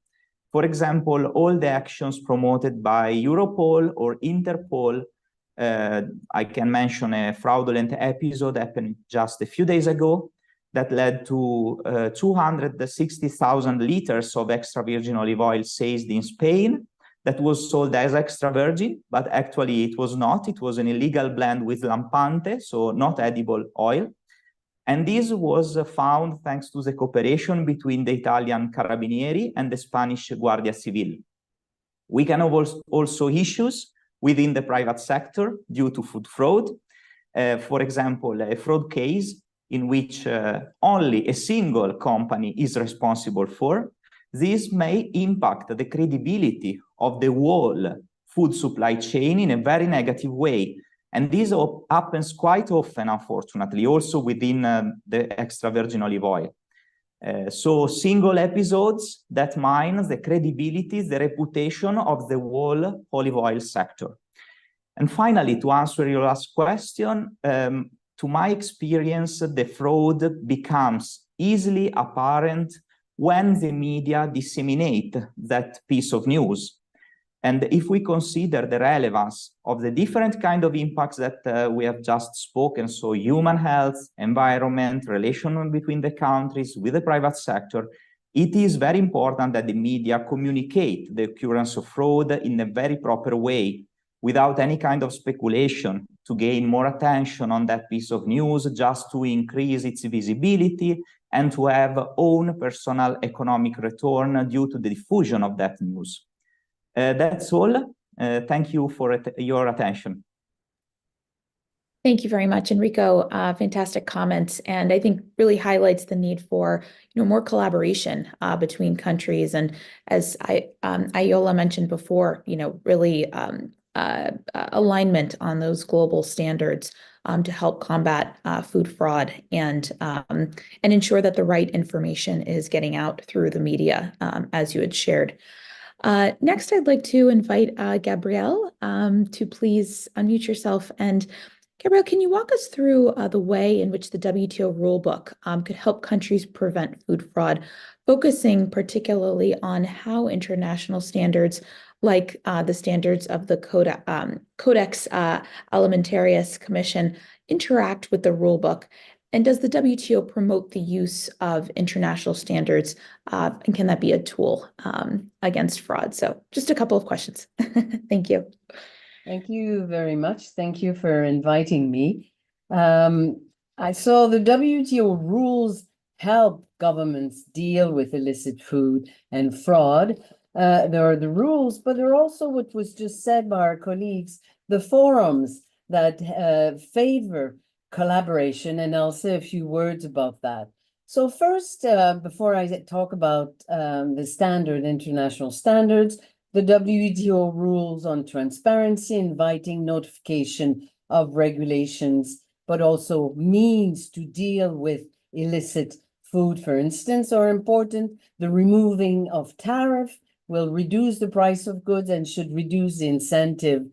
For example, all the actions promoted by Europol or Interpol. I can mention a fraudulent episode happened just a few days ago that led to 260,000 liters of extra virgin olive oil seized in Spain that was sold as extra virgin, but actually it was not. It was an illegal blend with lampante, so not edible oil. And this was found thanks to the cooperation between the Italian Carabinieri and the Spanish Guardia Civil. We can have also issues within the private sector due to food fraud. For example, a fraud case in which only a single company is responsible for. This may impact the credibility of the whole food supply chain in a very negative way. And this happens quite often, unfortunately, also within the extra virgin olive oil. So single episodes that mine the credibility, the reputation of the whole olive oil sector. And finally, to answer your last question, to my experience, the fraud becomes easily apparent when the media disseminate that piece of news. And if we consider the relevance of the different kind of impacts that we have just spoken, so human health, environment, relation between the countries with the private sector, it is very important that the media communicate the occurrence of fraud in a very proper way, without any kind of speculation, to gain more attention on that piece of news, just to increase its visibility and to have own personal economic return due to the diffusion of that news. That's all. Thank you for your attention. Thank you very much, Enrico. Fantastic comments, and I think really highlights the need for more collaboration between countries. And as Ayola mentioned before, really alignment on those global standards to help combat food fraud and ensure that the right information is getting out through the media, as you had shared. Next, I'd like to invite Gabrielle to please unmute yourself. And Gabrielle, can you walk us through the way in which the WTO rulebook could help countries prevent food fraud, focusing particularly on how international standards like the standards of the Codex Alimentarius Commission interact with the rulebook? And does the WTO promote the use of international standards? And can that be a tool against fraud? So just a couple of questions. Thank you. Thank you very much. Thank you for inviting me. I saw the WTO rules help governments deal with illicit food and fraud. There are the rules, but there are also what was just said by our colleagues, the forums that favor collaboration, and I'll say a few words about that. So first, before I talk about the international standards, the WTO rules on transparency, inviting notification of regulations, but also means to deal with illicit food, for instance, are important. The removing of tariff will reduce the price of goods and should reduce the incentive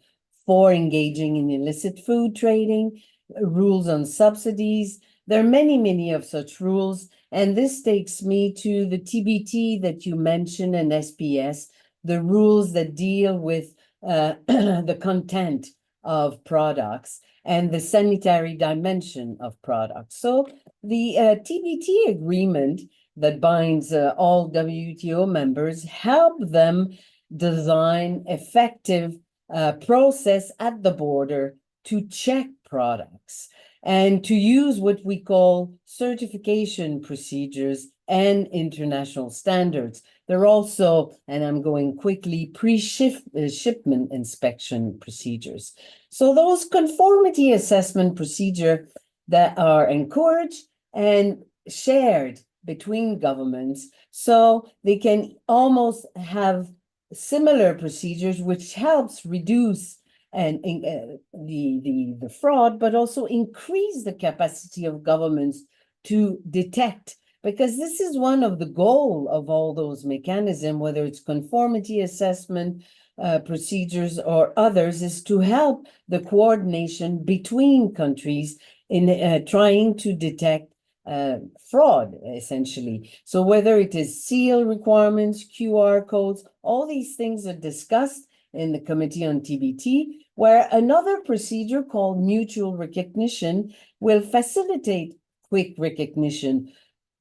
for engaging in illicit food trading, rules on subsidies. There are many, many of such rules. And this takes me to the TBT that you mentioned and SPS, the rules that deal with the content of products and the sanitary dimension of products. So the TBT agreement that binds all WTO members help them design effective process at the border to check products and to use what we call certification procedures and international standards. There are also, and I'm going quickly, pre-shipment inspection procedures. So those conformity assessment procedures that are encouraged and shared between governments, so they can almost have similar procedures, which helps reduce the fraud, but also increase the capacity of governments to detect, because this is one of the goal of all those mechanisms, whether it's conformity assessment procedures or others, is to help the coordination between countries in trying to detect fraud, essentially. So whether it is seal requirements, QR codes, all these things are discussed in the Committee on TBT, where another procedure called mutual recognition will facilitate quick recognition.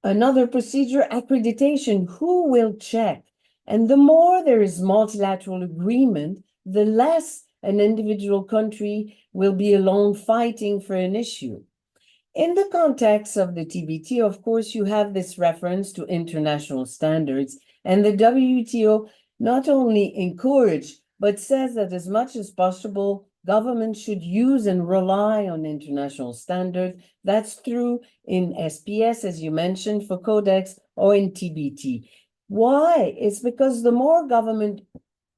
Another procedure, accreditation, who will check? And the more there is multilateral agreement, the less an individual country will be alone fighting for an issue. In the context of the TBT, of course, you have this reference to international standards, and the WTO not only encourage, but says that as much as possible, governments should use and rely on international standards. That's true in SPS, as you mentioned, for Codex, or in TBT. Why? It's because the more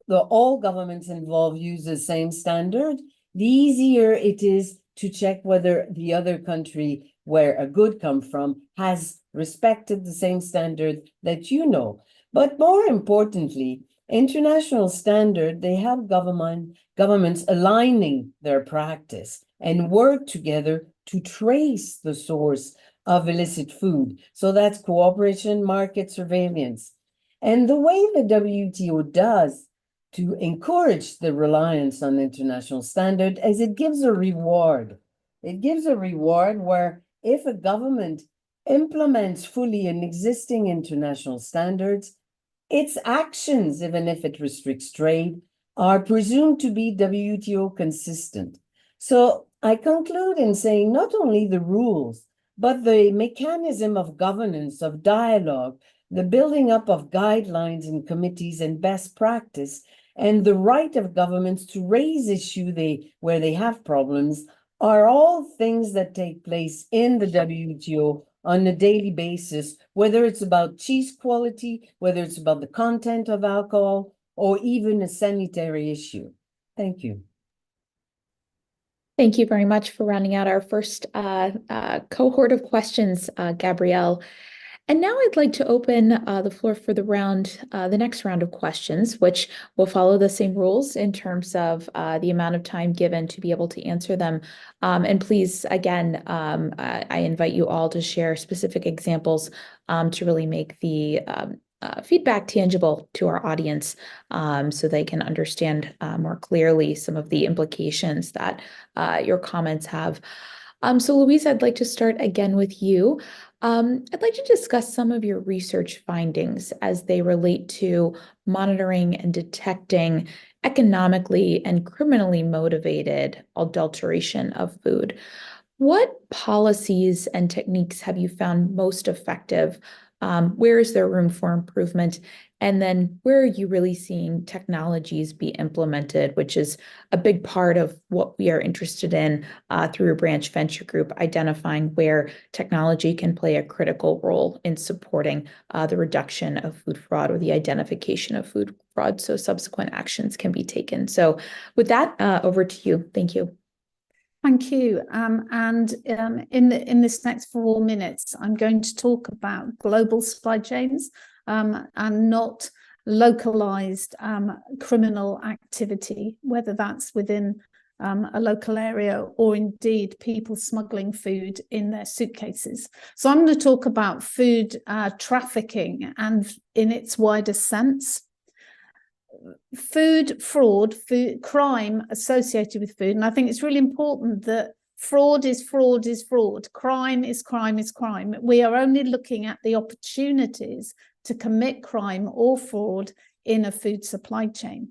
all governments involved use the same standard, the easier it is to check whether the other country where a good comes from has respected the same standard that you know. But more importantly, international standard, they have governments aligning their practice and work together to trace the source of illicit food. So that's cooperation, market surveillance. And the way the WTO does to encourage the reliance on international standard is it gives a reward. It gives a reward where if a government implements fully an existing international standards, its actions, even if it restricts trade, are presumed to be WTO consistent. So I conclude in saying not only the rules, but the mechanism of governance, of dialogue, the building up of guidelines and committees and best practice, and the right of governments to raise issues where they have problems are all things that take place in the WTO on a daily basis, whether it's about cheese quality, whether it's about the content of alcohol, or even a sanitary issue. Thank you. Thank you very much for rounding out our first cohort of questions, Gabrielle. And now I'd like to open the floor for the next round of questions, which will follow the same rules in terms of the amount of time given to be able to answer them. And please, again, I invite you all to share specific examples to really make the feedback tangible to our audience so they can understand more clearly some of the implications that your comments have. So Louise, I'd like to start again with you. I'd like to discuss some of your research findings as they relate to monitoring and detecting economically and criminally motivated adulteration of food. What policies and techniques have you found most effective? Where is there room for improvement? And then where are you really seeing technologies be implemented, which is a big part of what we are interested in through Branch Venture Group, identifying where technology can play a critical role in supporting the reduction of food fraud or the identification of food fraud so subsequent actions can be taken. So with that, over to you. Thank you. Thank you. In this next 4 minutes, I'm going to talk about global supply chains and not localized criminal activity, whether that's within a local area, or indeed people smuggling food in their suitcases. So I'm going to talk about food trafficking and in its wider sense. Food fraud, food crime associated with food. And I think it's really important that fraud is fraud is fraud. Crime is crime is crime. We are only looking at the opportunities to commit crime or fraud in a food supply chain.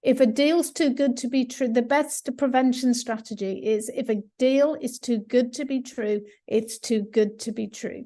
If a deal's too good to be true, the best prevention strategy is if a deal is too good to be true, it's too good to be true.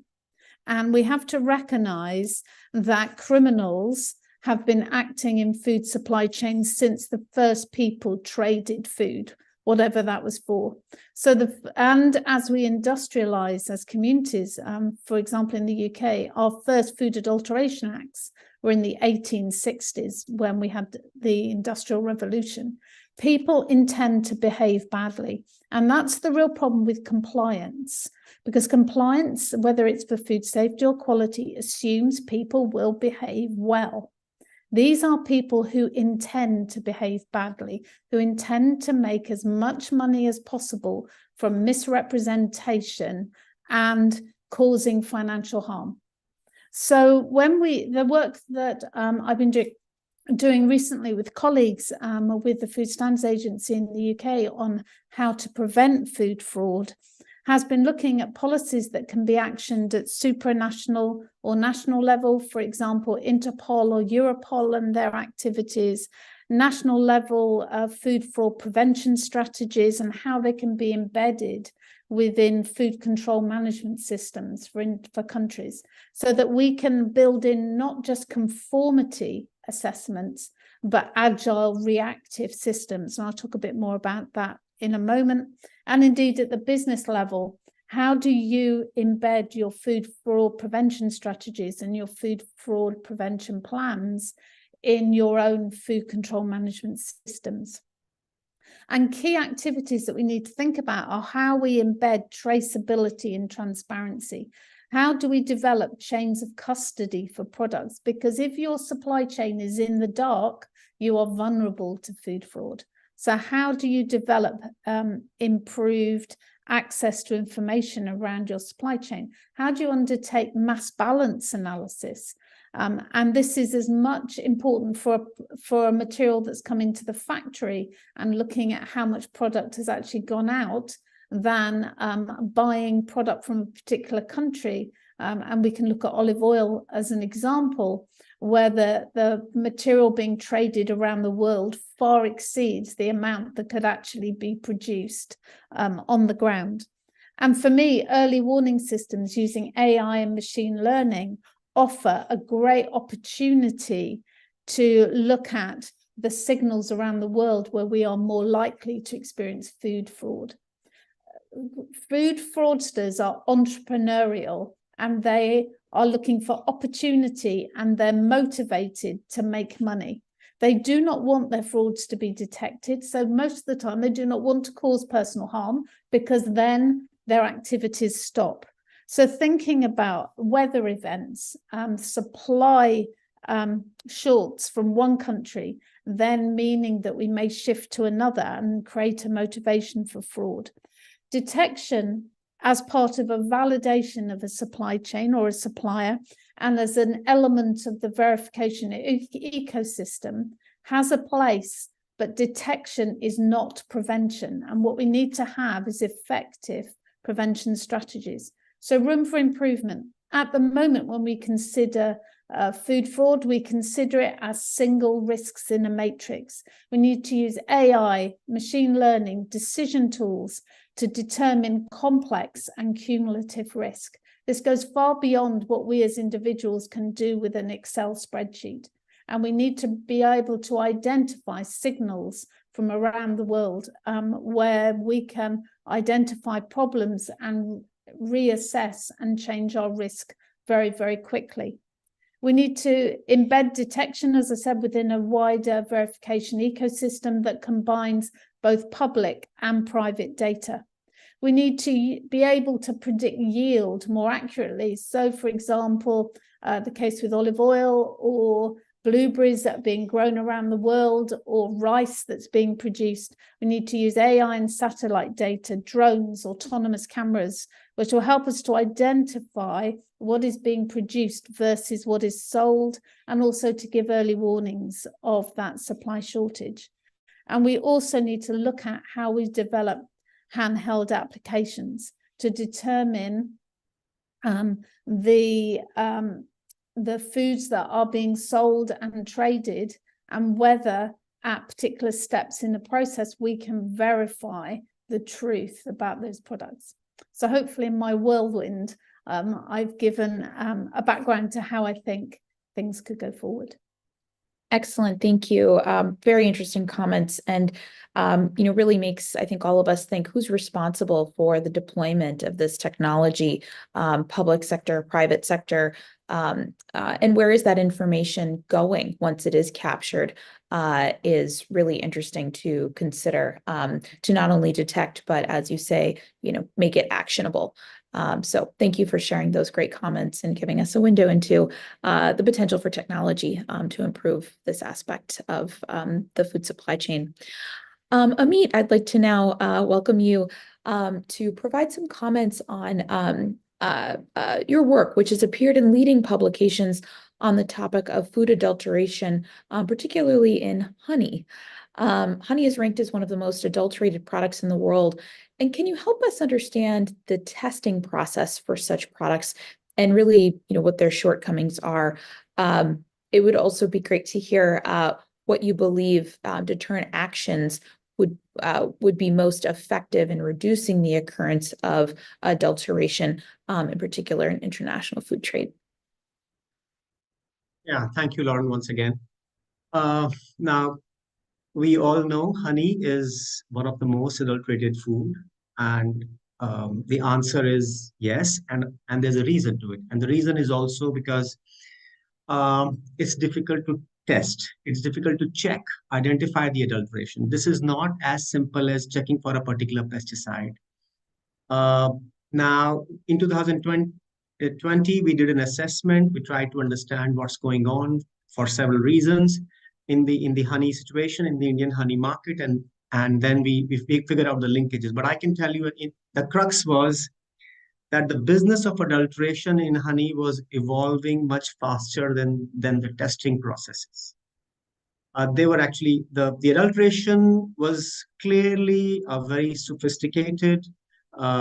And we have to recognize that criminals have been acting in food supply chains since the first people traded food, whatever that was for. So and as we industrialize as communities, for example, in the UK, our first food adulteration acts were in the 1860s when we had the Industrial Revolution. People intend to behave badly. And that's the real problem with compliance, because compliance, whether it's for food safety or quality, assumes people will behave well. These are people who intend to behave badly, who intend to make as much money as possible from misrepresentation and causing financial harm. So when the work that I've been doing recently with colleagues with the Food Standards Agency in the UK on how to prevent food fraud has been looking at policies that can be actioned at supranational or national level, for example, Interpol or Europol and their activities, national level food fraud prevention strategies and how they can be embedded within food control management systems for countries, so that we can build in not just conformity assessments, but agile reactive systems. And I'll talk a bit more about that in a moment. And indeed at the business level, how do you embed your food fraud prevention strategies and your food fraud prevention plans in your own food control management systems? And key activities that we need to think about are how we embed traceability and transparency. How do we develop chains of custody for products? Because if your supply chain is in the dark, you are vulnerable to food fraud. So how do you develop improved access to information around your supply chain? How do you undertake mass balance analysis? And this is as much important for a material that's come into the factory and looking at how much product has actually gone out than buying product from a particular country. And we can look at olive oil as an example, where the material being traded around the world far exceeds the amount that could actually be produced on the ground. And for me, early warning systems using AI and machine learning offer a great opportunity to look at the signals around the world where we are more likely to experience food fraud. Food fraudsters are entrepreneurial and they are looking for opportunity and they're motivated to make money. They do not want their frauds to be detected. So most of the time they do not want to cause personal harm because then their activities stop. So thinking about weather events, supply shorts from one country, then meaning that we may shift to another and create a motivation for fraud. Detection as part of a validation of a supply chain or a supplier and as an element of the verification ecosystem has a place, but detection is not prevention. And what we need to have is effective prevention strategies. So room for improvement. At the moment, when we consider food fraud, we consider it as single risks in a matrix. We need to use AI, machine learning, decision tools to determine complex and cumulative risk. This goes far beyond what we as individuals can do with an Excel spreadsheet. And we need to be able to identify signals from around the world where we can identify problems and reassess and change our risk very, very quickly. We need to embed detection, as I said, within a wider verification ecosystem that combines both public and private data. We need to be able to predict yield more accurately. So, for example, the case with olive oil or blueberries that are being grown around the world or rice that's being produced. We need to use AI and satellite data, drones, autonomous cameras, which will help us to identify what is being produced versus what is sold, and also to give early warnings of that supply shortage. And we also need to look at how we develop handheld applications to determine the foods that are being sold and traded, and whether at particular steps in the process we can verify the truth about those products. So hopefully in my whirlwind, I've given a background to how I think things could go forward. Excellent, thank you. Very interesting comments, and really makes, I think, all of us think who's responsible for the deployment of this technology, public sector, private sector, and where is that information going once it is captured, is really interesting to consider, to not only detect, but as you say, make it actionable. So thank you for sharing those great comments and giving us a window into the potential for technology to improve this aspect of the food supply chain. Amit, I'd like to now welcome you to provide some comments on your work, which has appeared in leading publications on the topic of food adulteration, particularly in honey. Honey is ranked as one of the most adulterated products in the world. And can you help us understand the testing process for such products and really, what their shortcomings are? It would also be great to hear what you believe deterrent actions would be most effective in reducing the occurrence of adulteration, in particular in international food trade. Yeah, thank you, Lauren, once again. Now, we all know honey is one of the most adulterated food, and the answer is yes, and there's a reason to it. And the reason is also because it's difficult to test, it's difficult to check, identify the adulteration. This is not as simple as checking for a particular pesticide. Now, in 2020, we did an assessment. We tried to understand what's going on for several reasons in the honey situation in the Indian honey market, and then we figured out the linkages. But I can tell you, the crux was that the business of adulteration in honey was evolving much faster than the testing processes. They were actually, the adulteration was clearly a very sophisticated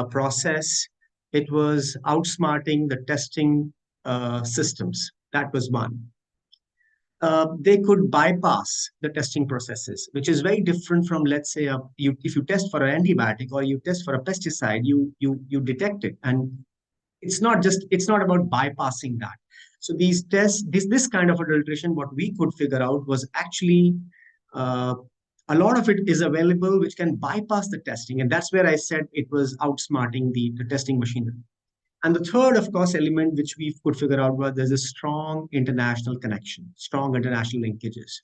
process. It was outsmarting the testing systems. That was one. They could bypass the testing processes, which is very different from, let's say, if you test for an antibiotic or you test for a pesticide, you detect it, and it's not about bypassing that. So these tests, this kind of adulteration, what we could figure out was actually a lot of it is available, which can bypass the testing, and that's where I said it was outsmarting the testing machinery. And the third, of course, element which we could figure out was there's a strong international connection, strong international linkages.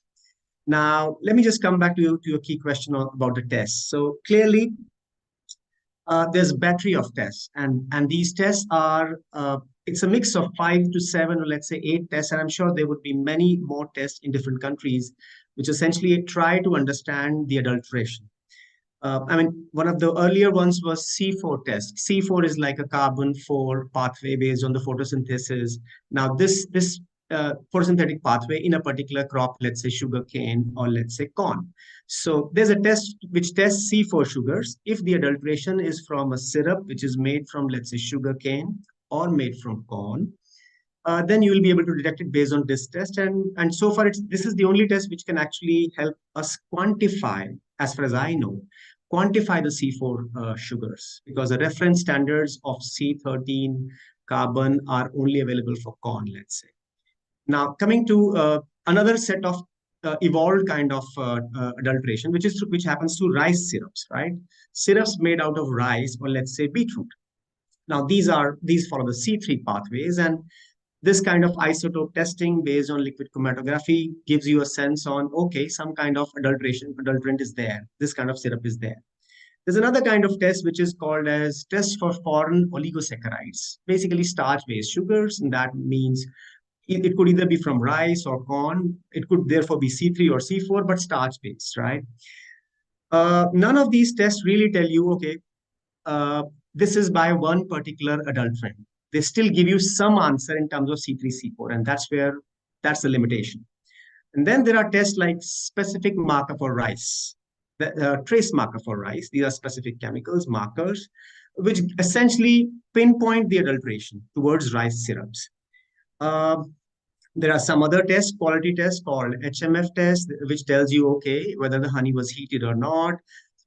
Now, let me just come back to your key question about the tests. So clearly, there's a battery of tests, and these tests are, it's a mix of 5 to 7, or let's say 8 tests, and I'm sure there would be many more tests in different countries, which essentially try to understand the adulteration. I mean, one of the earlier ones was C4 test. C4 is like a carbon-4 pathway based on the photosynthesis. Now, this photosynthetic pathway in a particular crop, let's say sugarcane or let's say corn. So there's a test which tests C4 sugars. If the adulteration is from a syrup which is made from, let's say, sugarcane or made from corn, then you will be able to detect it based on this test. And so far, this is the only test which can actually help us quantify, as far as I know, quantify the C4 sugars, because the reference standards of C13 carbon are only available for corn, let's say. Now, coming to another set of evolved kind of adulteration, which happens to rice syrups, right? Syrups made out of rice, or let's say beetroot. Now, these follow the C3 pathways, and this kind of isotope testing based on liquid chromatography gives you a sense on, okay, some kind of adulterant is there. This kind of syrup is there. There's another kind of test which is called as test for foreign oligosaccharides, basically starch-based sugars, and that means It could either be from rice or corn. It could therefore be C3 or C4, but starch-based, right? None of these tests really tell you, okay, this is by one particular adulterant. They still give you some answer in terms of C3, C4, and that's the limitation. And then there are tests like specific marker for rice, the trace marker for rice. These are specific chemicals, markers, which essentially pinpoint the adulteration towards rice syrups. There are some other tests, quality tests called HMF test, which tells you, okay, whether the honey was heated or not.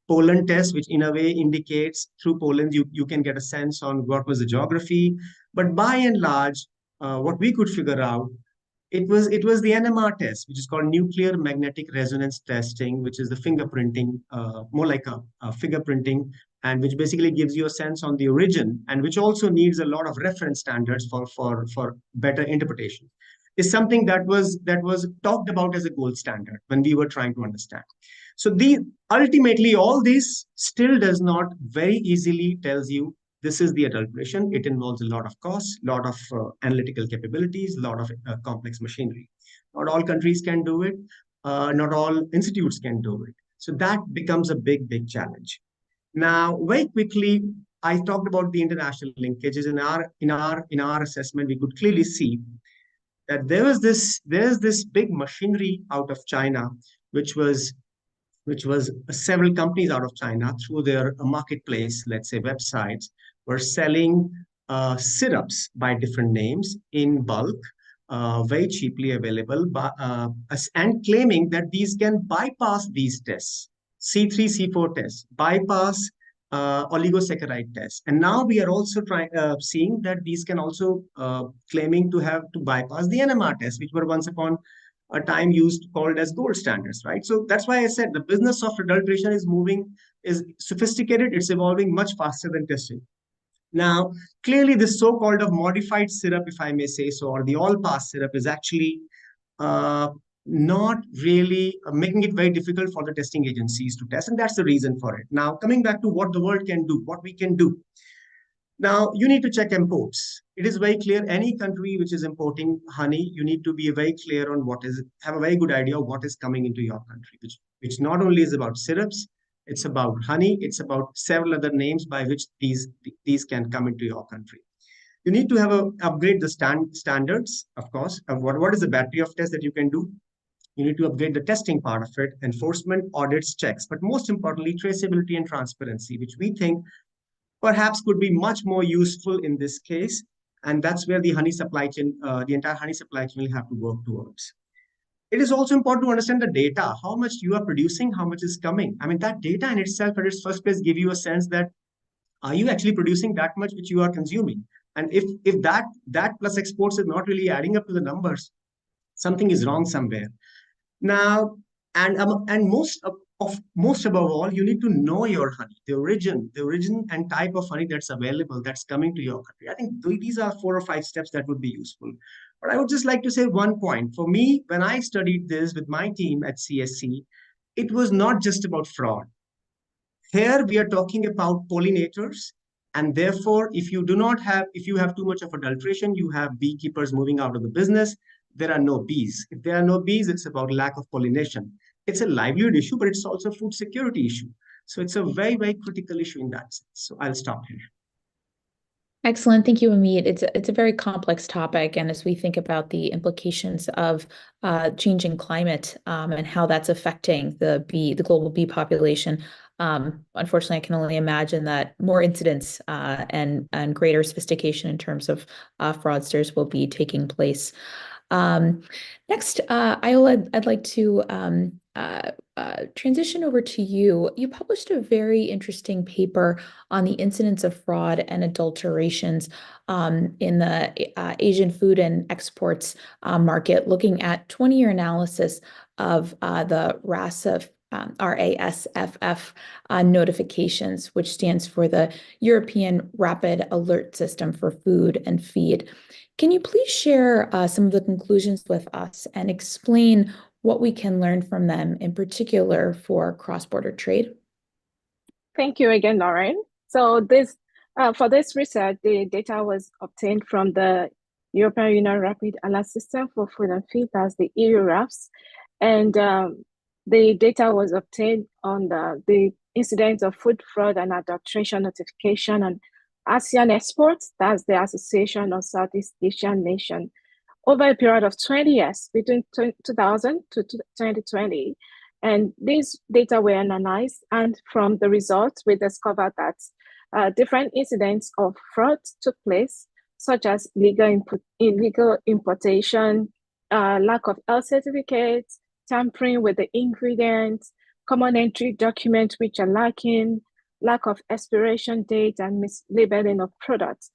Pollen test, which in a way indicates through pollen, you can get a sense on what was the geography. But by and large, what we could figure out, it was the NMR test, which is called nuclear magnetic resonance testing, which is the fingerprinting, more like a fingerprinting, and which basically gives you a sense on the origin, and which also needs a lot of reference standards for better interpretation. Is something that was talked about as a gold standard when we were trying to understand. So ultimately all this still does not very easily tells you this is the adulteration. It involves a lot of costs, a lot of analytical capabilities, a lot of complex machinery. Not all countries can do it. Not all institutes can do it. So that becomes a big, big challenge. Now, very quickly, I talked about the international linkages. In our assessment, we could clearly see that there's this big machinery out of China, which was several companies out of China through their marketplace, let's say websites, were selling syrups by different names in bulk, very cheaply available, and claiming that these can bypass these tests, C3, C4 tests, bypass oligosaccharide tests. And now we are also seeing that these can also claiming to bypass the NMR tests, which were once upon a time called as gold standards, right? So that's why I said the business of adulteration is sophisticated. It's evolving much faster than testing. Now, clearly, this so-called modified syrup, if I may say so, or the all-pass syrup is actually not really making it very difficult for the testing agencies to test, and that's the reason for it. Now, coming back to what the world can do, what we can do. Now, you need to check imports. It is very clear, any country which is importing honey, you need to be very clear on have a very good idea of what is coming into your country, which not only is about syrups, it's about honey, it's about several other names by which these can come into your country. You need to upgrade the standards, of course, of what is the battery of tests that you can do. You need to upgrade the testing part of it, enforcement, audits, checks, but most importantly, traceability and transparency, which we think perhaps could be much more useful in this case. And that's where the honey supply chain, the entire honey supply chain will have to work towards. It is also important to understand the data, how much you are producing, how much is coming. I mean, that data in itself at its first place give you a sense that are you actually producing that much which you are consuming? And if that plus exports is not really adding up to the numbers, something is wrong somewhere. Now, and most above all, you need to know your honey, the origin and type of honey that's available, that's coming to your country. I think these are 4 or 5 steps that would be useful. But I would just like to say one point. For me, when I studied this with my team at CSC, it was not just about fraud. Here we are talking about pollinators. And therefore, if you have too much of adulteration, you have beekeepers moving out of the business. There are no bees. If there are no bees, it's about lack of pollination. It's a livelihood issue, but it's also a food security issue. So it's a very, very critical issue in that sense. So I'll stop here. Excellent. Thank you, Amit. It's a very complex topic. And as we think about the implications of changing climate and how that's affecting the global bee population, unfortunately, I can only imagine that more incidents and greater sophistication in terms of fraudsters will be taking place. Next, I'd like to transition over to you. You published a very interesting paper on the incidence of fraud and adulterations in the Asian food and exports market, looking at 20-year analysis of the RASFF notifications, which stands for the European Rapid Alert System for Food and Feed. Can you please share some of the conclusions with us and explain what we can learn from them, in particular for cross-border trade? Thank you again, Lauren. So for this research, the data was obtained from the European Union Rapid Alert System for Food and Feed, that's the EU RAFS. And the data was obtained on the incidence of food fraud and adulteration notification on ASEAN exports, that's the Association of Southeast Asian Nations, over a period of 20 years, between 2000 to 2020. And these data were analyzed, and from the results, we discovered that different incidents of fraud took place, such as illegal importation, lack of health certificates, tampering with the ingredients, common entry documents which are lacking, lack of expiration date, and mislabeling of products.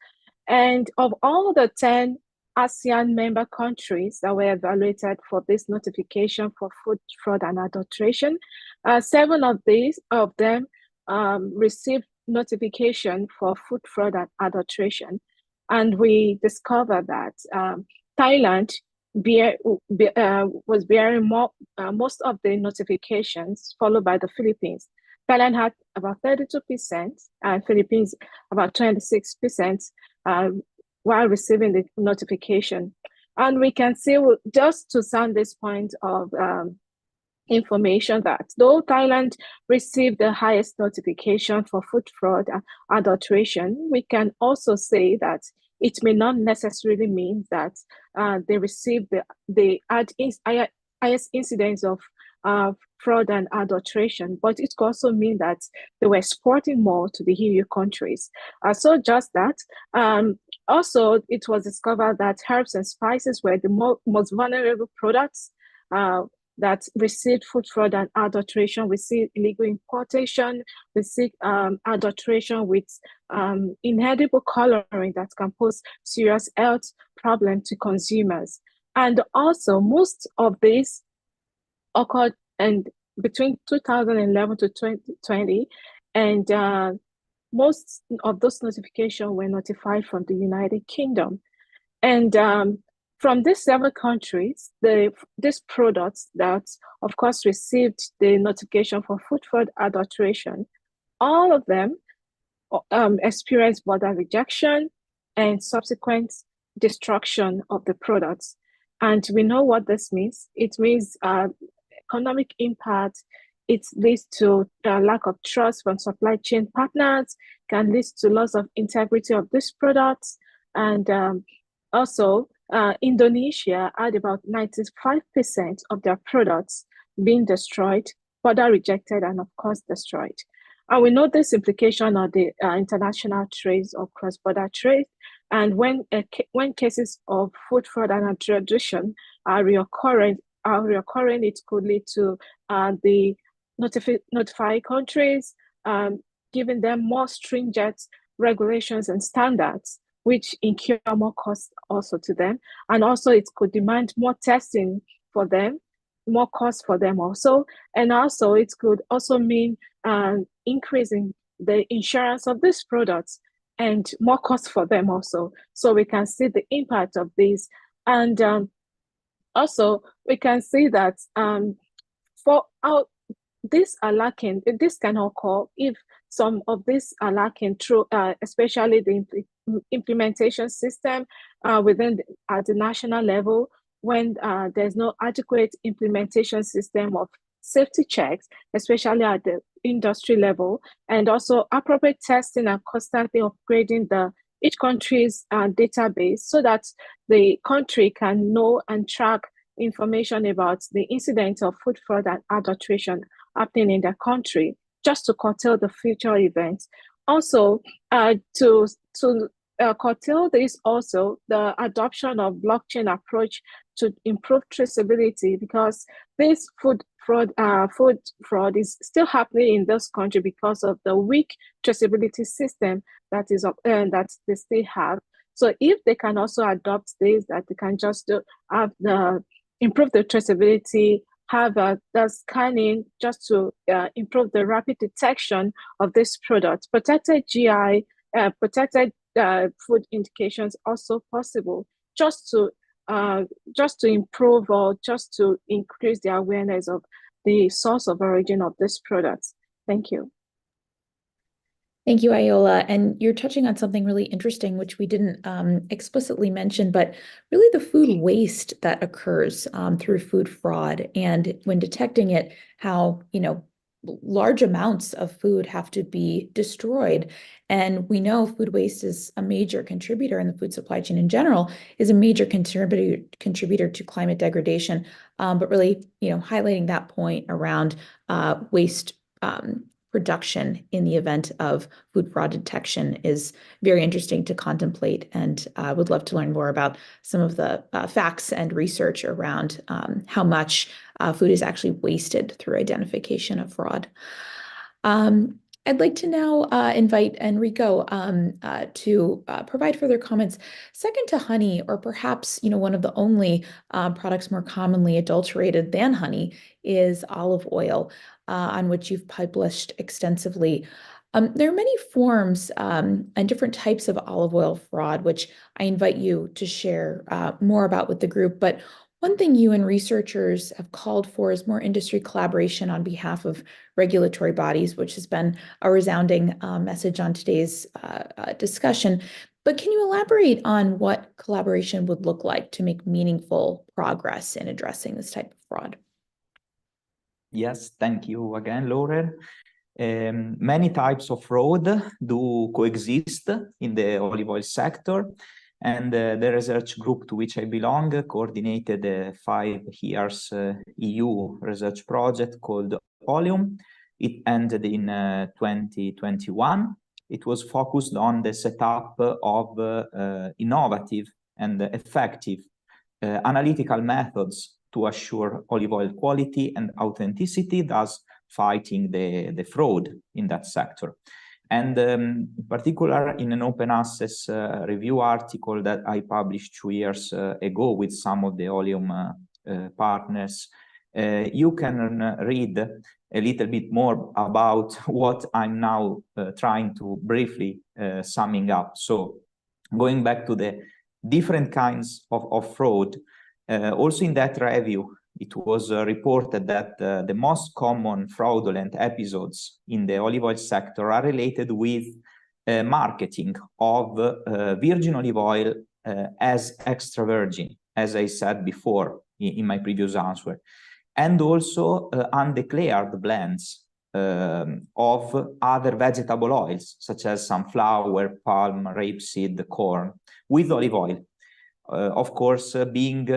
And of all the 10 ASEAN member countries that were evaluated for this notification for food fraud and adulteration, 7 of them received notification for food fraud and adulteration. And we discovered that Thailand was bearing most of the notifications, followed by the Philippines. Thailand had about 32%, and Philippines about 26%, while receiving the notification. And we can see, just to sound this point of information, that though Thailand received the highest notification for food fraud and adulteration, we can also say that it may not necessarily mean that they received the highest incidence of fraud and adulteration, but it could also mean that they were exporting more to the EU countries. So just that. Also, it was discovered that herbs and spices were the most vulnerable products that received food fraud and adulteration. We see illegal importation, we see adulteration with inedible coloring that can pose serious health problems to consumers. And also, most of these occurred between 2011 to 2020, and most of those notifications were notified from the United Kingdom. And from these 7 countries, these products that, of course, received the notification for food fraud adulteration, all of them experienced border rejection and subsequent destruction of the products. And we know what this means. It means economic impact. It leads to lack of trust from supply chain partners, can lead to loss of integrity of these products. And also, Indonesia had about 95% of their products being destroyed, border rejected, and of course destroyed. And we know this implication of the international trade or cross-border trade. And when cases of food fraud and adulteration are reoccurring, it could lead to the notified countries giving them more stringent regulations and standards, which incur more costs also to them. And also it could demand more testing for them, more costs for them also. And also it could also mean increasing the insurance of these products and more costs for them also. So we can see the impact of this. And also we can see that these are lacking. This can occur if some of these are lacking through, especially the implementation system within at the national level, when there's no adequate implementation system of safety checks, especially at the industry level, and also appropriate testing and constantly upgrading each country's database so that the country can know and track information about the incidence of food fraud and adulteration happening in their country, just to curtail the future events. Also, to curtail this, also the adoption of blockchain approach to improve traceability, because this food fraud is still happening in this country because of the weak traceability system that they still have. So if they can also adopt this, that they can just improve the traceability, have the scanning just to improve the rapid detection of this product. Protected GI, protected food indications also possible, just to improve or just to increase the awareness of the source of origin of this product. Thank you. Thank you, Ayola. And you're touching on something really interesting, which we didn't explicitly mention, but really the food waste that occurs through food fraud. And when detecting it, how, large amounts of food have to be destroyed. And we know food waste is a major contributor in the food supply chain in general, is a major contributor to climate degradation. But really, highlighting that point around waste production in the event of food fraud detection is very interesting to contemplate, and I would love to learn more about some of the facts and research around how much food is actually wasted through identification of fraud. I'd like to now invite Enrico to provide further comments. Second to honey, or perhaps one of the only products more commonly adulterated than honey, is olive oil, on which you've published extensively. There are many forms and different types of olive oil fraud, which I invite you to share more about with the group. But one thing you and researchers have called for is more industry collaboration on behalf of regulatory bodies, which has been a resounding message on today's discussion. But can you elaborate on what collaboration would look like to make meaningful progress in addressing this type of fraud? Yes, thank you again, Lauren. Many types of fraud do coexist in the olive oil sector, and the research group to which I belong coordinated a 5 years EU research project called Oleum. It ended in 2021. It was focused on the setup of innovative and effective analytical methods to assure olive oil quality and authenticity, thus fighting the fraud in that sector. And in particular, in an open access review article that I published 2 years ago with some of the Oleum partners, you can read a little bit more about what I'm now trying to briefly summing up. So going back to the different kinds of fraud, also in that review, it was reported that the most common fraudulent episodes in the olive oil sector are related with marketing of virgin olive oil as extra virgin, as I said before in my previous answer, and also undeclared blends of other vegetable oils, such as sunflower, palm, rapeseed, corn, with olive oil. Of course, being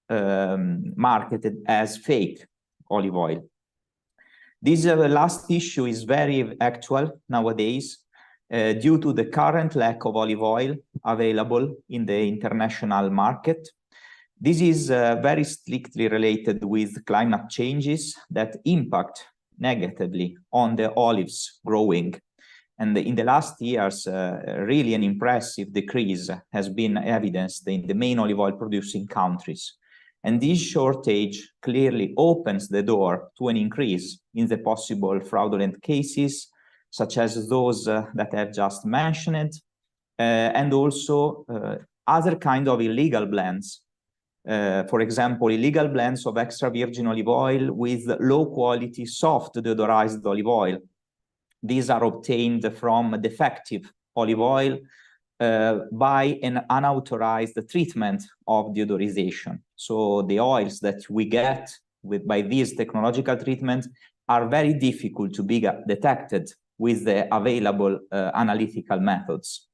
marketed as fake olive oil. This last issue is very actual nowadays due to the current lack of olive oil available in the international market. This is very strictly related with climate changes that impact negatively on the olives growing. And in the last years, really an impressive decrease has been evidenced in the main olive oil producing countries. And this shortage clearly opens the door to an increase in the possible fraudulent cases, such as those that I've just mentioned, and also other kind of illegal blends. For example, illegal blends of extra virgin olive oil with low quality soft deodorized olive oil. These are obtained from defective olive oil by an unauthorized treatment of deodorization. So the oils that we get by these technological treatments are very difficult to be detected with the available analytical methods.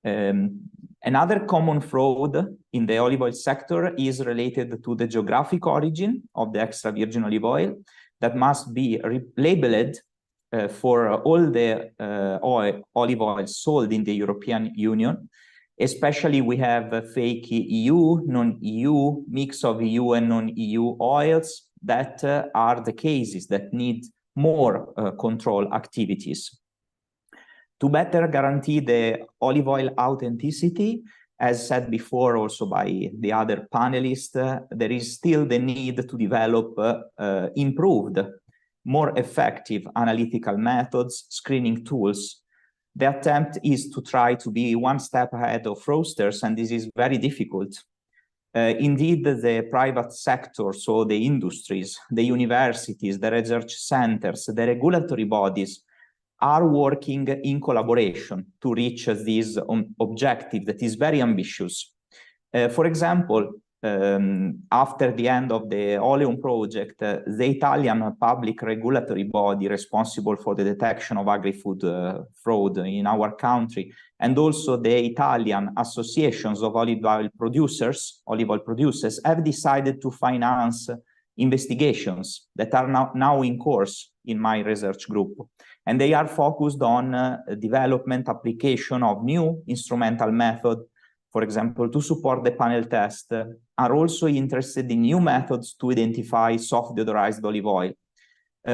Another common fraud in the olive oil sector is related to the geographic origin of the extra virgin olive oil that must be labeled for all the olive oil sold in the European Union. Especially we have fake EU, non-EU, mix of EU and non-EU oils that are the cases that need more control activities. To better guarantee the olive oil authenticity, as said before also by the other panelists, there is still the need to develop improved, more effective analytical methods, screening tools. The attempt is to try to be one step ahead of fraudsters, and this is very difficult. Indeed, the private sector, so the industries, the universities, the research centers, the regulatory bodies are working in collaboration to reach this objective that is very ambitious. For example, after the end of the Oleum project, the Italian public regulatory body responsible for the detection of agri-food fraud in our country, and also the Italian associations of olive oil producers have decided to finance investigations that are now in course in my research group. And they are focused on development, application of new instrumental method, for example, to support the panel test, are also interested in new methods to identify soft deodorized olive oil.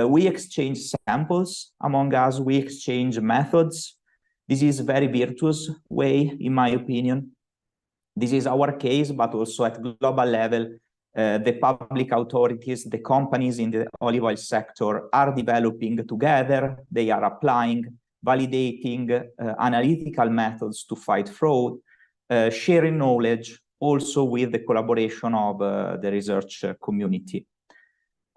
We exchange samples among us, we exchange methods. This is a very virtuous way, in my opinion. This is our case, but also at global level, the public authorities, the companies in the olive oil sector are developing together. They are applying, validating analytical methods to fight fraud, sharing knowledge also with the collaboration of the research community.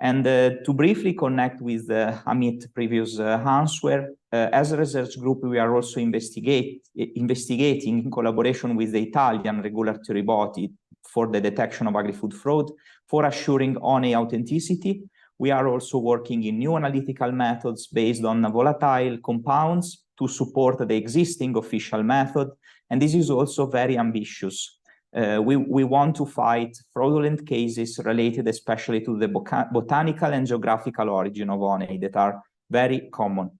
And to briefly connect with Amit's previous answer, as a research group, we are also investigating in collaboration with the Italian regulatory body for the detection of agri-food fraud, for assuring honey authenticity. We are also working in new analytical methods based on volatile compounds to support the existing official method. And this is also very ambitious. We want to fight fraudulent cases related especially to the botanical and geographical origin of honey that are very common.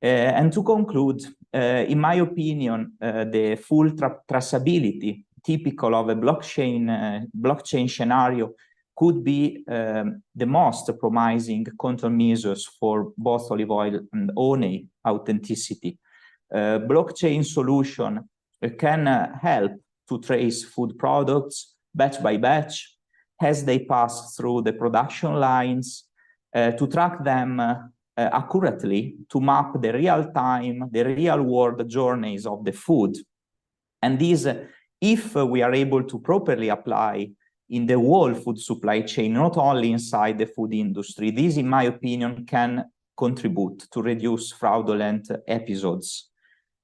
And to conclude, in my opinion, the full traceability typical of a blockchain scenario could be the most promising countermeasures for both olive oil and honey authenticity. Blockchain solution can help to trace food products batch by batch as they pass through the production lines, to track them accurately, to map the real-time, the real-world journeys of the food. And these, if we are able to properly apply in the whole food supply chain, not only inside the food industry, this, in my opinion, can contribute to reduce fraudulent episodes.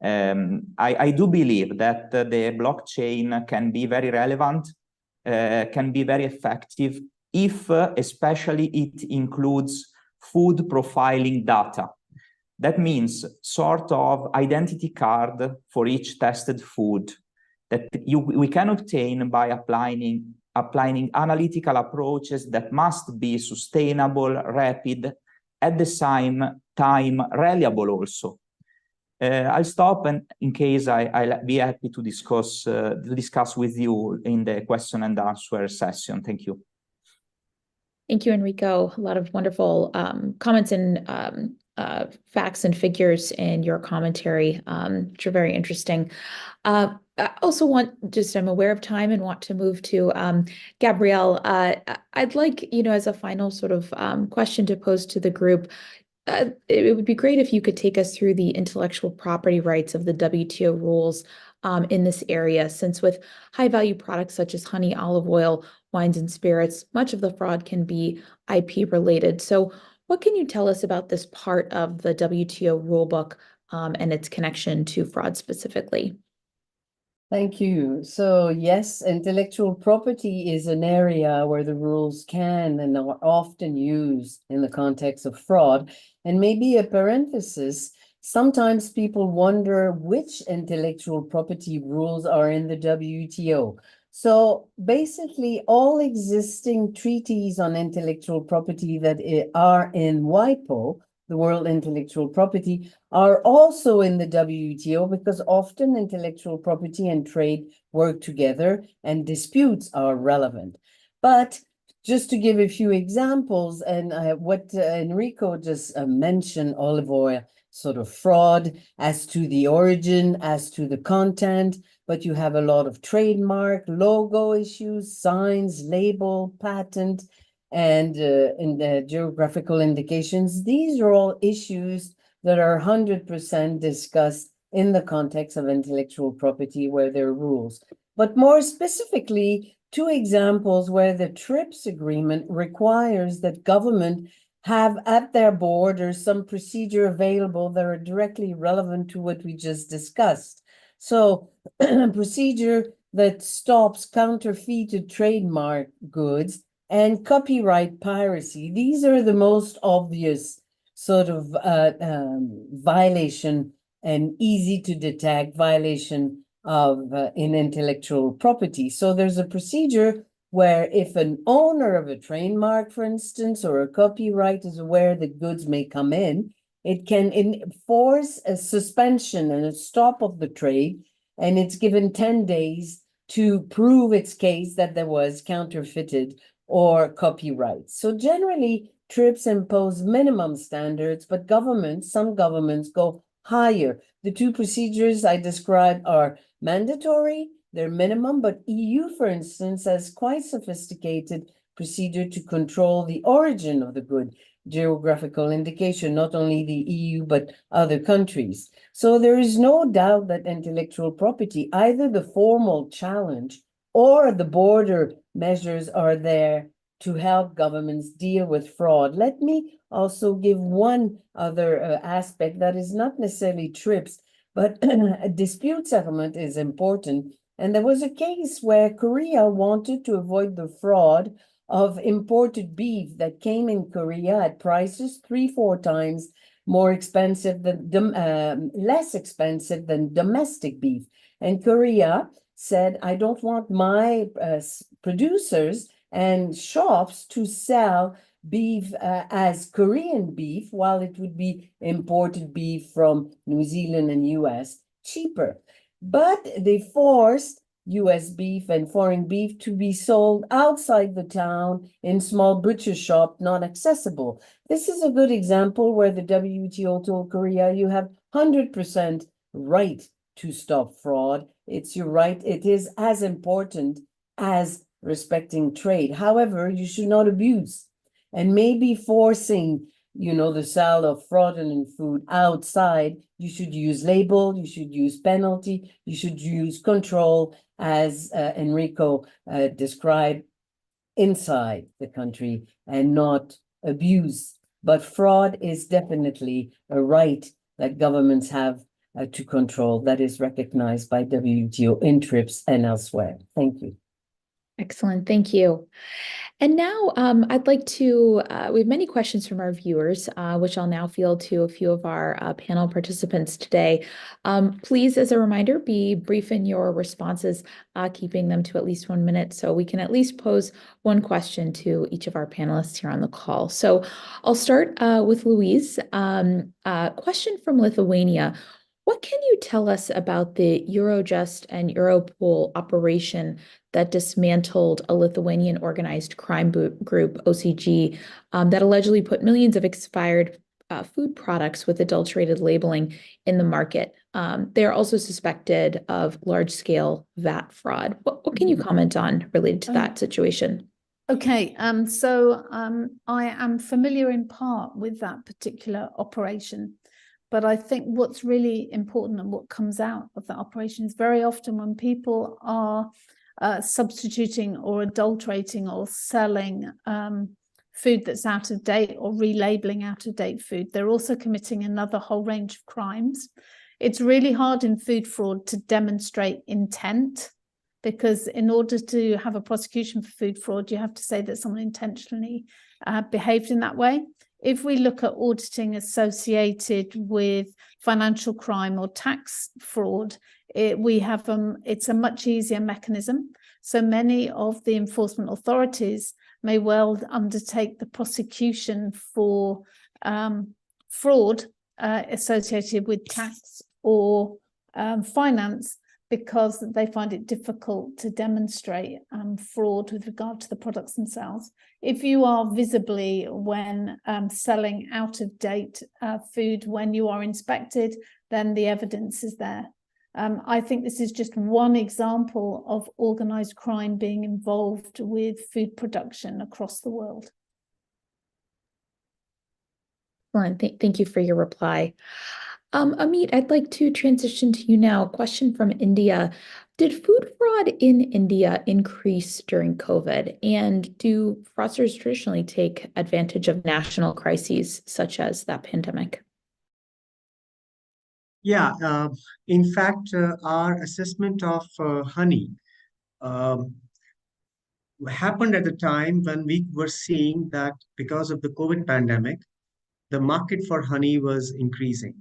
I do believe that the blockchain can be very relevant, can be very effective if especially it includes food profiling data. That means sort of identity card for each tested food that we can obtain by applying analytical approaches that must be sustainable, rapid, at the same time reliable also. I'll stop, and in case I'll be happy to discuss with you in the question and answer session. Thank you. Thank you, Enrico. A lot of wonderful comments and facts and figures in your commentary, which are very interesting. I also want, I'm aware of time and want to move to Gabrielle. I'd like, as a final sort of question to pose to the group, it would be great if you could take us through the intellectual property rights of the WTO rules in this area, since with high-value products such as honey, olive oil, wines, and spirits, much of the fraud can be IP-related. So what can you tell us about this part of the WTO rulebook and its connection to fraud specifically? Thank you. So yes, intellectual property is an area where the rules can and are often used in the context of fraud. And maybe a parenthesis, sometimes people wonder which intellectual property rules are in the WTO. So basically all existing treaties on intellectual property that are in WIPO, the World Intellectual Property, are also in the WTO because often intellectual property and trade work together and disputes are relevant. But just to give a few examples, and what Enrico just mentioned, olive oil sort of fraud as to the origin, as to the content, but you have a lot of trademark, logo issues, signs, label, patent, and in the geographical indications. These are all issues that are 100% discussed in the context of intellectual property where there are rules. But more specifically, two examples where the TRIPS agreement requires that government have at their borders some procedure available that are directly relevant to what we just discussed. So procedure that stops counterfeited trademark goods and copyright piracy. These are the most obvious sort of violation and easy to detect violation of in intellectual property. So there's a procedure where if an owner of a trademark, for instance, or a copyright is aware that goods may come in, it can enforce a suspension and a stop of the trade, and it's given 10 days to prove its case that there was counterfeited or copyright. So generally, TRIPS impose minimum standards, but some governments go higher. The two procedures I described are mandatory, they're minimum, but EU, for instance, has quite sophisticated procedure to control the origin of the good, geographical indication, not only the EU, but other countries. So there is no doubt that intellectual property, either the formal challenge or the border measures are there to help governments deal with fraud. Let me also give one other aspect that is not necessarily TRIPS, but a dispute settlement is important. And there was a case where Korea wanted to avoid the fraud of imported beef that came in Korea at prices 3-4 times more expensive than less expensive than domestic beef. And Korea said, I don't want my producers and shops to sell beef as Korean beef, while it would be imported beef from New Zealand and US cheaper. But they forced US beef and foreign beef to be sold outside the town in small butcher shop, not accessible. This is a good example where the WTO told Korea, you have 100% right to stop fraud. It's your right. It is as important as respecting trade. However, you should not abuse, and maybe forcing the sale of fraudulent food outside. You should use label, you should use penalty, you should use control, as Enrico described, inside the country, and not abuse. But fraud is definitely a right that governments have to control, that is recognized by WTO in TRIPS and elsewhere. Thank you. Excellent, thank you. And now I'd like to, we have many questions from our viewers, which I'll now field to a few of our panel participants today. Please, as a reminder, be brief in your responses, keeping them to at least 1 minute so we can at least pose one question to each of our panelists here on the call. So I'll start with Louise. Question from Lithuania. What can you tell us about the Eurojust and Europol operation that dismantled a Lithuanian organized crime group, OCG, that allegedly put millions of expired food products with adulterated labeling in the market? They are also suspected of large-scale VAT fraud. What can you comment on related to that situation? Okay, so I am familiar in part with that particular operation. But I think what's really important and what comes out of that operation is very often when people are substituting or adulterating or selling food that's out of date or relabeling out of date food, they're also committing another whole range of crimes. It's really hard in food fraud to demonstrate intent, because in order to have a prosecution for food fraud, you have to say that someone intentionally behaved in that way. If we look at auditing associated with financial crime or tax fraud, it's a much easier mechanism. So many of the enforcement authorities may well undertake the prosecution for fraud associated with tax or finance, because they find it difficult to demonstrate fraud with regard to the products themselves. If you are visibly, when selling out-of-date food, when you are inspected, then the evidence is there. I think this is just one example of organized crime being involved with food production across the world. Excellent. Thank you for your reply. Amit, I'd like to transition to you now. A question from India. Did food fraud in India increase during COVID? And do fraudsters traditionally take advantage of national crises such as that pandemic? Yeah, in fact, our assessment of honey um, happened at the time when we were seeing that because of the COVID pandemic, the market for honey was increasing.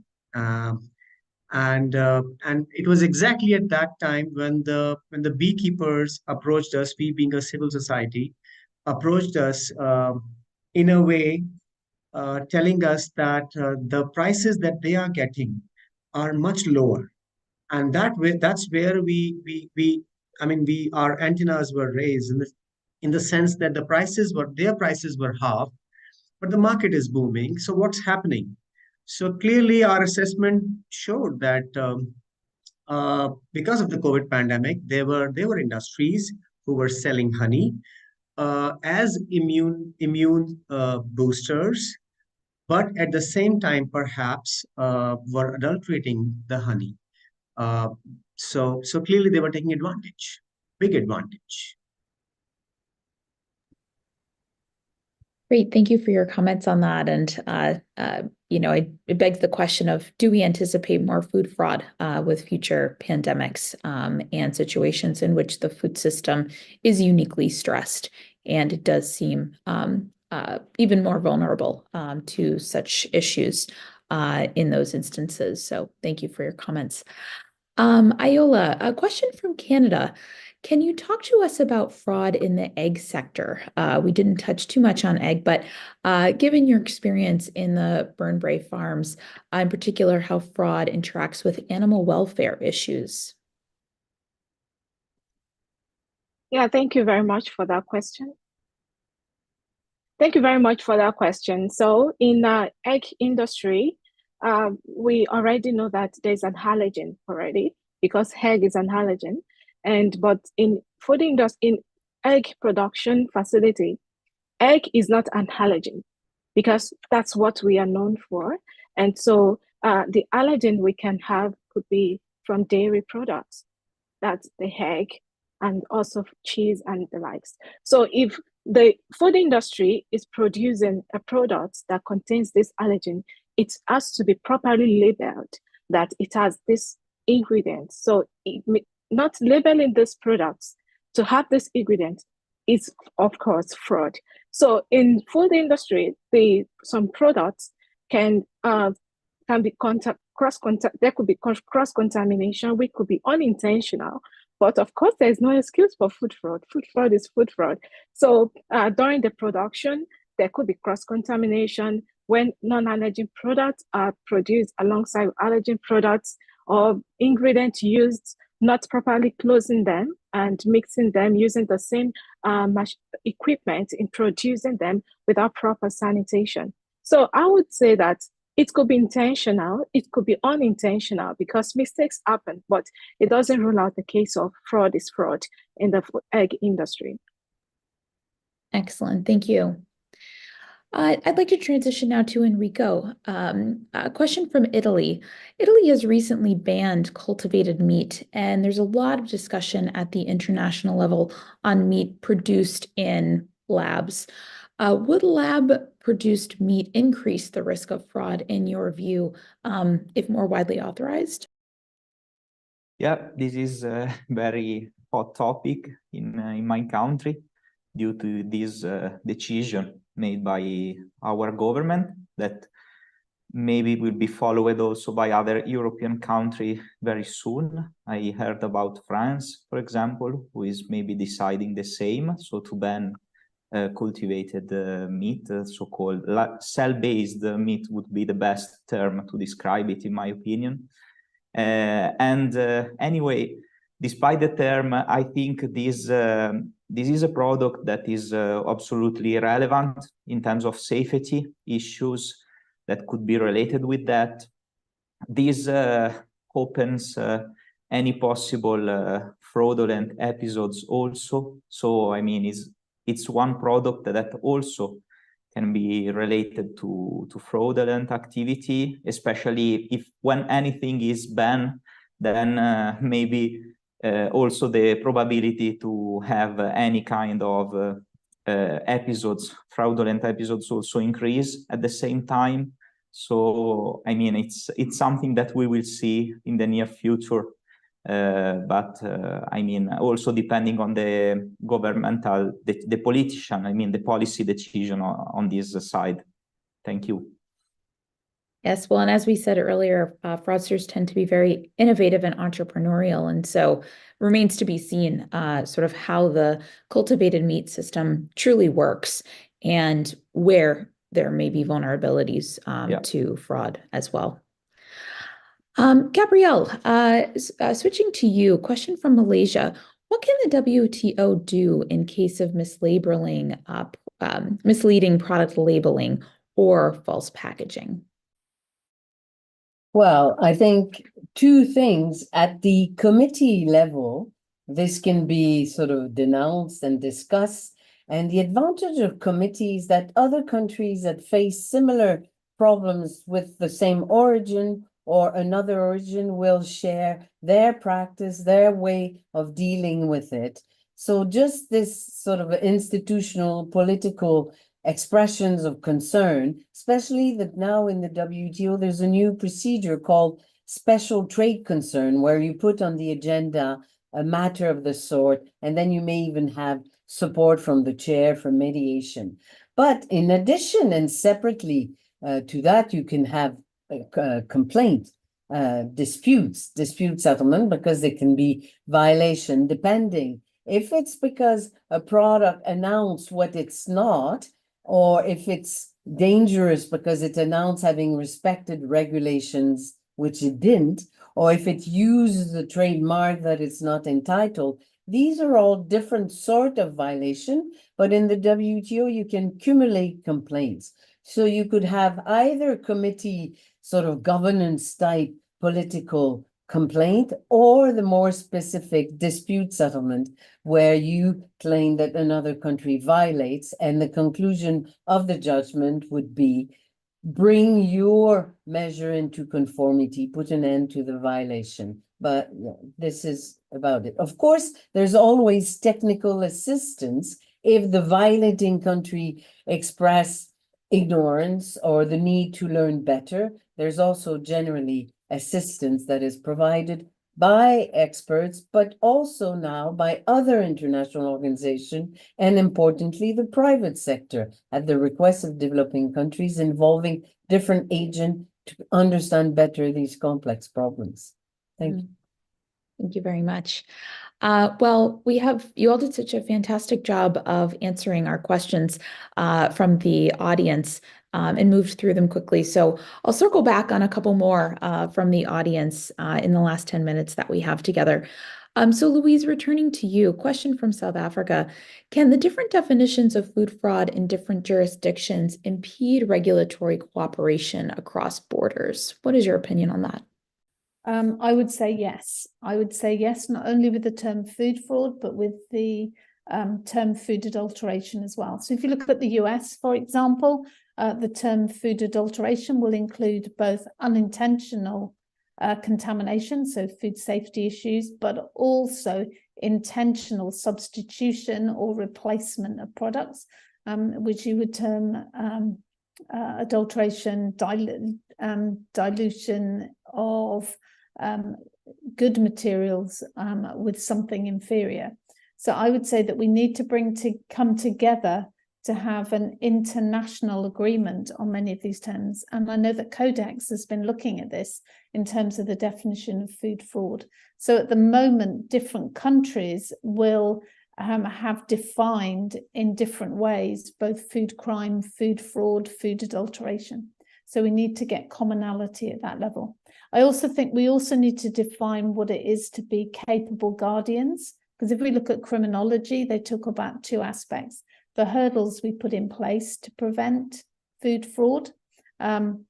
And it was exactly at that time when the beekeepers approached us, we being a civil society, approached us in a way telling us that the prices that they are getting are much lower, and that's where we I mean we our antennas were raised in the sense that their prices were half, but the market is booming. So what's happening? So clearly, our assessment showed that because of the COVID pandemic, there were industries who were selling honey as immune boosters, but at the same time, perhaps were adulterating the honey. Uh, so clearly, they were taking advantage, big advantage. Great, thank you for your comments on that. And it begs the question of, do we anticipate more food fraud with future pandemics and situations in which the food system is uniquely stressed, and it does seem even more vulnerable to such issues in those instances. So thank you for your comments. Iola, a question from Canada. Can you talk to us about fraud in the egg sector? We didn't touch too much on egg, but given your experience in the Burnbrae farms, in particular, how fraud interacts with animal welfare issues. Yeah, thank you very much for that question. Thank you very much for that question. So in the egg industry, we already know that there's an allergen already, because egg is an allergen. But in food industry, in egg production facility, egg is not an allergen, because that's what we are known for. And so the allergen we can have could be from dairy products, that's the egg, and also cheese and the likes. So if the food industry is producing a product that contains this allergen, it has to be properly labeled that it has this ingredient. So not labeling this product to have this ingredient is, of course, fraud. So in food industry, some products can be there could be cross-contamination, which could be unintentional. But of course, there's no excuse for food fraud. Food fraud is food fraud. So during the production, there could be cross-contamination when non-allergen products are produced alongside allergen products, or ingredients used not properly closing them and mixing them using the same equipment in producing them without proper sanitation. So I would say that it could be intentional, it could be unintentional, because mistakes happen, but it doesn't rule out the case of fraud is fraud in the egg industry. Excellent, thank you. I'd like to transition now to Enrico. A question from Italy. Italy has recently banned cultivated meat, and there's a lot of discussion at the international level on meat produced in labs. Would lab-produced meat increase the risk of fraud, in your view, if more widely authorized? Yeah, this is a very hot topic in my country due to this decision made by our government that maybe will be followed also by other European countries very soon. I heard about France, for example, who is maybe deciding the same, so to ban cultivated meat, so-called cell-based meat would be the best term to describe it, in my opinion. Anyway, despite the term, I think this is a product that is absolutely relevant in terms of safety issues that could be related with that. This opens any possible fraudulent episodes also. So, I mean, it's one product that also can be related to fraudulent activity, especially when anything is banned, then maybe also the probability to have any kind of episodes, fraudulent episodes, also increase at the same time. So I mean, it's something that we will see in the near future. But I mean, also depending on the governmental, the politician, I mean, the policy decision on this side. Thank you. Yes, well, and as we said earlier, fraudsters tend to be very innovative and entrepreneurial, and so remains to be seen sort of how the cultivated meat system truly works and where there may be vulnerabilities to fraud as well. Gabrielle, switching to you, question from Malaysia. What can the WTO do in case of mislabeling, misleading product labeling or false packaging? Well, I think two things. At the committee level, this can be sort of denounced and discussed. And the advantage of committees that other countries that face similar problems with the same origin or another origin will share their practice, their way of dealing with it. So just this sort of institutional political expressions of concern, especially that now in the WTO, there's a new procedure called special trade concern, where you put on the agenda a matter of the sort, and then you may even have support from the chair for mediation. But in addition and separately to that, you can have complaint, dispute settlement, because there can be violation depending. If it's because a product announced what it's not, or if it's dangerous because it announced having respected regulations, which it didn't, or if it uses a trademark that it's not entitled. These are all different sort of violation, but in the WTO, you can accumulate complaints. So you could have either committee sort of governance type political complaint, or the more specific dispute settlement, where you claim that another country violates, and the conclusion of the judgment would be bring your measure into conformity, put an end to the violation. But this is about it. Of course, there's always technical assistance if the violating country express ignorance or the need to learn better. There's also generally assistance that is provided by experts, but also now by other international organizations, and importantly, the private sector, at the request of developing countries, involving different agents to understand better these complex problems. Thank you. Thank you very much. Well, you all did such a fantastic job of answering our questions from the audience and moved through them quickly. So I'll circle back on a couple more from the audience in the last 10 minutes that we have together. So Louise, returning to you, question from South Africa. Can the different definitions of food fraud in different jurisdictions impede regulatory cooperation across borders? What is your opinion on that? I would say yes. I would say yes, not only with the term food fraud, but with the term food adulteration as well. So if you look at the US, for example, the term food adulteration will include both unintentional contamination, so food safety issues, but also intentional substitution or replacement of products, which you would term adulteration, dilution of good materials with something inferior. So I would say that we need to come together to have an international agreement on many of these terms. And I know that Codex has been looking at this in terms of the definition of food fraud. So at the moment, different countries will have defined in different ways both food crime, food fraud, food adulteration. So we need to get commonality at that level. I also think we also need to define what it is to be capable guardians, because if we look at criminology, they talk about two aspects: the hurdles we put in place to prevent food fraud, and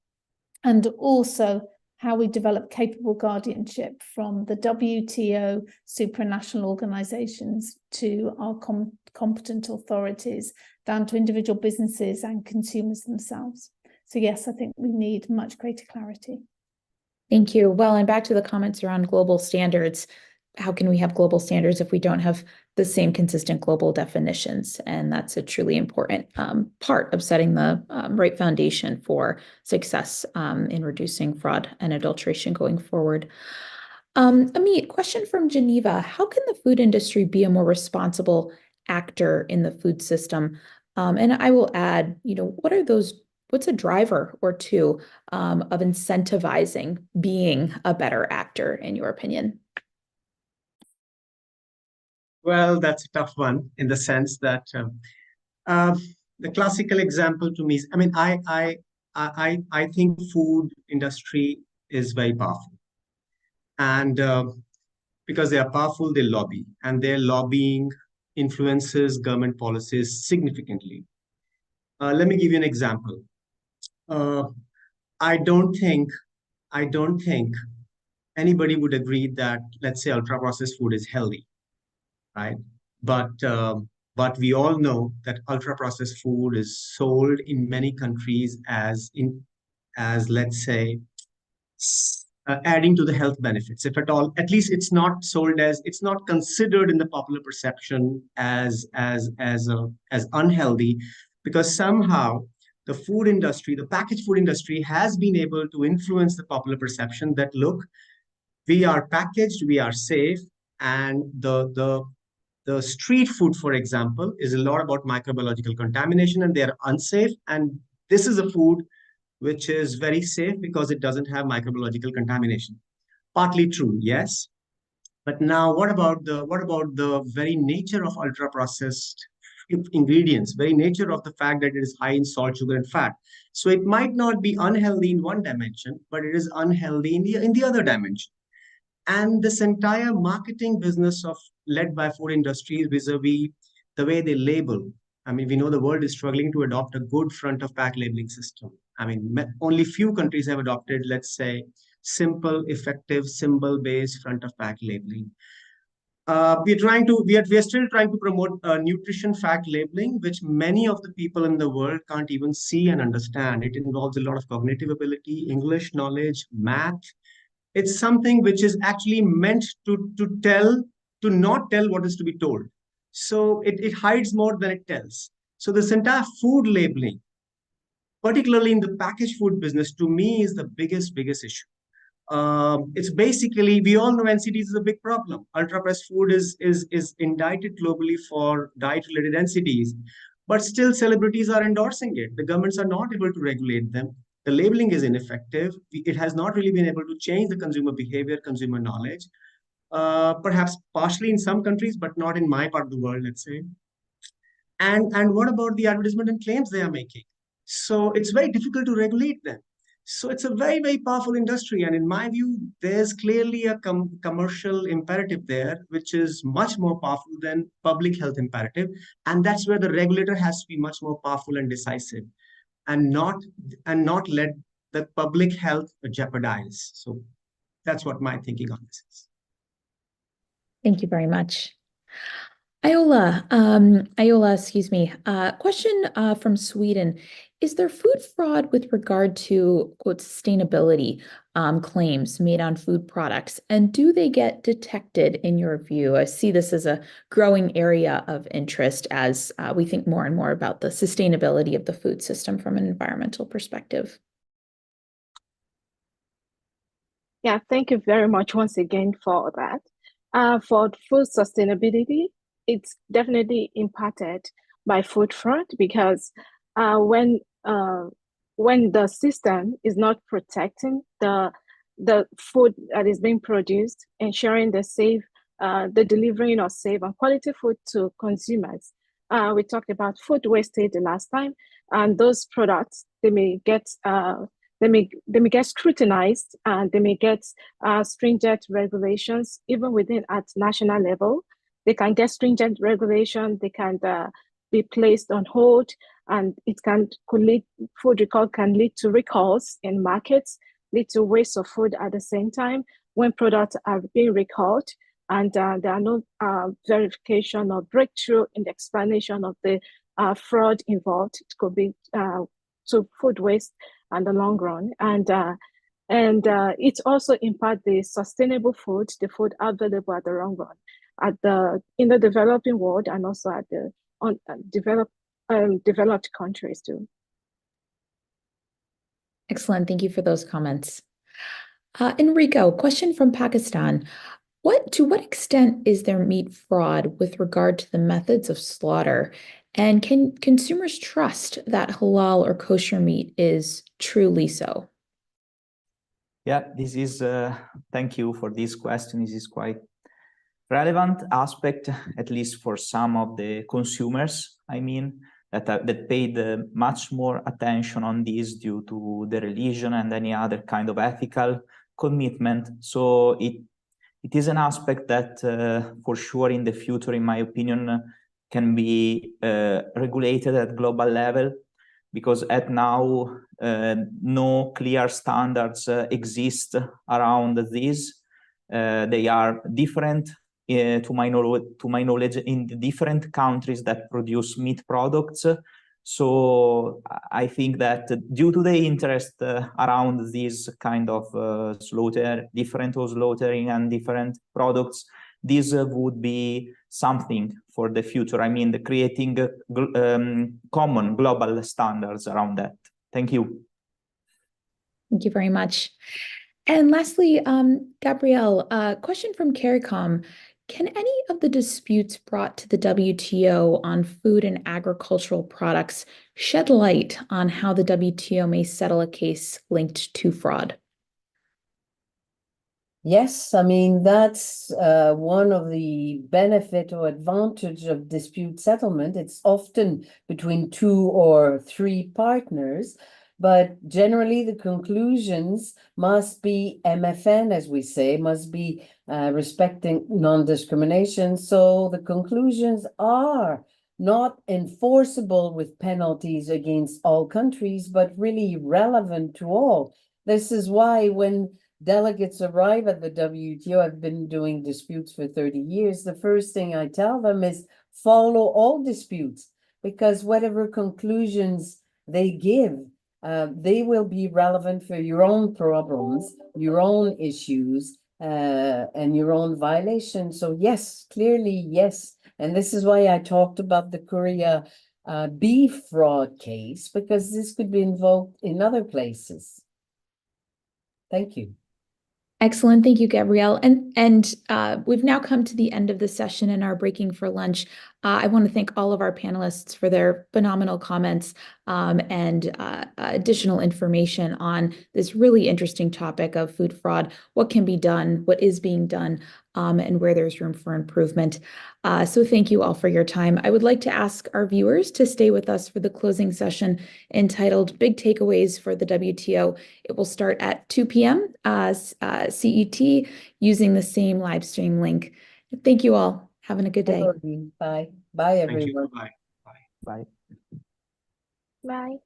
also how we develop capable guardianship from the WTO supranational organizations to our competent authorities, down to individual businesses and consumers themselves. So yes, I think we need much greater clarity. Thank you. Well, and back to the comments around global standards. how can we have global standards if we don't have the same consistent global definitions? And that's a truly important part of setting the right foundation for success in reducing fraud and adulteration going forward. Amit, question from Geneva. How can the food industry be a more responsible actor in the food system? And I will add, what's a driver or two of incentivizing being a better actor, in your opinion? Well, that's a tough one in the sense that the classical example to me is, I think food industry is very powerful. And because they are powerful, they lobby, and their lobbying influences government policies significantly. Let me give you an example. I don't think anybody would agree that, let's say, ultra-processed food is healthy, right? But we all know that ultra-processed food is sold in many countries as let's say, adding to the health benefits. If at all, at least it's not sold as, it's not considered in the popular perception as unhealthy, because somehow the food industry, the packaged food industry, has been able to influence the popular perception that, look, we are packaged, we are safe, and the street food, for example, is a lot about microbiological contamination, and they are unsafe. And this is a food which is very safe because it doesn't have microbiological contamination. Partly true, yes. But now, what about the very nature of ultra-processed ingredients, very nature of the fact that it is high in salt, sugar, and fat? So it might not be unhealthy in one dimension, but it is unhealthy in the other dimension. And this entire marketing business led by food industries vis-a-vis the way they label. I mean, we know the world is struggling to adopt a good front of pack labeling system. I mean, only few countries have adopted, let's say, simple, effective, symbol-based front of pack labeling. We are still trying to promote nutrition fact labeling, which many of the people in the world can't even see and understand. It involves a lot of cognitive ability, English knowledge, math. It's something which is actually meant to not tell what is to be told. So it hides more than it tells. So this entire food labeling, particularly in the packaged food business, to me is the biggest issue. It's basically, we all know NCDs is a big problem. Ultra-processed food is indicted globally for diet-related NCDs, but still celebrities are endorsing it. The governments are not able to regulate them. The labeling is ineffective. It has not really been able to change the consumer behavior, consumer knowledge, perhaps partially in some countries, but not in my part of the world, let's say. And what about the advertisement and claims they are making? So it's very difficult to regulate them. So it's a very, very powerful industry. And in my view, there's clearly a commercial imperative there, which is much more powerful than public health imperative. And that's where the regulator has to be much more powerful and decisive, and not let the public health jeopardize. So that's what my thinking on this is. Thank you very much. Iola, excuse me. Question from Sweden. Is there food fraud with regard to, quote, sustainability claims made on food products? And do they get detected in your view? I see this as a growing area of interest as we think more and more about the sustainability of the food system from an environmental perspective. Yeah, thank you very much once again for that. For food sustainability, it's definitely impacted by food fraud, because when the system is not protecting the food that is being produced, ensuring the delivering of safe and quality food to consumers. We talked about food wastage the last time, and those products, they may get scrutinized, and they may get stringent regulations even within at national level. They can get stringent regulation. They can be placed on hold, and food recall can lead to recalls in markets, lead to waste of food at the same time when products are being recalled, and there are no verification or breakthrough in the explanation of the fraud involved. It could be to food waste in the long run. And And it also impacts the sustainable food, the food available at the long run, in the developing world and also at the developed countries too. Excellent. Thank you for those comments. Enrico, question from Pakistan. To what extent is there meat fraud with regard to the methods of slaughter? And can consumers trust that halal or kosher meat is truly so? Yeah, this is, thank you for this question. This is quite relevant aspect, at least for some of the consumers, I mean, that paid much more attention on this due to the religion and any other kind of ethical commitment. So it is an aspect that for sure in the future, in my opinion, can be regulated at global level, because at now no clear standards exist around this. They are different to my knowledge in the different countries that produce meat products. So I think that due to the interest around this kind of different slaughtering and different products, this would be something for the future. I mean, creating common global standards around that. Thank you. Thank you very much. And lastly, Gabrielle, a question from CARICOM. Can any of the disputes brought to the WTO on food and agricultural products shed light on how the WTO may settle a case linked to fraud? Yes, I mean, that's one of the benefit or advantage of dispute settlement. It's often between 2 or 3 partners, but generally the conclusions must be MFN, as we say, must be respecting non-discrimination. So the conclusions are not enforceable with penalties against all countries, but really relevant to all. This is why when delegates arrive at the WTO, I've been doing disputes for 30 years, the first thing I tell them is follow all disputes, because whatever conclusions they give, they will be relevant for your own problems, your own issues, and your own violations. So yes, clearly yes. And this is why I talked about the Korea beef fraud case, because this could be invoked in other places. Thank you. Excellent. Thank you, Gabrielle. And we've now come to the end of the session and are breaking for lunch. I want to thank all of our panelists for their phenomenal comments and additional information on this really interesting topic of food fraud, what can be done, what is being done, and where there's room for improvement. So thank you all for your time. I would like to ask our viewers to stay with us for the closing session entitled Big Takeaways for the WTO. It will start at 2 p.m. C.E.T. using the same live stream link. Thank you all. Having a good day. Bye. Bye, everyone. Bye. Bye. Bye.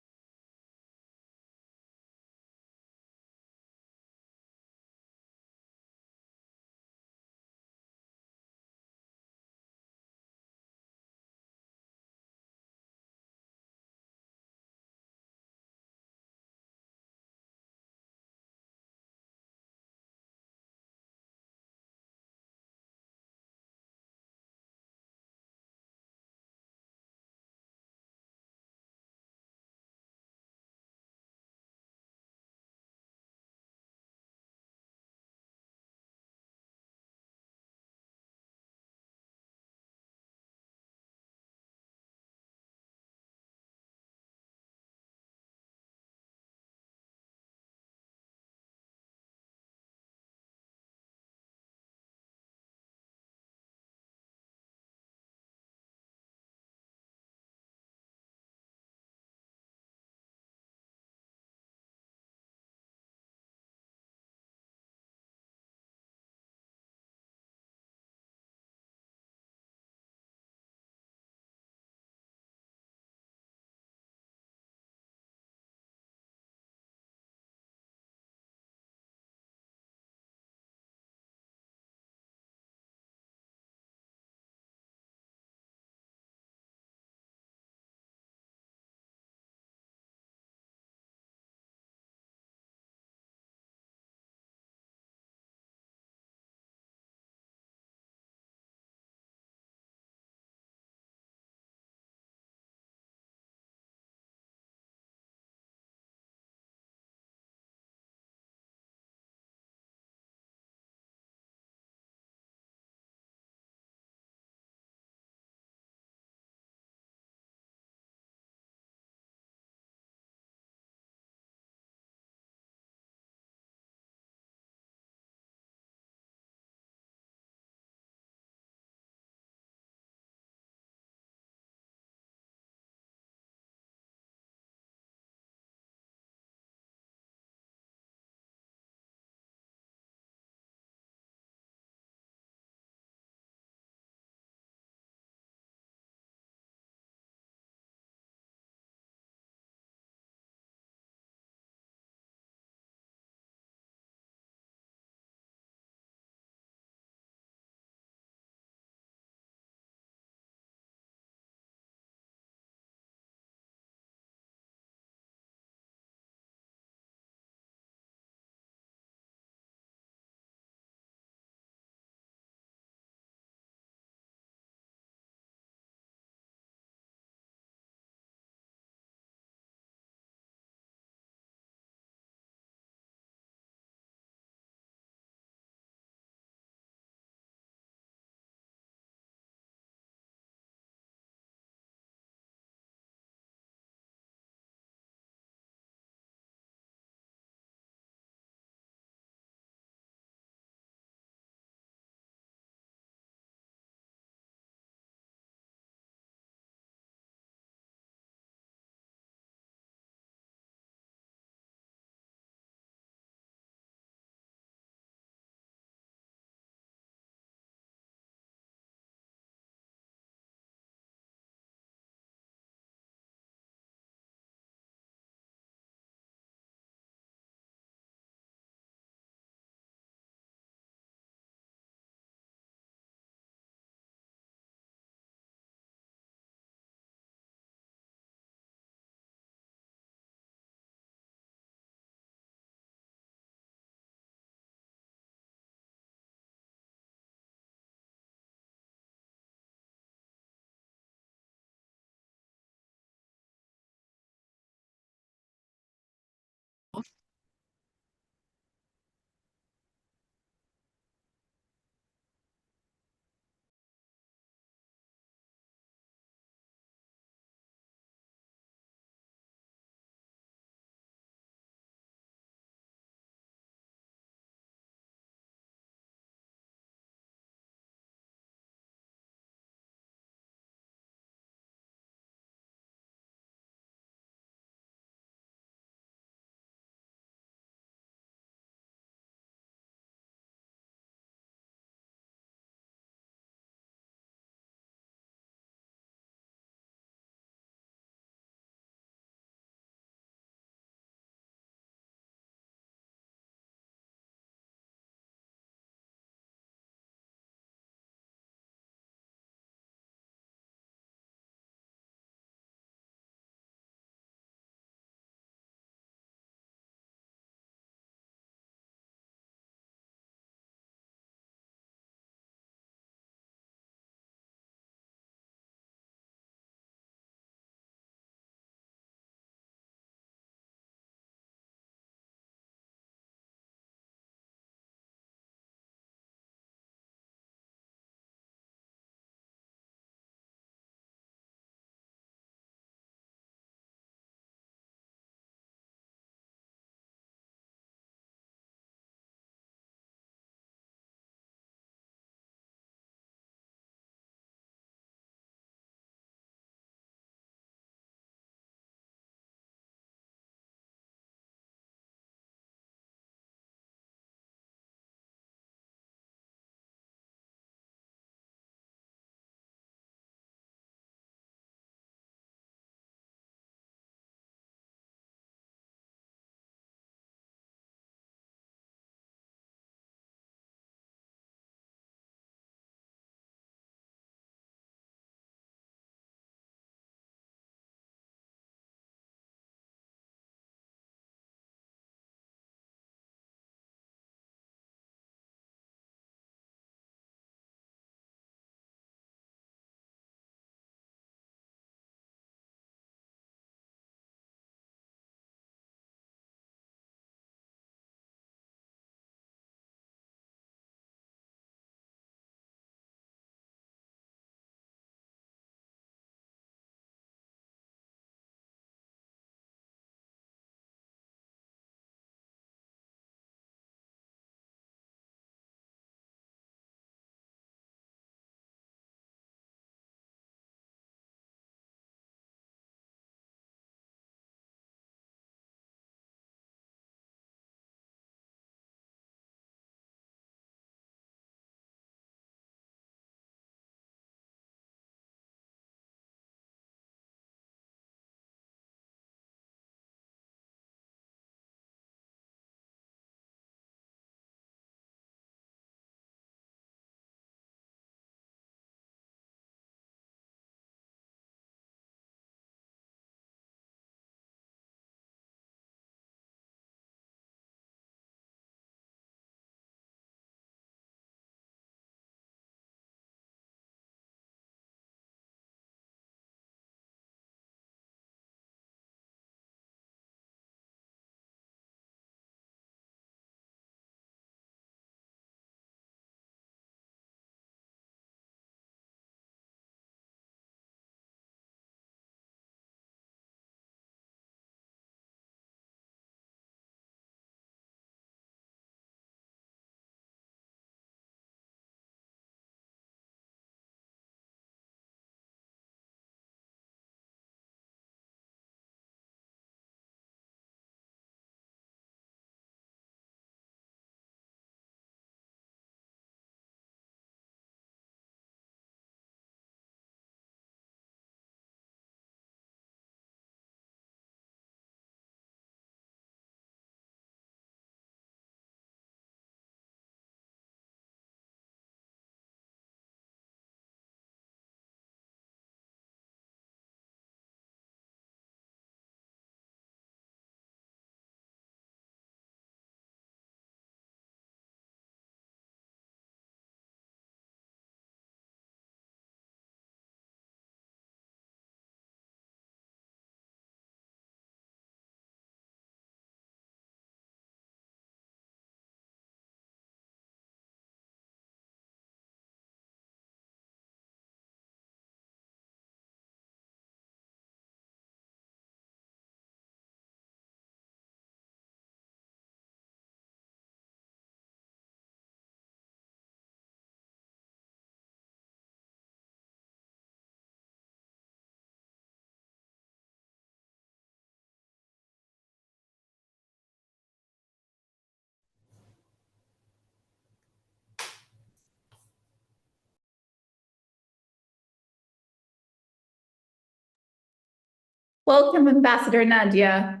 Welcome, Ambassador Nadia.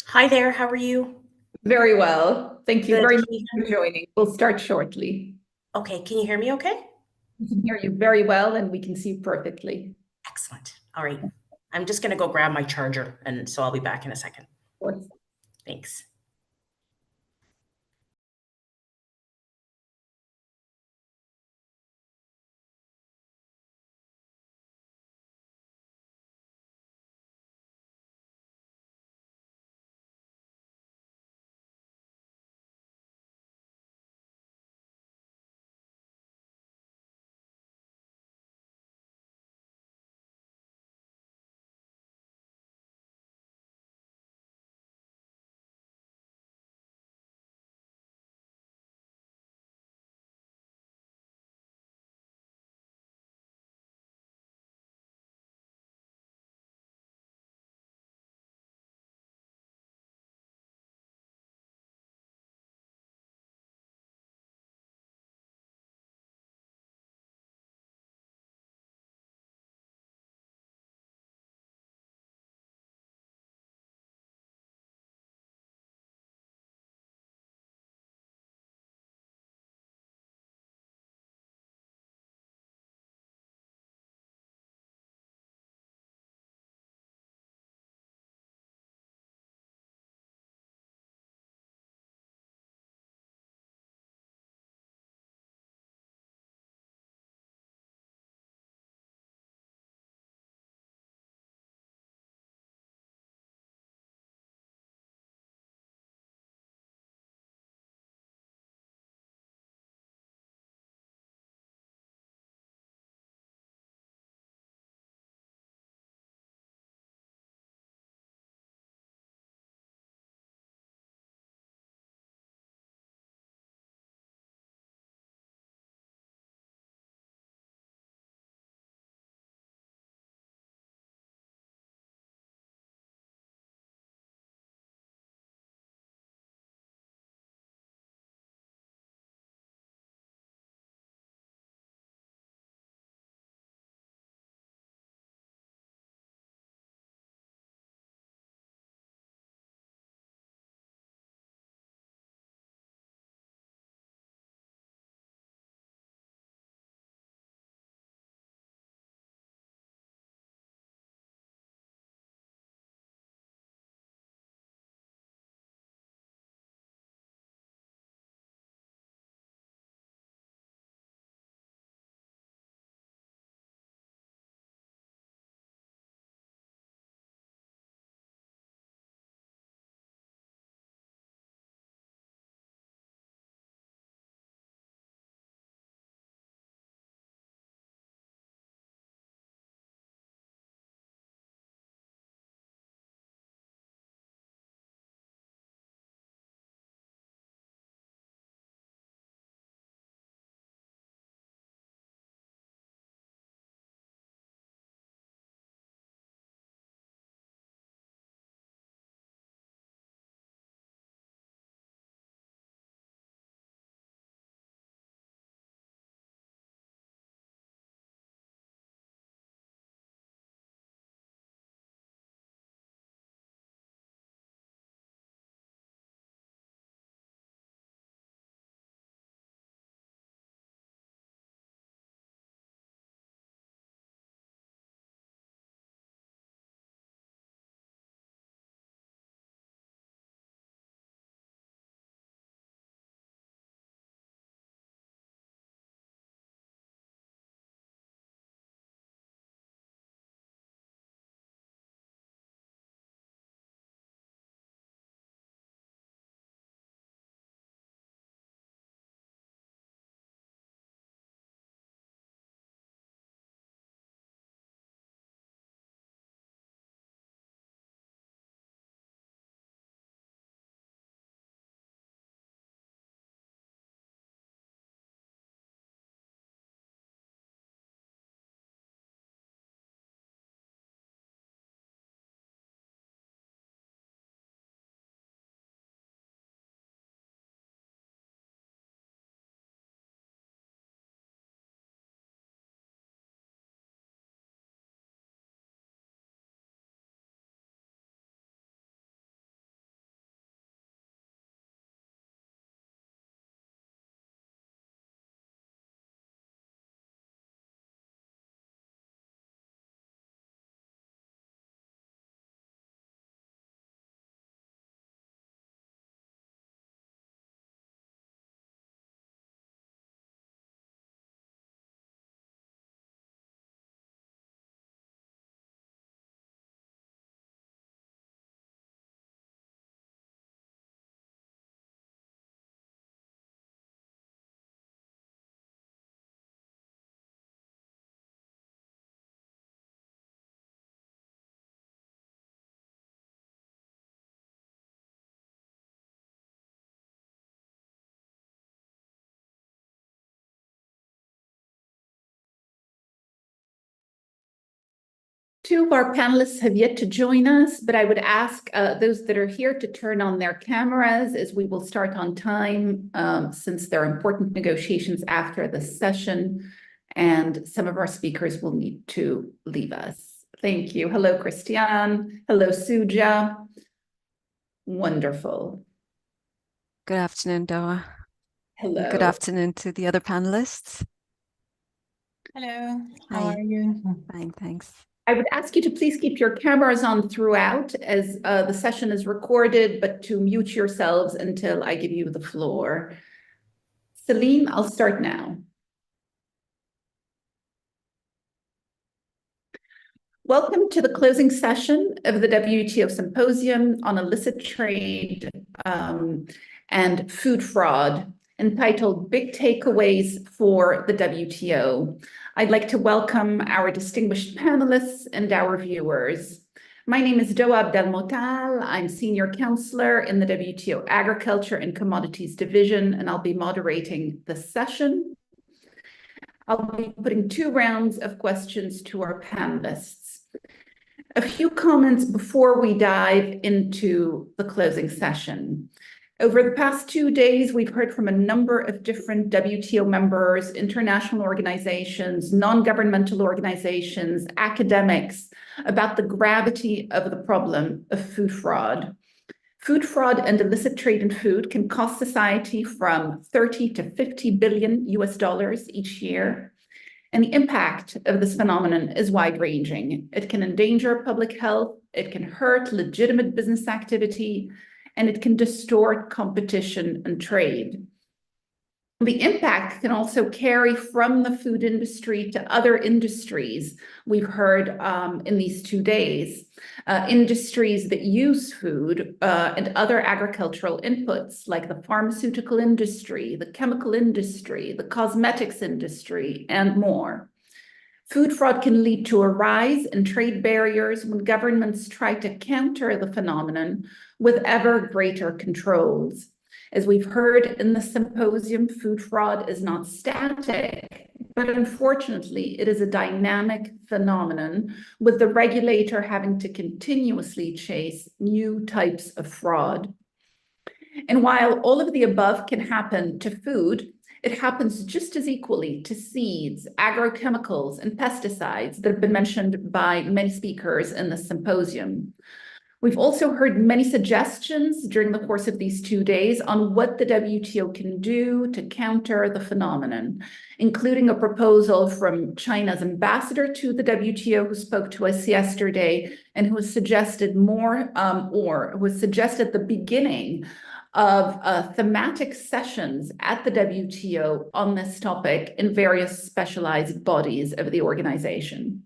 Hi there, how are you? Very well. Thank you Good. very much for joining. We'll start shortly. Okay, can you hear me okay? We can hear you very well and we can see you perfectly. Excellent. All right. I'm just going to go grab my charger, and so I'll be back in a second. Of course. Thanks. Two of our panelists have yet to join us, but I would ask those that are here to turn on their cameras as we will start on time, since there are important negotiations after the session and some of our speakers will need to leave us. Thank you. Hello, Christian. Hello, Suja. Wonderful. Good afternoon, Doa. Hello. Good afternoon to the other panelists. Hello, how Hi. are you? Fine, thanks. I would ask you to please keep your cameras on throughout as the session is recorded, but to mute yourselves until I give you the floor. Celine, I'll start now. Welcome to the closing session of the WTO Symposium on Illicit Trade and Food Fraud, entitled Big Takeaways for the WTO. I'd like to welcome our distinguished panelists and our viewers. My name is Doa Abdelmotal. I'm Senior Counselor in the WTO Agriculture and Commodities Division, and I'll be moderating the session. I'll be putting 2 rounds of questions to our panelists. A few comments before we dive into the closing session. Over the past 2 days, we've heard from a number of different WTO members, international organizations, non-governmental organizations, academics, about the gravity of the problem of food fraud. Food fraud and illicit trade in food can cost society from 30 to 50 billion US dollars each year. And the impact of this phenomenon is wide-ranging. It can endanger public health, it can hurt legitimate business activity, and it can distort competition and trade. The impact can also carry from the food industry to other industries we've heard in these 2 days. Industries that use food and other agricultural inputs, like the pharmaceutical industry, the chemical industry, the cosmetics industry, and more. Food fraud can lead to a rise in trade barriers when governments try to counter the phenomenon with ever greater controls. As we've heard in the symposium, food fraud is not static, but unfortunately, it is a dynamic phenomenon, with the regulator having to continuously chase new types of fraud. And while all of the above can happen to food, it happens just as equally to seeds, agrochemicals, and pesticides that have been mentioned by many speakers in the symposium. We've also heard many suggestions during the course of these 2 days on what the WTO can do to counter the phenomenon, including a proposal from China's ambassador to the WTO, who spoke to us yesterday and who has suggested the beginning of thematic sessions at the WTO on this topic in various specialized bodies of the organization.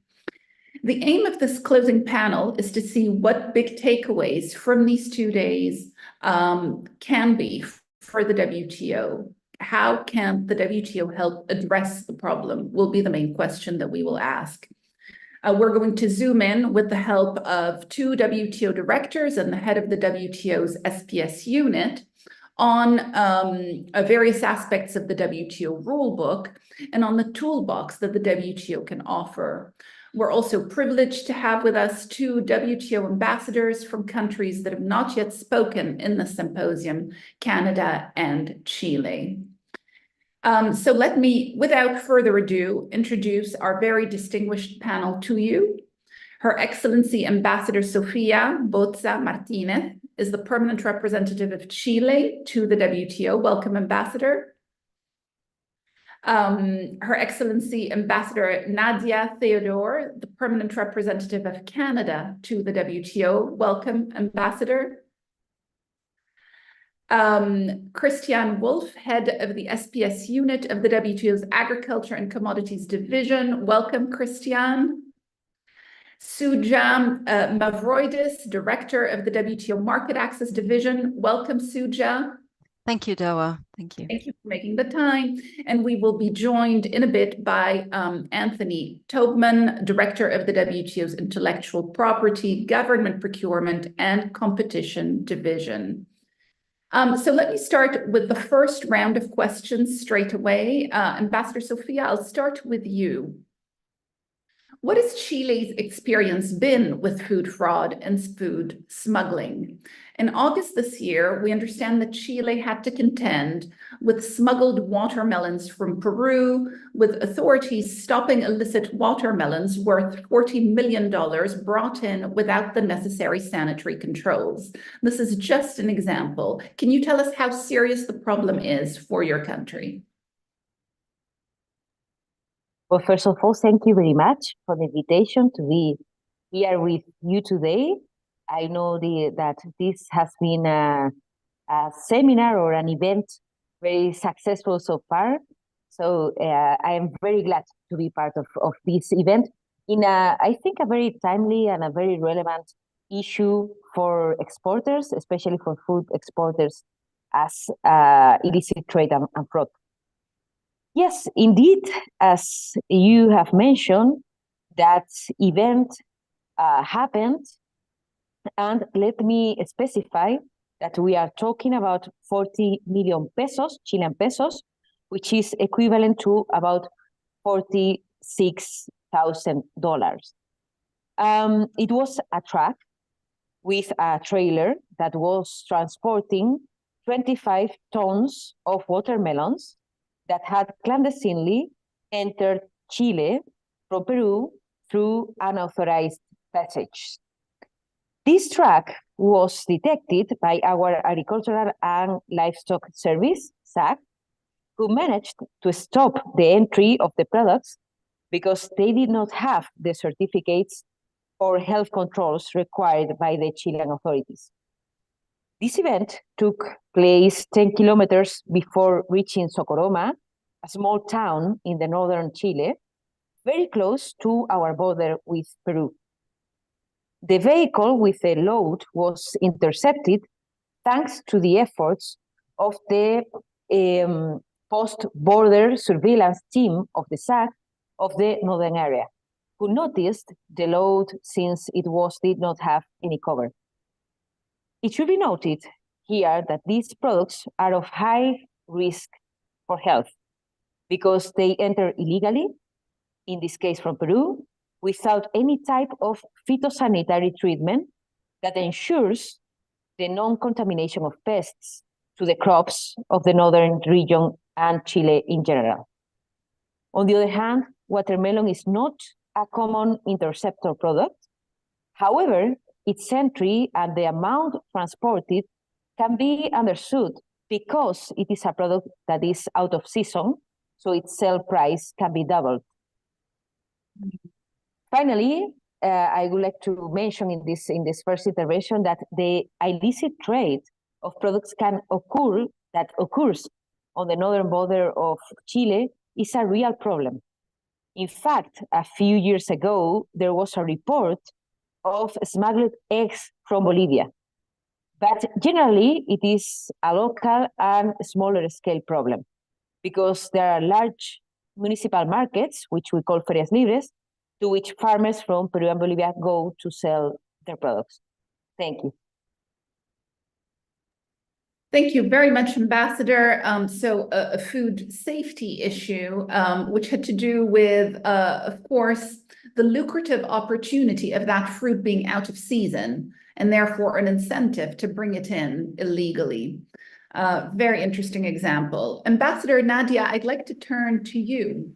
The aim of this closing panel is to see what big takeaways from these 2 days can be for the WTO. How can the WTO help address the problem will be the main question that we will ask. We're going to zoom in with the help of 2 WTO directors and the head of the WTO's SPS unit on various aspects of the WTO rulebook and on the toolbox that the WTO can offer. We're also privileged to have with us 2 WTO ambassadors from countries that have not yet spoken in the symposium, Canada and Chile. So let me, without further ado, introduce our very distinguished panel to you. Her Excellency Ambassador Sofia Bozza Martinez is the permanent representative of Chile to the WTO. Welcome, Ambassador. Her Excellency Ambassador Nadia Theodore, the permanent representative of Canada to the WTO. Welcome, Ambassador. Christian Wolf, head of the SPS unit of the WTO's Agriculture and Commodities Division. Welcome, Christian. Suja Mavroidis, director of the WTO Market Access Division. Welcome, Suja. Thank you, Doa. Thank you. Thank you for making the time. And we will be joined in a bit by Anthony Tobman, director of the WTO's Intellectual Property, Government Procurement, and Competition Division. So let me start with the first round of questions straight away. Ambassador Sofia, I'll start with you. What has Chile's experience been with food fraud and food smuggling? In August this year, we understand that Chile had to contend with smuggled watermelons from Peru, with authorities stopping illicit watermelons worth $40 million brought in without the necessary sanitary controls. This is just an example. Can you tell us how serious the problem is for your country? Well, first of all, thank you very much for the invitation to be here with you today. I know that this has been a seminar or an event very successful so far. So I am very glad to be part of this event in I think, a very timely and a very relevant issue for exporters, especially for food exporters, as illicit trade and fraud. Yes, indeed, as you have mentioned, that event happened, and let me specify that we are talking about 40 million pesos, Chilean pesos, which is equivalent to about $46,000. It was a truck with a trailer that was transporting 25 tons of watermelons that had clandestinely entered Chile from Peru through unauthorized passage. This truck was detected by our Agricultural and Livestock Service, SAC, who managed to stop the entry of the products because they did not have the certificates or health controls required by the Chilean authorities. This event took place 10 kilometers before reaching Socoroma, a small town in the northern Chile, very close to our border with Peru. The vehicle with the load was intercepted thanks to the efforts of the post-border surveillance team of the SAC of the northern area, who noticed the load since it did not have any cover. It should be noted here that these products are of high risk for health because they enter illegally, in this case from Peru, without any type of phytosanitary treatment that ensures the non-contamination of pests to the crops of the northern region and Chile in general. On the other hand, watermelon is not a common interceptor product. However, its entry and the amount transported can be understood because it is a product that is out of season, so its sale price can be doubled. Finally, I would like to mention in this first intervention that the illicit trade of products that occurs on the northern border of Chile is a real problem. In fact, a few years ago, there was a report of smuggled eggs from Bolivia. But generally, it is a local and smaller scale problem because there are large municipal markets, which we call ferias libres, to which farmers from Peru and Bolivia go to sell their products. Thank you. Thank you very much, Ambassador. So a food safety issue, which had to do with, of course, the lucrative opportunity of that fruit being out of season, and therefore an incentive to bring it in illegally. Very interesting example. Ambassador Nadia, I'd like to turn to you.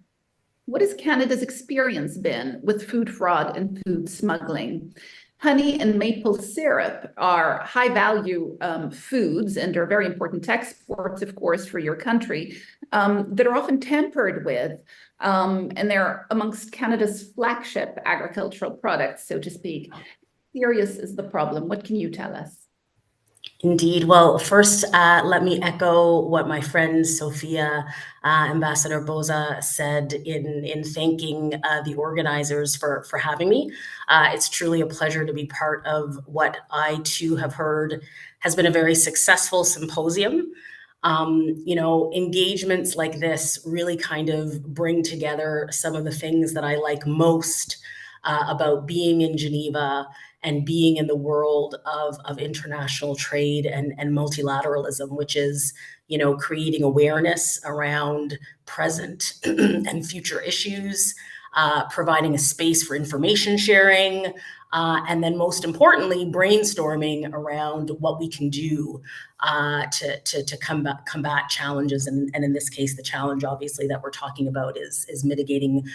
What has Canada's experience been with food fraud and food smuggling? Honey and maple syrup are high-value foods and are very important exports, of course, for your country, that are often tampered with, and they're amongst Canada's flagship agricultural products, so to speak. Serious is the problem. What can you tell us? Indeed. Well, first, let me echo what my friend Sophia, Ambassador Boza, said in thanking the organizers for having me. It's truly a pleasure to be part of what I too have heard has been a very successful symposium. Engagements like this really kind of bring together some of the things that I like most about being in Geneva and being in the world of international trade and multilateralism, which is, creating awareness around present and future issues, providing a space for information sharing, and then most importantly, brainstorming around what we can do to combat challenges. And in this case, the challenge obviously that we're talking about is mitigating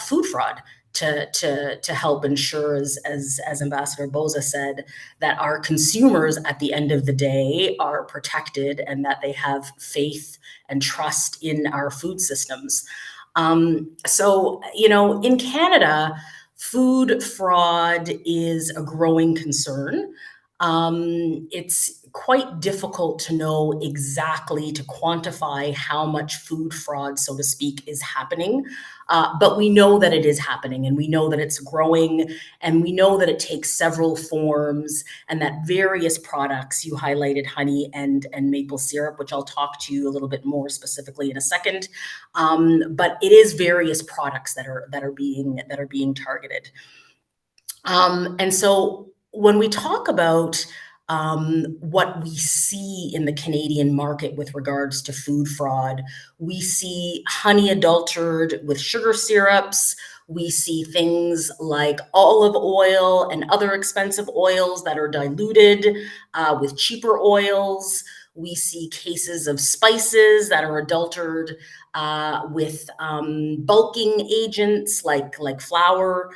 food fraud to help ensure, as Ambassador Boza said, that our consumers at the end of the day are protected and that they have faith and trust in our food systems. So, you know, in Canada, food fraud is a growing concern. It's quite difficult to know exactly, to quantify how much food fraud, so to speak, is happening. But we know that it is happening, and we know that it's growing, and we know that it takes several forms, and that various products, you highlighted honey and maple syrup, which I'll talk to you a little bit more specifically in a second. But it is various products that are being targeted. And so when we talk about what we see in the Canadian market with regards to food fraud, we see honey adulterated with sugar syrups. We see things like olive oil and other expensive oils that are diluted with cheaper oils. We see cases of spices that are adulterated with bulking agents like flour.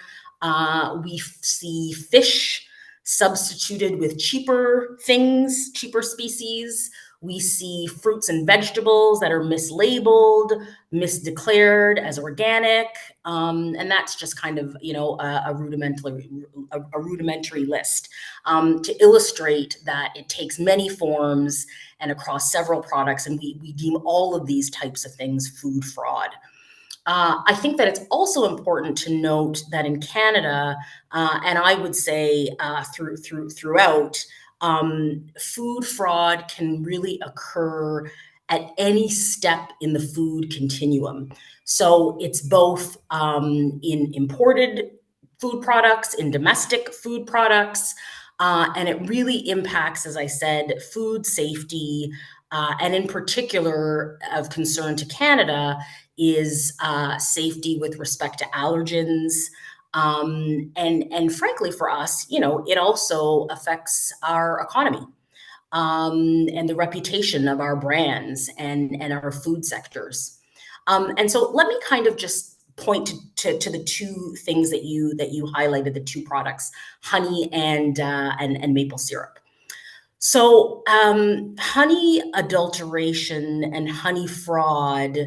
We see fish substituted with cheaper things, cheaper species. We see fruits and vegetables that are mislabeled, misdeclared as organic, and that's just kind of, you know, a rudimentary list to illustrate that it takes many forms and across several products, and we deem all of these types of things food fraud. I think that it's also important to note that in Canada, and I would say throughout, food fraud can really occur at any step in the food continuum. So it's both in imported food products, in domestic food products, and it really impacts, as I said, food safety, and in particular of concern to Canada is safety with respect to allergens. And frankly, for us, you know, it also affects our economy and the reputation of our brands and our food sectors. And so let me kind of just point to the two things that you highlighted, the two products, honey and maple syrup. So honey adulteration and honey fraud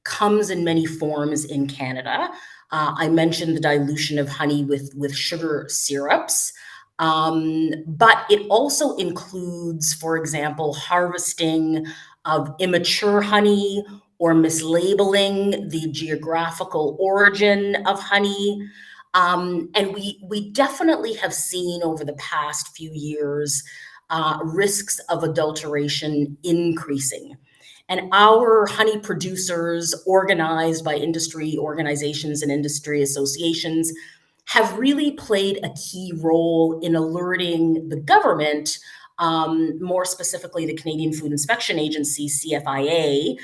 comes in many forms in Canada. I mentioned the dilution of honey with sugar syrups, but it also includes, for example, harvesting of immature honey or mislabeling the geographical origin of honey. And we definitely have seen over the past few years risks of adulteration increasing. And our honey producers, organized by industry organizations and industry associations, have really played a key role in alerting the government, more specifically the Canadian Food Inspection Agency, CFIA,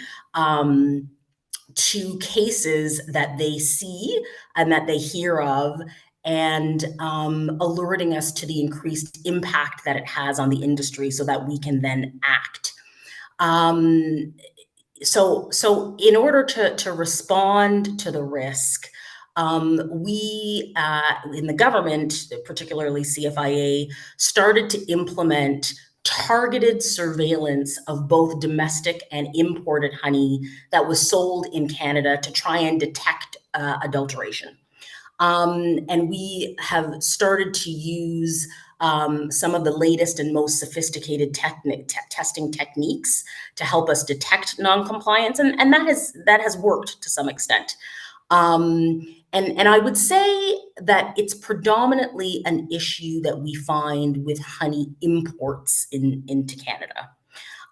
to cases that they see and that they hear of, and alerting us to the increased impact that it has on the industry so that we can then act. So in order to respond to the risk, we in the government, particularly CFIA, started to implement targeted surveillance of both domestic and imported honey that was sold in Canada to try and detect adulteration. And we have started to use some of the latest and most sophisticated testing techniques to help us detect non-compliance, and that has worked to some extent. And I would say that it's predominantly an issue that we find with honey imports into Canada.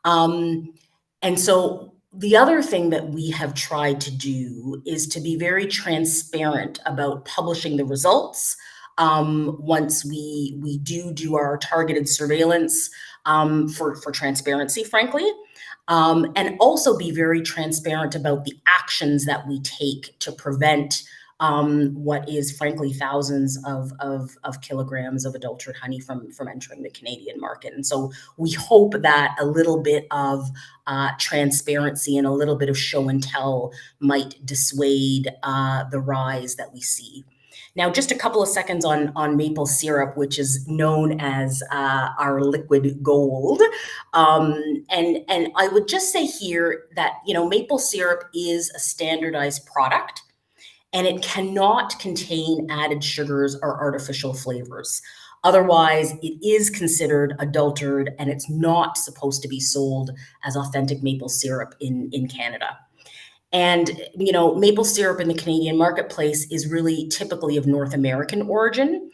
And so the other thing that we have tried to do is to be very transparent about publishing the results once we do our targeted surveillance for transparency, frankly. and also be very transparent about the actions that we take to prevent what is frankly thousands of kilograms of adulterated honey from entering the Canadian market. And so we hope that a little bit of transparency and a little bit of show and tell might dissuade the rise that we see. Now, just a couple of seconds on maple syrup, which is known as our liquid gold. And I would just say here that, you know, maple syrup is a standardized product, and it cannot contain added sugars or artificial flavors. Otherwise, it is considered adulterated, and it's not supposed to be sold as authentic maple syrup in Canada. And, you know, maple syrup in the Canadian marketplace is really typically of North American origin,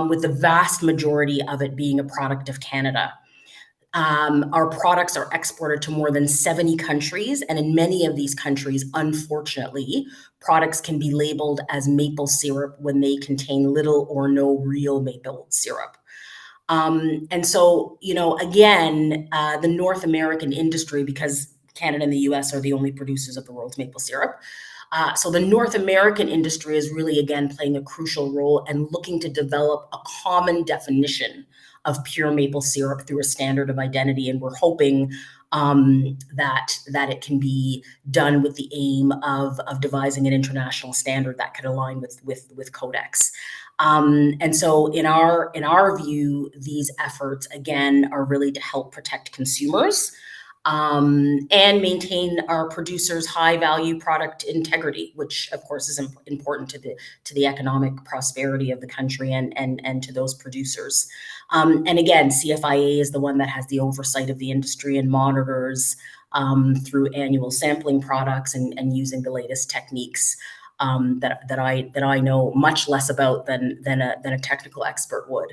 with the vast majority of it being a product of Canada. Our products are exported to more than 70 countries, and in many of these countries, unfortunately, products can be labeled as maple syrup when they contain little or no real maple syrup. And so, you know, again, the North American industry, because Canada and the US are the only producers of the world's maple syrup. So the North American industry is really, again, playing a crucial role and looking to develop a common definition of pure maple syrup through a standard of identity. And we're hoping that it can be done with the aim of devising an international standard that could align with Codex. And so in our view, these efforts, again, are really to help protect consumers and maintain our producers' high-value product integrity, which of course is important to the economic prosperity of the country and to those producers. And again, CFIA is the one that has the oversight of the industry and monitors through annual sampling products and using the latest techniques that I know much less about than a technical expert would.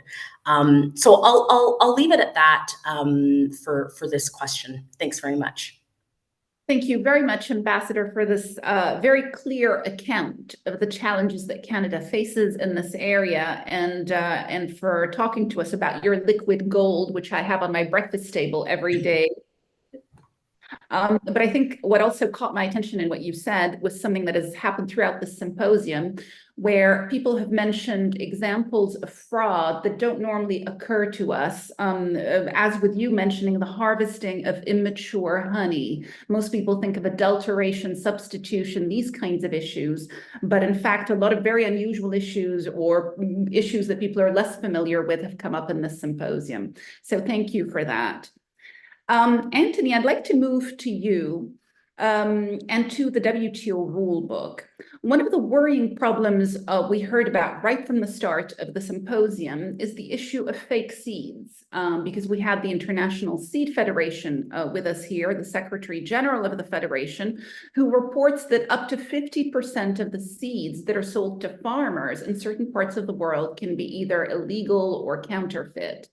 So I'll leave it at that for this question. Thanks very much. Thank you very much, Ambassador, for this very clear account of the challenges that Canada faces in this area, and for talking to us about your liquid gold, which I have on my breakfast table every day. But I think what also caught my attention in what you said was something that has happened throughout the symposium, where people have mentioned examples of fraud that don't normally occur to us, as with you mentioning the harvesting of immature honey. Most people think of adulteration, substitution, these kinds of issues, but in fact, a lot of very unusual issues or issues that people are less familiar with have come up in this symposium. So thank you for that. Anthony, I'd like to move to you and to the WTO rule book. One of the worrying problems we heard about right from the start of the symposium is the issue of fake seeds, because we had the International Seed Federation with us here, the Secretary General of the Federation, who reports that up to 50% of the seeds that are sold to farmers in certain parts of the world can be either illegal or counterfeit.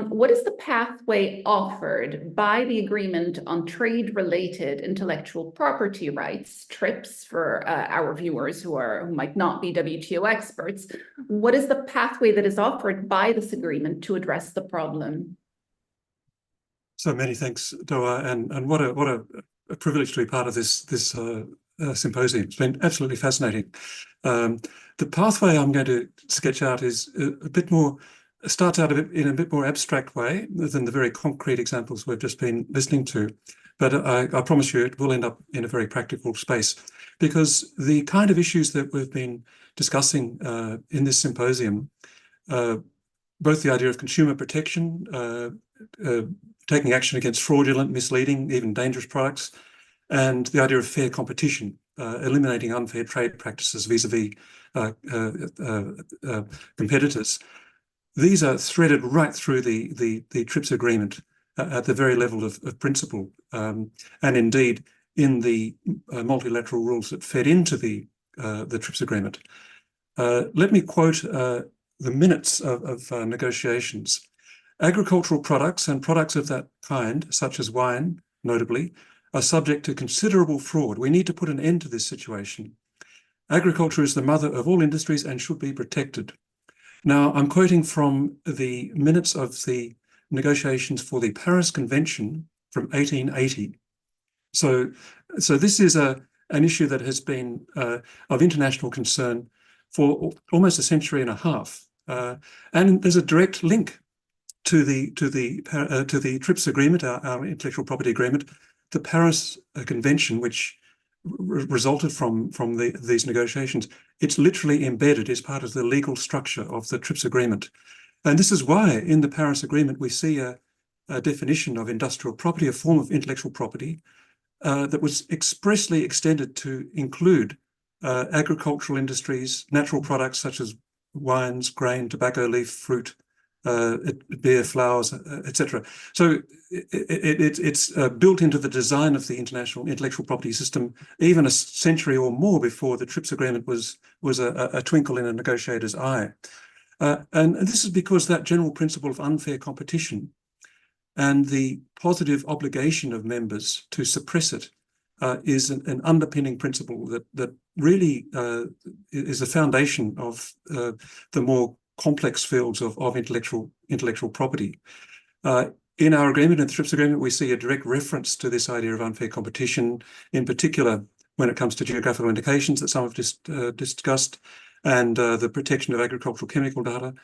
What is the pathway offered by the Agreement on Trade-Related Intellectual Property Rights, TRIPS, for our viewers who might not be WTO experts? What is the pathway that is offered by this agreement to address the problem? So many thanks, Doa, and what a privilege to be part of this symposium. It's been absolutely fascinating. The pathway I'm going to sketch out is a bit more. Starts out in a bit more abstract way than the very concrete examples we've just been listening to. But I promise you it will end up in a very practical space, because the kind of issues that we've been discussing in this symposium, both the idea of consumer protection, taking action against fraudulent, misleading, even dangerous products, and the idea of fair competition, eliminating unfair trade practices vis-a-vis competitors. These are threaded right through the TRIPS agreement at the very level of principle, and indeed in the multilateral rules that fed into the TRIPS agreement. Let me quote the minutes of negotiations. Agricultural products and products of that kind, such as wine, notably, are subject to considerable fraud. We need to put an end to this situation. Agriculture is the mother of all industries and should be protected. Now, I'm quoting from the minutes of the negotiations for the Paris Convention from 1880. So this is an issue that has been of international concern for almost a century and a half, and there's a direct link to the TRIPS agreement, our intellectual property agreement, the Paris Convention, which resulted from these negotiations. It's literally embedded as part of the legal structure of the TRIPS agreement. And this is why in the Paris Agreement we see a definition of industrial property, a form of intellectual property that was expressly extended to include agricultural industries, natural products such as wines, grain, tobacco leaf, fruit, beer, flowers, etc. So it's built into the design of the international intellectual property system even a century or more before the TRIPS agreement was a twinkle in a negotiator's eye. And this is because that general principle of unfair competition and the positive obligation of members to suppress it is an underpinning principle that really is the foundation of the more complex fields of intellectual property. In our agreement, in the TRIPS agreement, we see a direct reference to this idea of unfair competition, in particular when it comes to geographical indications that some have discussed, and the protection of agricultural chemical data.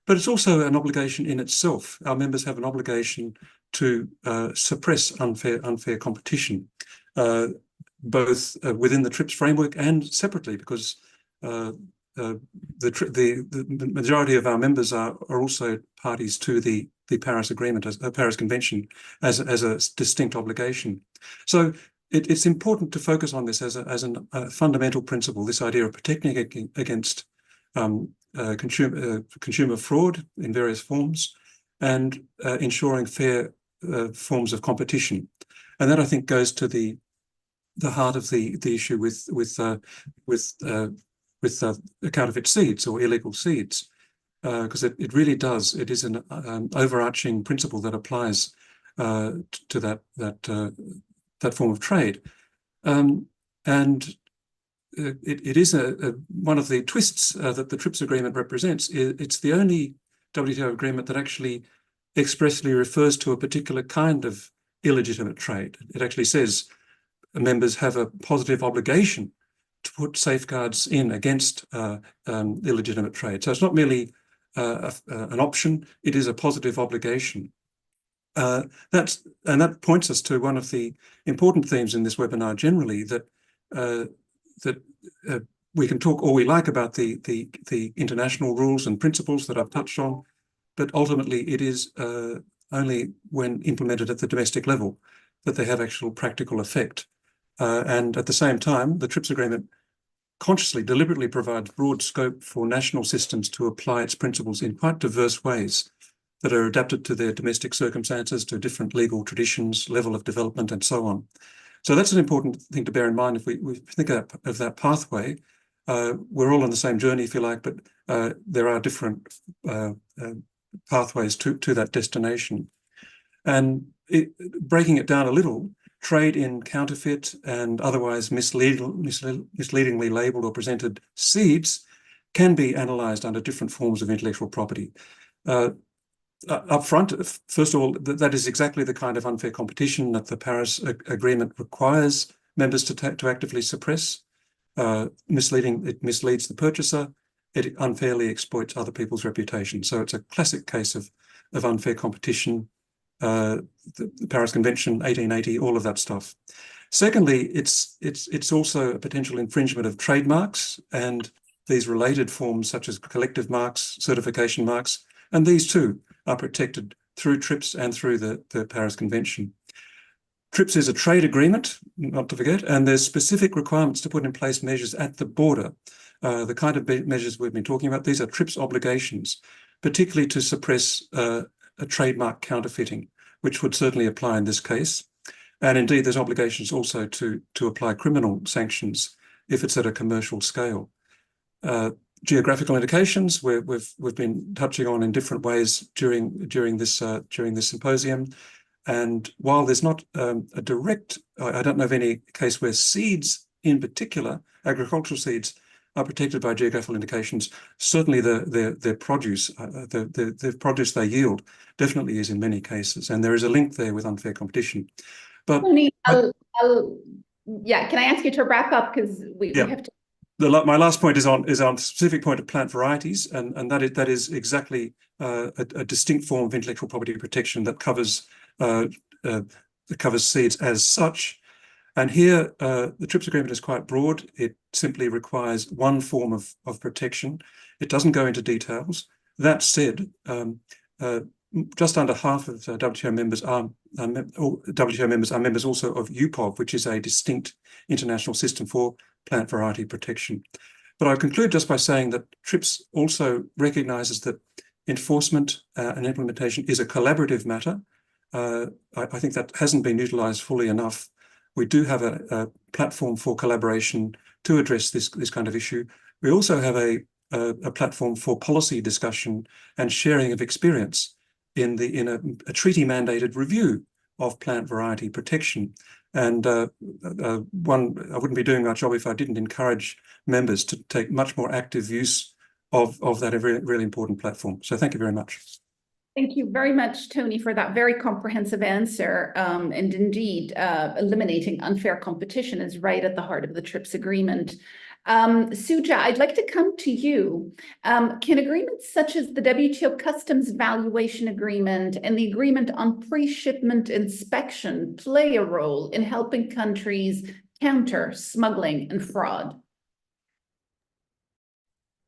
But it's also an obligation in itself. Our members have an obligation to suppress unfair competition, both within the TRIPS framework and separately, because the majority of our members are also parties to the Paris Agreement, Paris Convention, as a distinct obligation. So it's important to focus on this as a fundamental principle, this idea of protecting against consumer fraud in various forms and ensuring fair forms of competition. And that, I think, goes to the heart of the issue with counterfeit seeds or illegal seeds, because it really does. It is an overarching principle that applies to that form of trade, and it is one of the twists that the TRIPS agreement represents. It's the only WTO agreement that actually expressly refers to a particular kind of illegitimate trade. It actually says members have a positive obligation to put safeguards in against illegitimate trade. So it's not merely an option, it is a positive obligation. That points us to one of the important themes in this webinar generally, that we can talk all we like about the international rules and principles that I've touched on, but ultimately it is only when implemented at the domestic level that they have actual practical effect. And at the same time, the TRIPS agreement consciously, deliberately provides broad scope for national systems to apply its principles in quite diverse ways that are adapted to their domestic circumstances, to different legal traditions, level of development, and so on. So that's an important thing to bear in mind if we think of that pathway. We're all on the same journey, if you like, but there are different pathways to that destination. And breaking it down a little, trade in counterfeit and otherwise misleadingly labelled or presented seeds can be analysed under different forms of intellectual property. Up front, first of all, that is exactly the kind of unfair competition that the Paris Agreement requires members to actively suppress. It misleads the purchaser, it unfairly exploits other people's reputation. So it's a classic case of unfair competition. The Paris Convention, 1880, all of that stuff. Secondly, it's also a potential infringement of trademarks and these related forms such as collective marks, certification marks, and these too are protected through TRIPS and through the Paris Convention. TRIPS is a trade agreement, not to forget, and there's specific requirements to put in place measures at the border. The kind of measures we've been talking about, these are TRIPS obligations, particularly to suppress a trademark counterfeiting, which would certainly apply in this case. And indeed, there's obligations also to apply criminal sanctions if it's at a commercial scale. Geographical indications, we've been touching on in different ways during this symposium. And while there's not a direct, I don't know of any case where seeds in particular, agricultural seeds, are protected by geographical indications. Certainly their produce, the produce they yield definitely is in many cases. And there is a link there with unfair competition. But Tony, yeah, can I ask you to wrap up, because we have to. My last point is on the specific point of plant varieties, and that is exactly a distinct form of intellectual property protection that covers seeds as such. And here, the TRIPS agreement is quite broad. It simply requires one form of protection. It doesn't go into details. That said, just under half of WTO members are members also of UPOV, which is a distinct international system for plant variety protection. But I'll conclude just by saying that TRIPS also recognises that enforcement and implementation is a collaborative matter. I think that hasn't been utilised fully enough. We do have a platform for collaboration to address this kind of issue. We also have a platform for policy discussion and sharing of experience in a treaty-mandated review of plant variety protection. And I wouldn't be doing my job if I didn't encourage members to take much more active use of that really important platform. So thank you very much. Thank you very much, Tony, for that very comprehensive answer. And indeed, eliminating unfair competition is right at the heart of the TRIPS agreement. Suja, I'd like to come to you. Can agreements such as the WTO Customs Valuation Agreement and the Agreement on Pre-Shipment Inspection play a role in helping countries counter smuggling and fraud?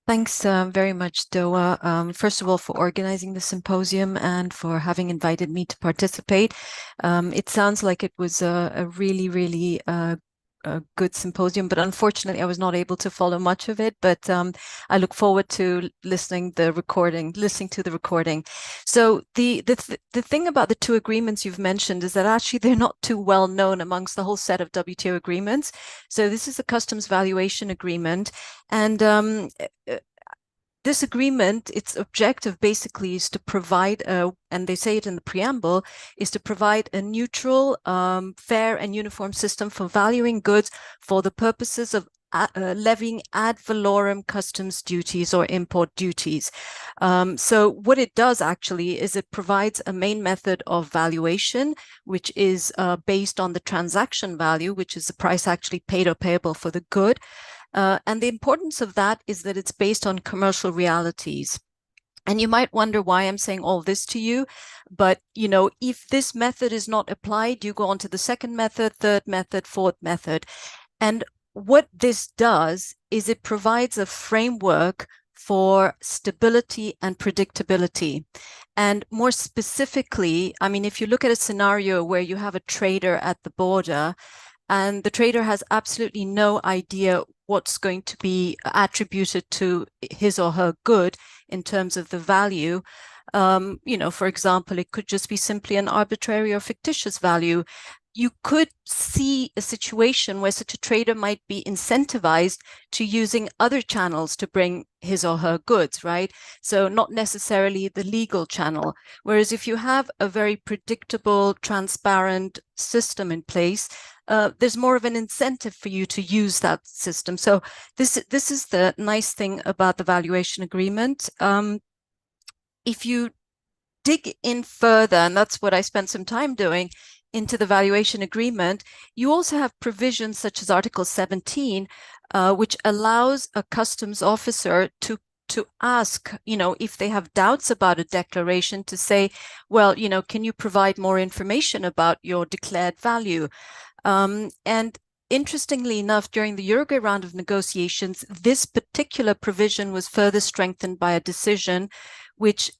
Thanks very much, Doa. First of all, for organizing the symposium and for having invited me to participate. It sounds like it was a really, really a good symposium, but unfortunately I was not able to follow much of it, but I look forward to listening to the recording. So the thing about the two agreements you've mentioned is that actually they're not too well known amongst the whole set of WTO agreements. So this is the Customs Valuation Agreement, and this agreement, its objective basically is to provide, and they say it in the preamble, is to provide a neutral, fair and uniform system for valuing goods for the purposes of levying ad valorem customs duties or import duties. So what it does actually is it provides a main method of valuation, which is based on the transaction value, which is the price actually paid or payable for the good. And the importance of that is that it's based on commercial realities. And you might wonder why I'm saying all this to you, but if this method is not applied, you go on to the second method, third method, fourth method. And what this does is it provides a framework for stability and predictability. And more specifically, I mean, if you look at a scenario where you have a trader at the border and the trader has absolutely no idea what's going to be attributed to his or her good in terms of the value. For example, it could just be simply an arbitrary or fictitious value. You could see a situation where such a trader might be incentivized to using other channels to bring his or her goods, right? So not necessarily the legal channel. Whereas if you have a very predictable, transparent system in place, there's more of an incentive for you to use that system. So this is the nice thing about the valuation agreement. If you dig in further, and that's what I spent some time doing, into the valuation agreement, you also have provisions such as Article 17, which allows a customs officer to ask, if they have doubts about a declaration, to say, well, can you provide more information about your declared value? And interestingly enough, during the Uruguay round of negotiations, this particular provision was further strengthened by a decision which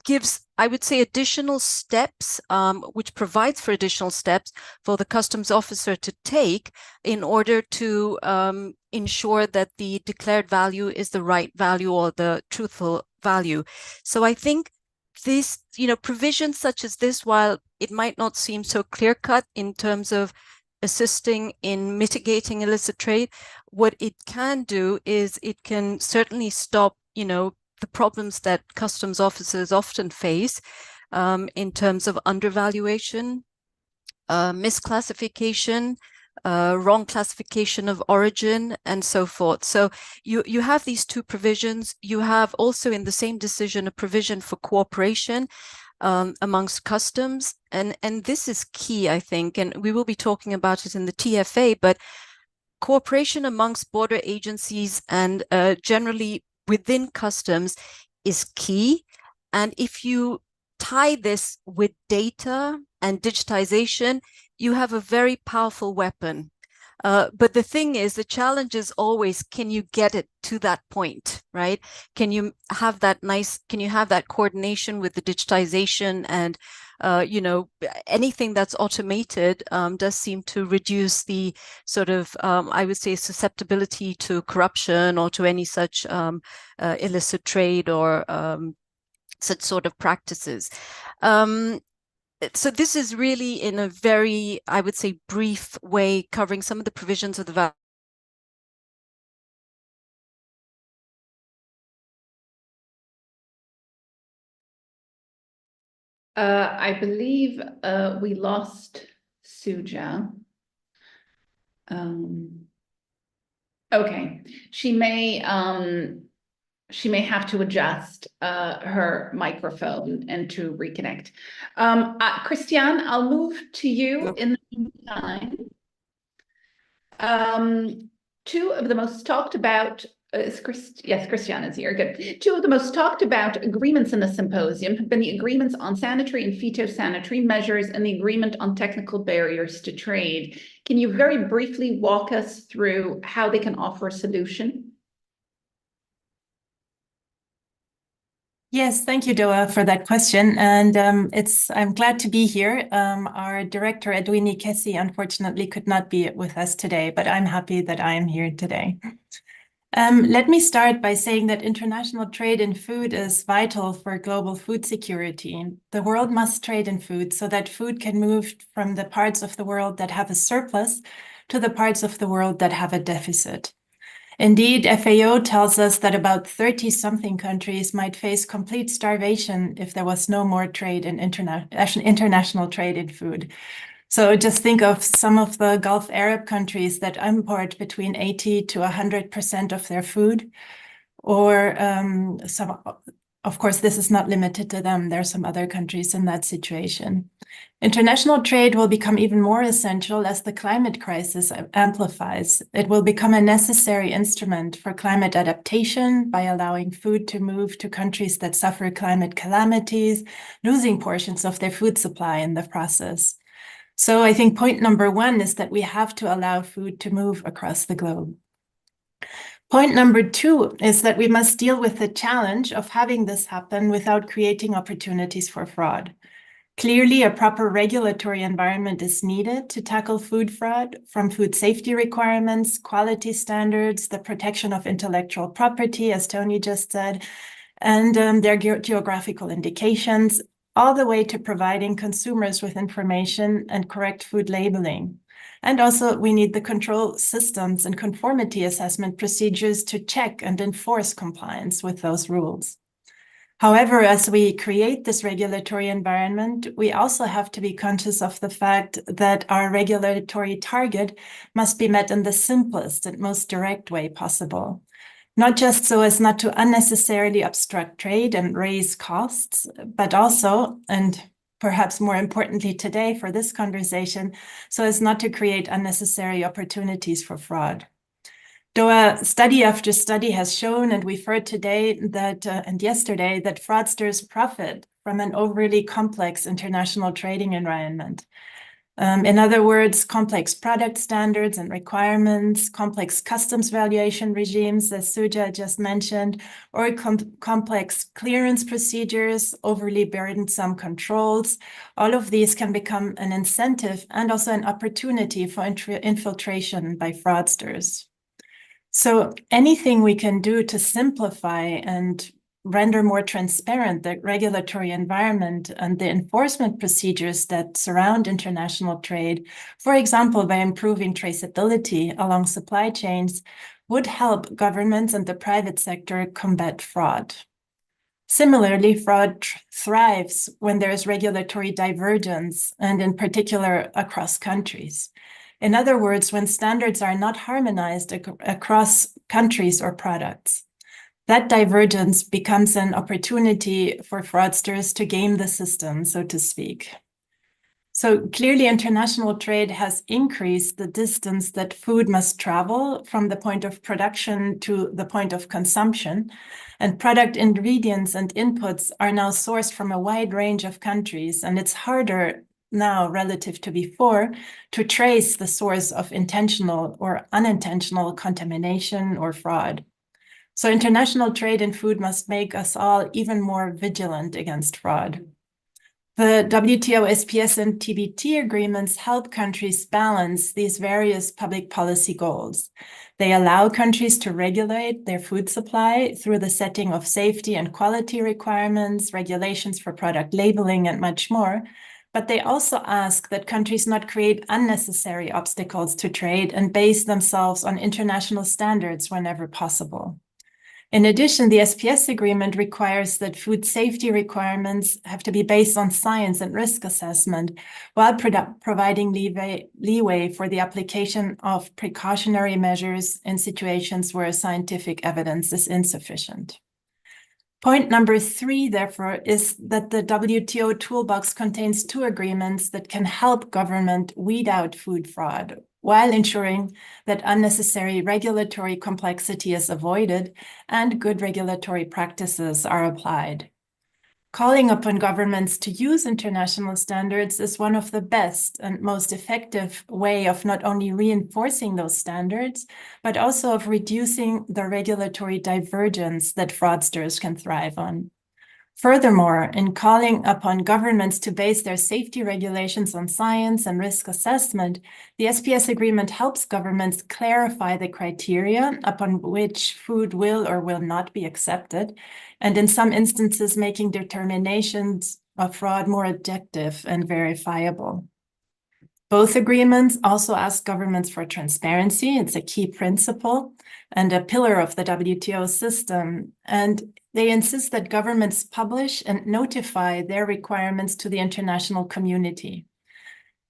gives, I would say, additional steps, which provides for additional steps for the customs officer to take in order to ensure that the declared value is the right value or the truthful value. So I think this, provisions such as this, while it might not seem so clear-cut in terms of assisting in mitigating illicit trade, what it can do is it can certainly stop, the problems that customs officers often face in terms of undervaluation, misclassification, wrong classification of origin, and so forth. So you have these two provisions. You have also in the same decision a provision for cooperation amongst customs, and this is key, I think, and we will be talking about it in the TFA, but cooperation amongst border agencies and generally within customs is key. And if you tie this with data and digitization, you have a very powerful weapon. But the thing is, the challenge is always, can you get it to that point, right? Can you have that coordination with the digitization and, anything that's automated does seem to reduce the sort of, I would say, susceptibility to corruption or to any such illicit trade or such sort of practices. So this is really in a very, I would say, brief way covering some of the provisions of the I believe we lost Suja. Okay, she may have to adjust her microphone and to reconnect. Christiane, I'll move to you in the meantime. Two of the most talked about, yes, Christiane is here, good. Two of the most talked about agreements in the symposium have been the agreements on sanitary and phytosanitary measures and the agreement on technical barriers to trade. Can you very briefly walk us through how they can offer a solution? Yes, thank you, Doa, for that question. And I'm glad to be here. Our director, Edwini Kessi, unfortunately could not be with us today, but I'm happy that I am here today. Let me start by saying that international trade in food is vital for global food security. The world must trade in food so that food can move from the parts of the world that have a surplus to the parts of the world that have a deficit. Indeed, FAO tells us that about 30-something countries might face complete starvation if there was no more trade in international trade in food. So just think of some of the Gulf Arab countries that import between 80 to 100% of their food, or of course, this is not limited to them. There are some other countries in that situation. International trade will become even more essential as the climate crisis amplifies. It will become a necessary instrument for climate adaptation by allowing food to move to countries that suffer climate calamities, losing portions of their food supply in the process. So I think point number one is that we have to allow food to move across the globe. Point number two is that we must deal with the challenge of having this happen without creating opportunities for fraud. Clearly, a proper regulatory environment is needed to tackle food fraud, from food safety requirements, quality standards, the protection of intellectual property, as Tony just said, and their geographical indications, all the way to providing consumers with information and correct food labeling. And also, we need the control systems and conformity assessment procedures to check and enforce compliance with those rules. However, as we create this regulatory environment, we also have to be conscious of the fact that our regulatory target must be met in the simplest and most direct way possible. Not just so as not to unnecessarily obstruct trade and raise costs, but also, and perhaps more importantly today for this conversation, so as not to create unnecessary opportunities for fraud. Doa, study after study has shown, and we've heard today that, and yesterday, that fraudsters profit from an overly complex international trading environment. In other words, complex product standards and requirements, complex customs valuation regimes, as Suja just mentioned, or complex clearance procedures, overly burdensome controls. All of these can become an incentive and also an opportunity for infiltration by fraudsters. So anything we can do to simplify and render more transparent the regulatory environment and the enforcement procedures that surround international trade, for example, by improving traceability along supply chains, would help governments and the private sector combat fraud. Similarly, fraud thrives when there is regulatory divergence, and in particular across countries. In other words, when standards are not harmonized across countries or products. That divergence becomes an opportunity for fraudsters to game the system, so to speak. So clearly, international trade has increased the distance that food must travel from the point of production to the point of consumption. And product ingredients and inputs are now sourced from a wide range of countries. And it's harder now, relative to before, to trace the source of intentional or unintentional contamination or fraud. So international trade in food must make us all even more vigilant against fraud. The WTO, SPS, and TBT agreements help countries balance these various public policy goals. They allow countries to regulate their food supply through the setting of safety and quality requirements, regulations for product labeling, and much more. But they also ask that countries not create unnecessary obstacles to trade and base themselves on international standards whenever possible. In addition, the SPS agreement requires that food safety requirements have to be based on science and risk assessment, while providing leeway for the application of precautionary measures in situations where scientific evidence is insufficient. Point number 3, therefore, is that the WTO toolbox contains 2 agreements that can help government weed out food fraud, while ensuring that unnecessary regulatory complexity is avoided and good regulatory practices are applied. Calling upon governments to use international standards is one of the best and most effective way of not only reinforcing those standards, but also of reducing the regulatory divergence that fraudsters can thrive on. Furthermore, in calling upon governments to base their safety regulations on science and risk assessment, the SPS agreement helps governments clarify the criteria upon which food will or will not be accepted, and in some instances, making determinations of fraud more objective and verifiable. Both agreements also ask governments for transparency. It's a key principle and a pillar of the WTO system. And they insist that governments publish and notify their requirements to the international community.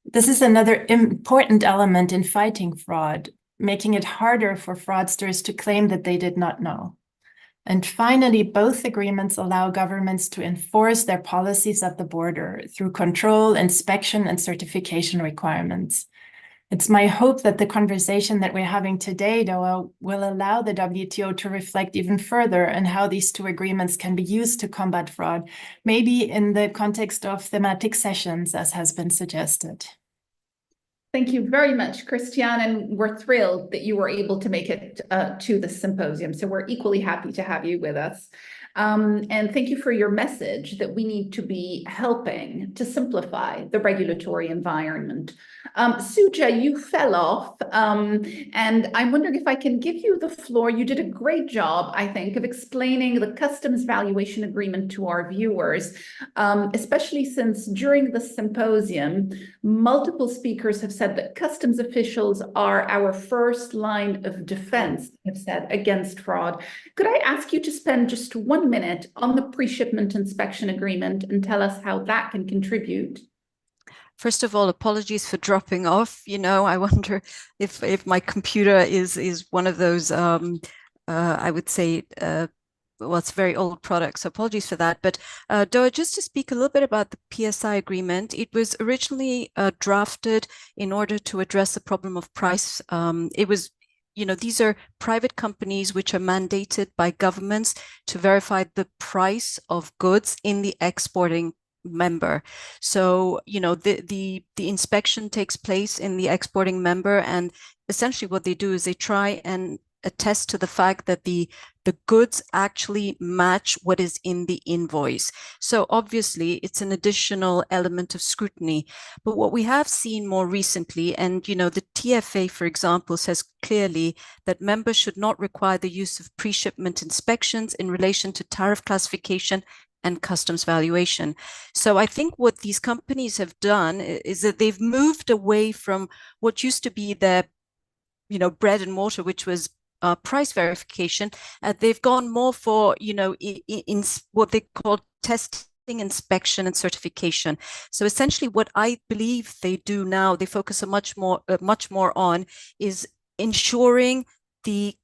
This is another important element in fighting fraud, making it harder for fraudsters to claim that they did not know. And finally, both agreements allow governments to enforce their policies at the border through control, inspection, and certification requirements. It's my hope that the conversation that we're having today, Doa, will allow the WTO to reflect even further on how these 2 agreements can be used to combat fraud, maybe in the context of thematic sessions, as has been suggested. Thank you very much, Christiane, and we're thrilled that you were able to make it to the symposium. So we're equally happy to have you with us. And thank you for your message that we need to be helping to simplify the regulatory environment. Suja, you fell off, and I'm wondering if I can give you the floor. You did a great job, I think, of explaining the customs valuation agreement to our viewers, especially since during the symposium, multiple speakers have said that customs officials are our first line of defense, have said, against fraud. Could I ask you to spend just 1 minute on the pre-shipment inspection agreement and tell us how that can contribute? First of all, apologies for dropping off. You know, I wonder if my computer is one of those, I would say, well, it's a very old product, so apologies for that. But Doa, just to speak a little bit about the PSI agreement, it was originally drafted in order to address the problem of price. It was, you know, these are private companies which are mandated by governments to verify the price of goods in the exporting member. So, you know, the inspection takes place in the exporting member, and essentially what they do is they try and attest to the fact that the goods actually match what is in the invoice. So obviously it's an additional element of scrutiny. But what we have seen more recently, and you know, the TFA, for example, says clearly that members should not require the use of pre-shipment inspections in relation to tariff classification and customs valuation. So I think what these companies have done is that they've moved away from what used to be their, you know, bread and mortar, which was price verification. They've gone more for, you know, in what they call testing inspection and certification. So essentially what I believe they do now, they focus much more on is ensuring the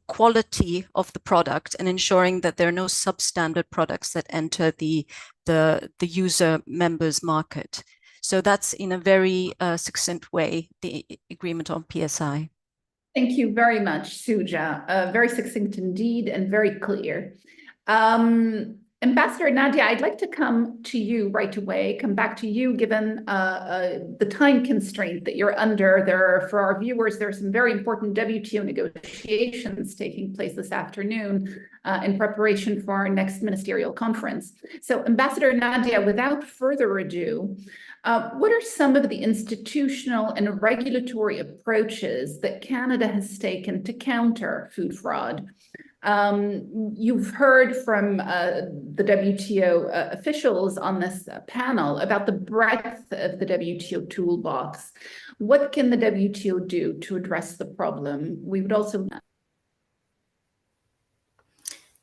quality of the product and ensuring that there are no substandard products that enter the user members market. So that's in a very succinct way, the agreement on PSI. Thank you very much, Suja. Very succinct indeed and very clear. Ambassador Nadia, I'd like to come to you right away, come back to you, given the time constraint that you're under. For our viewers, there are some very important WTO negotiations taking place this afternoon in preparation for our next ministerial conference. So Ambassador Nadia, without further ado, what are some of the institutional and regulatory approaches that Canada has taken to counter food fraud? You've heard from the WTO officials on this panel about the breadth of the WTO toolbox. What can the WTO do to address the problem? We would also...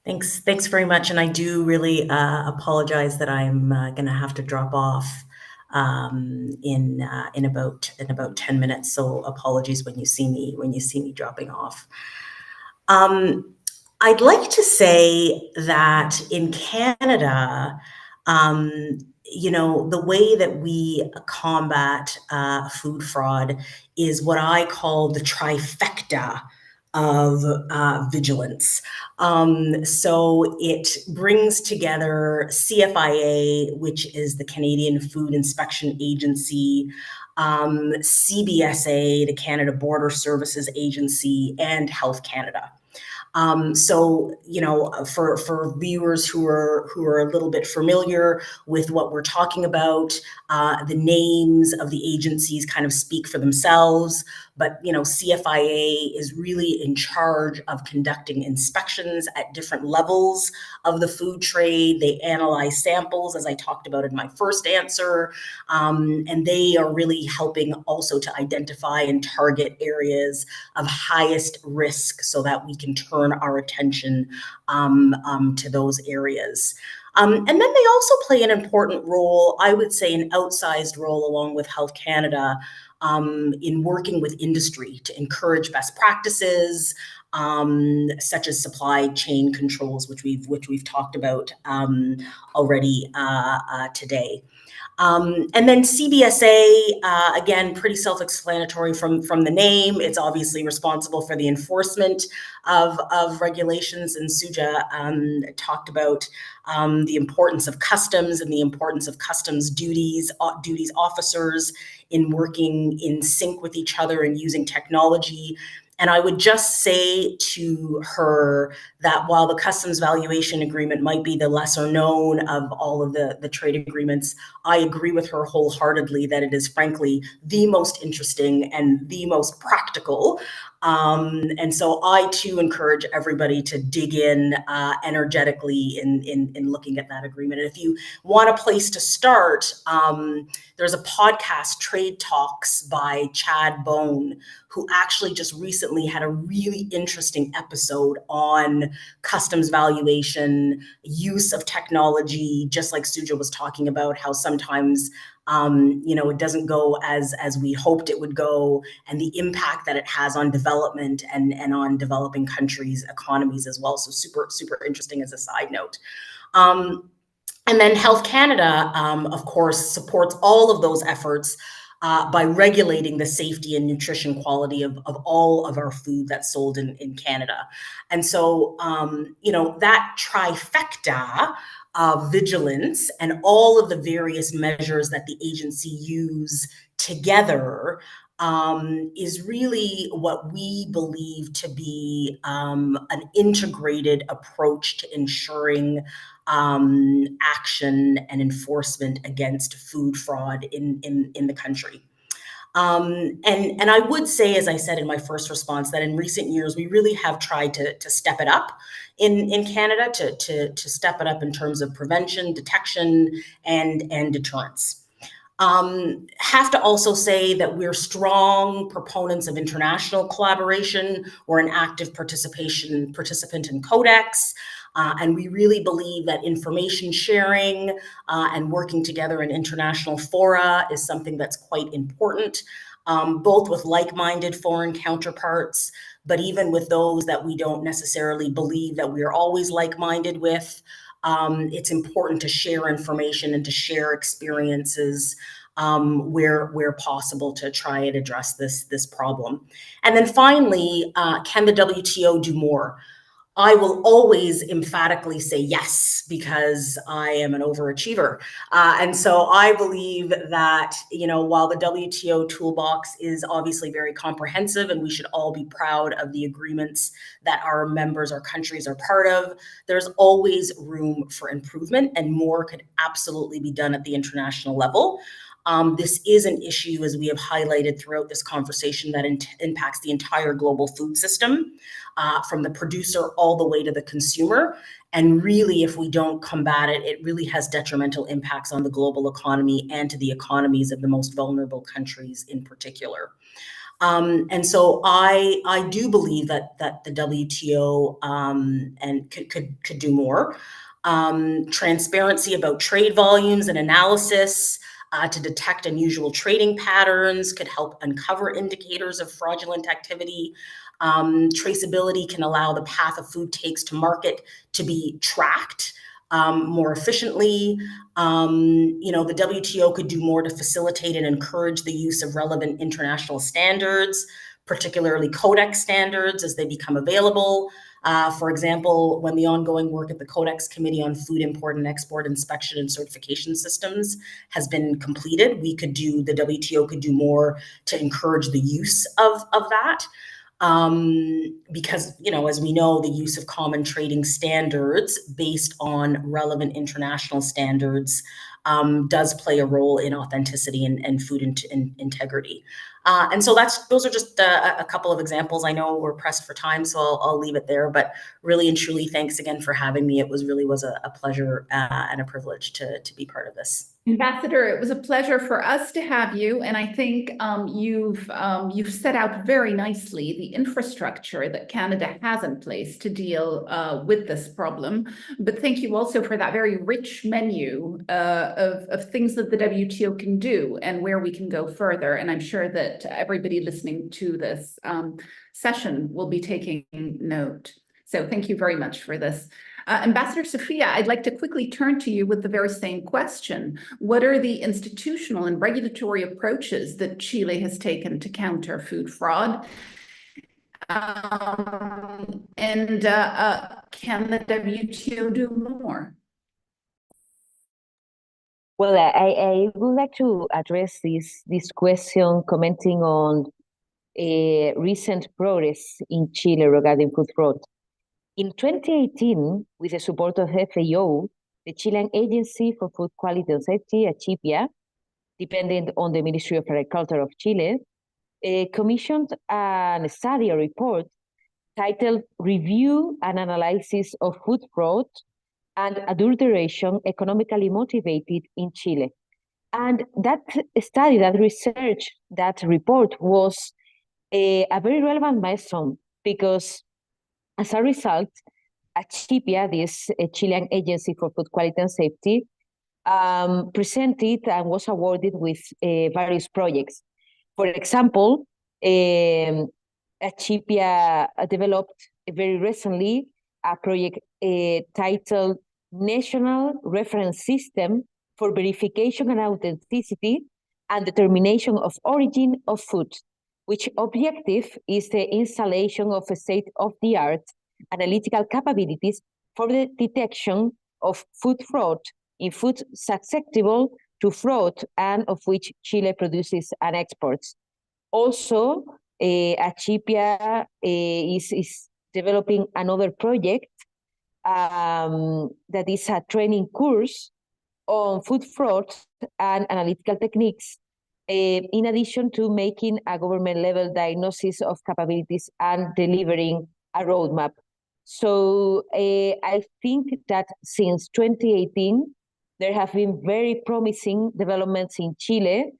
Thanks very much. And I do really apologize that I'm going to have to drop off in about 10 minutes. So apologies when you see me dropping off. I'd like to say that in Canada, you know, the way that we combat food fraud is what I call the trifecta of vigilance. So it brings together CFIA, which is the Canadian Food Inspection Agency, CBSA, the Canada Border Services Agency, and Health Canada. So, you know, for viewers who are a little bit familiar with what we're talking about, the names of the agencies kind of speak for themselves. But, you know, CFIA is really in charge of conducting inspections at different levels of the food trade. They analyze samples, as I talked about in my first answer, and they are really helping also to identify and target areas of highest risk so that we can turn our attention to those areas. And then they also play an important role, I would say an outsized role along with Health Canada, in working with industry to encourage best practices, such as supply chain controls, which we've talked about already today. And then CBSA, again, pretty self-explanatory from the name. It's obviously responsible for the enforcement of regulations, and Suja talked about the importance of customs and the importance of customs duties officers in working in sync with each other and using technology. And I would just say to her that while the customs valuation agreement might be the lesser known of all of the trade agreements, I agree with her wholeheartedly that it is frankly the most interesting and the most practical. And so I too encourage everybody to dig in energetically in looking at that agreement. And if you want a place to start, there's a podcast, Trade Talks by Chad Bone, who actually just recently had a really interesting episode on customs valuation, use of technology, just like Suja was talking about, how sometimes you know, it doesn't go as we hoped it would go, and the impact that it has on development and on developing countries' economies as well. So super interesting as a side note. And then Health Canada, of course, supports all of those efforts by regulating the safety and nutrition quality of all of our food that's sold in Canada. And so, you know, that trifecta of vigilance and all of the various measures that the agency use together is really what we believe to be an integrated approach to ensuring action and enforcement against food fraud in the country. And I would say, as I said in my first response, that in recent years, we really have tried to step it up in Canada, to step it up in terms of prevention, detection, and deterrence. Have to also say that we're strong proponents of international collaboration. We're an active participant in Codex. And we really believe that information sharing and working together in international fora is something that's quite important, both with like-minded foreign counterparts, but even with those that we don't necessarily believe that we are always like-minded with. It's important to share information and to share experiences where possible to try and address this problem. And then finally, can the WTO do more? I will always emphatically say yes, because I am an overachiever. And so I believe that, while the WTO toolbox is obviously very comprehensive and we should all be proud of the agreements that our members, our countries are part of, there's always room for improvement, and more could absolutely be done at the international level. This is an issue, as we have highlighted throughout this conversation, that impacts the entire global food system, from the producer all the way to the consumer. And really, if we don't combat it, it really has detrimental impacts on the global economy and to the economies of the most vulnerable countries in particular. And so I do believe that the WTO and could do more. Transparency about trade volumes and analysis to detect unusual trading patterns could help uncover indicators of fraudulent activity. Traceability can allow the path of food takes to market to be tracked more efficiently. The WTO could do more to facilitate and encourage the use of relevant international standards, particularly Codex standards, as they become available. For example, when the ongoing work at the Codex Committee on Food Import and Export Inspection and Certification Systems has been completed, the WTO could do more to encourage the use of that. Because, as we know, the use of common trading standards based on relevant international standards does play a role in authenticity and food integrity. And so those are just a couple of examples. I know we're pressed for time, so I'll leave it there. But really and truly, thanks again for having me. It was a pleasure and a privilege to be part of this. Ambassador, it was a pleasure for us to have you, and I think you've set out very nicely the infrastructure that Canada has in place to deal with this problem. But thank you also for that very rich menu of things that the WTO can do and where we can go further. And I'm sure that everybody listening to this session will be taking note. So thank you very much for this. Ambassador Sofia, I'd like to quickly turn to you with the very same question. What are the institutional and regulatory approaches that Chile has taken to counter food fraud? And can the WTO do more? Well, I would like to address this question, commenting on recent progress in Chile regarding food fraud. In 2018, with the support of FAO, the Chilean Agency for Food Quality and Safety, ACHIPIA, dependent on the Ministry of Agriculture of Chile, commissioned a study, a report, titled Review and Analysis of Food Fraud and Adulteration Economically Motivated in Chile. And that study, that research, that report was a very relevant milestone, because as a result, ACHIPIA, this Chilean Agency for Food Quality and Safety, presented and was awarded with various projects. For example, ACHIPIA developed very recently a project titled National Reference System for Verification and Authenticity and Determination of Origin of Food, which objective is the installation of a state-of-the-art analytical capabilities for the detection of food fraud in food susceptible to fraud and of which Chile produces and exports. Also, ACHIPIA is developing another project that is a training course on food fraud and analytical techniques, in addition to making a government-level diagnosis of capabilities and delivering a roadmap. So I think that since 2018, there have been very promising developments in Chile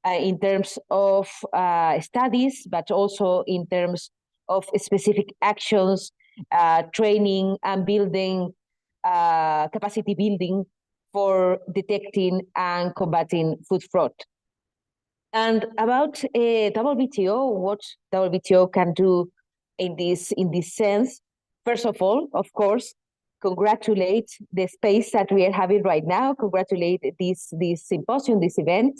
in terms of studies, but also in terms of specific actions, training and building capacity building for detecting and combating food fraud. And about WTO, what WTO can do in this sense, first of all, of course, congratulate the space that we are having right now, congratulate this symposium, this event.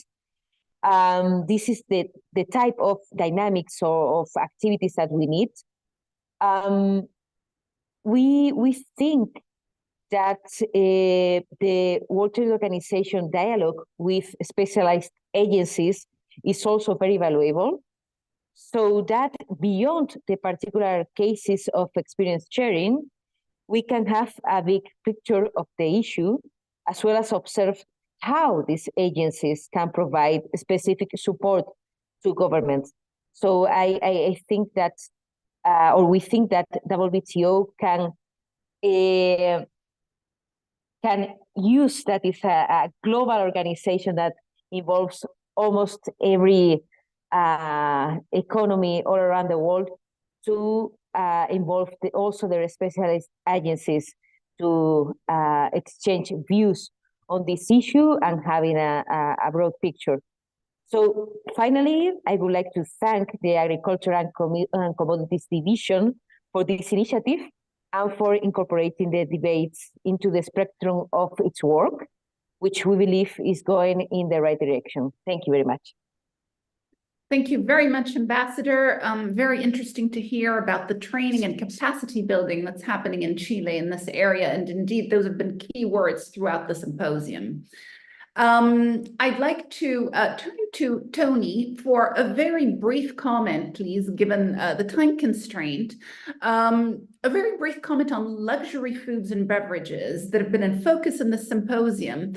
This is the type of dynamics or of activities that we need. We think that the World Trade Organization dialogue with specialized agencies is also very valuable, so that beyond the particular cases of experience sharing, we can have a big picture of the issue, as well as observe how these agencies can provide specific support to governments. So I think that, or we think that WTO can use that is a global organization that involves almost every economy all around the world to involve also their specialized agencies to exchange views on this issue and having a broad picture. So finally, I would like to thank the Agriculture and Commodities Division for this initiative and for incorporating the debates into the spectrum of its work, which we believe is going in the right direction. Thank you very much. Thank you very much, Ambassador. Very interesting to hear about the training and capacity building that's happening in Chile in this area. And indeed, those have been key words throughout the symposium. I'd like to turn to Tony for a very brief comment, please, given the time constraint. A very brief comment on luxury foods and beverages that have been in focus in the symposium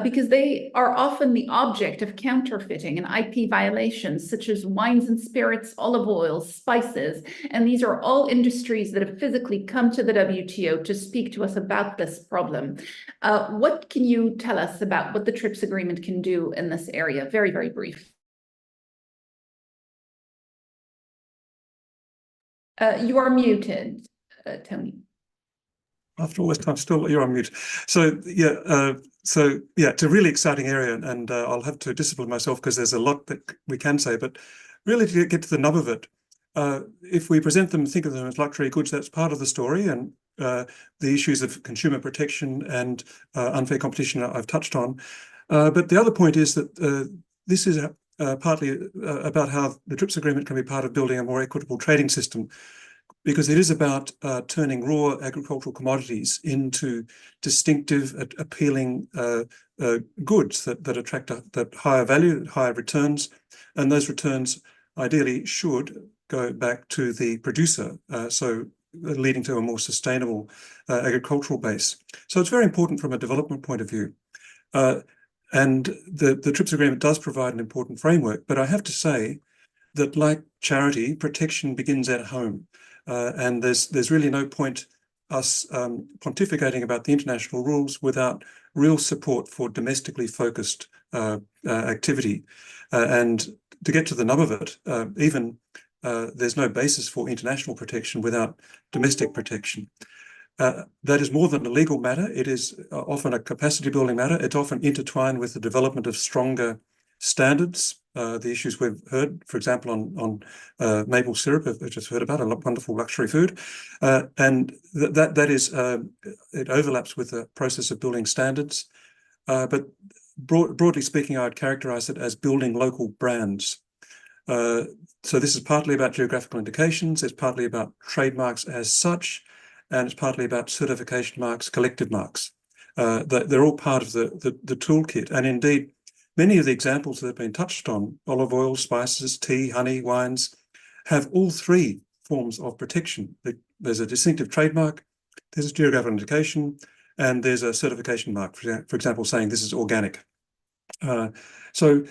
because they are often the object of counterfeiting and IP violations, such as wines and spirits, olive oils, spices. And these are all industries that have physically come to the WTO to speak to us about this problem. What can you tell us about what the TRIPS agreement can do in this area? Very, very brief. You are muted, Tony. After all this time, still you're on mute. So yeah, it's a really exciting area, and I'll have to discipline myself because there's a lot that we can say. But really, to get to the nub of it, if we present them, think of them as luxury goods, that's part of the story, and the issues of consumer protection and unfair competition I've touched on. But the other point is that this is partly about how the TRIPS agreement can be part of building a more equitable trading system, because it is about turning raw agricultural commodities into distinctive, appealing goods that attract that higher value, higher returns, and those returns ideally should go back to the producer, so leading to a more sustainable agricultural base. So it's very important from a development point of view. And the TRIPS agreement does provide an important framework, but I have to say that, like charity, protection begins at home. And there's really no point us pontificating about the international rules without real support for domestically focused activity. And to get to the nub of it, even there's no basis for international protection without domestic protection. That is more than a legal matter. It is often a capacity building matter. It's often intertwined with the development of stronger standards. The issues we've heard, for example, on maple syrup, I've just heard about, a wonderful luxury food. And that is, it overlaps with the process of building standards. But broadly speaking, I would characterize it as building local brands. So this is partly about geographical indications. It's partly about trademarks as such, and it's partly about certification marks, collective marks. They're all part of the toolkit. And indeed, many of the examples that have been touched on, olive oil, spices, tea, honey, wines, have all three forms of protection. There's a distinctive trademark, there's a geographical indication, and there's a certification mark, for example, saying this is organic. So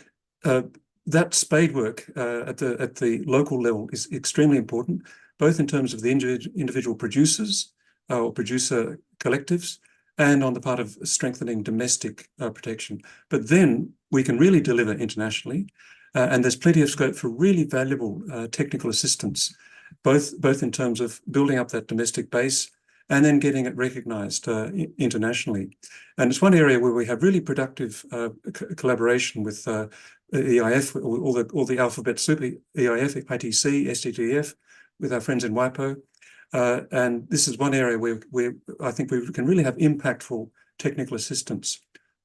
that spade work at the local level is extremely important, both in terms of the individual producers or producer collectives, and on the part of strengthening domestic protection. But then we can really deliver internationally, and there's plenty of scope for really valuable technical assistance, both in terms of building up that domestic base and then getting it recognized internationally. And it's one area where we have really productive collaboration with EIF, all the alphabet soup, EIF, ITC, SDGF, with our friends in WIPO. And this is one area where I think we can really have impactful technical assistance.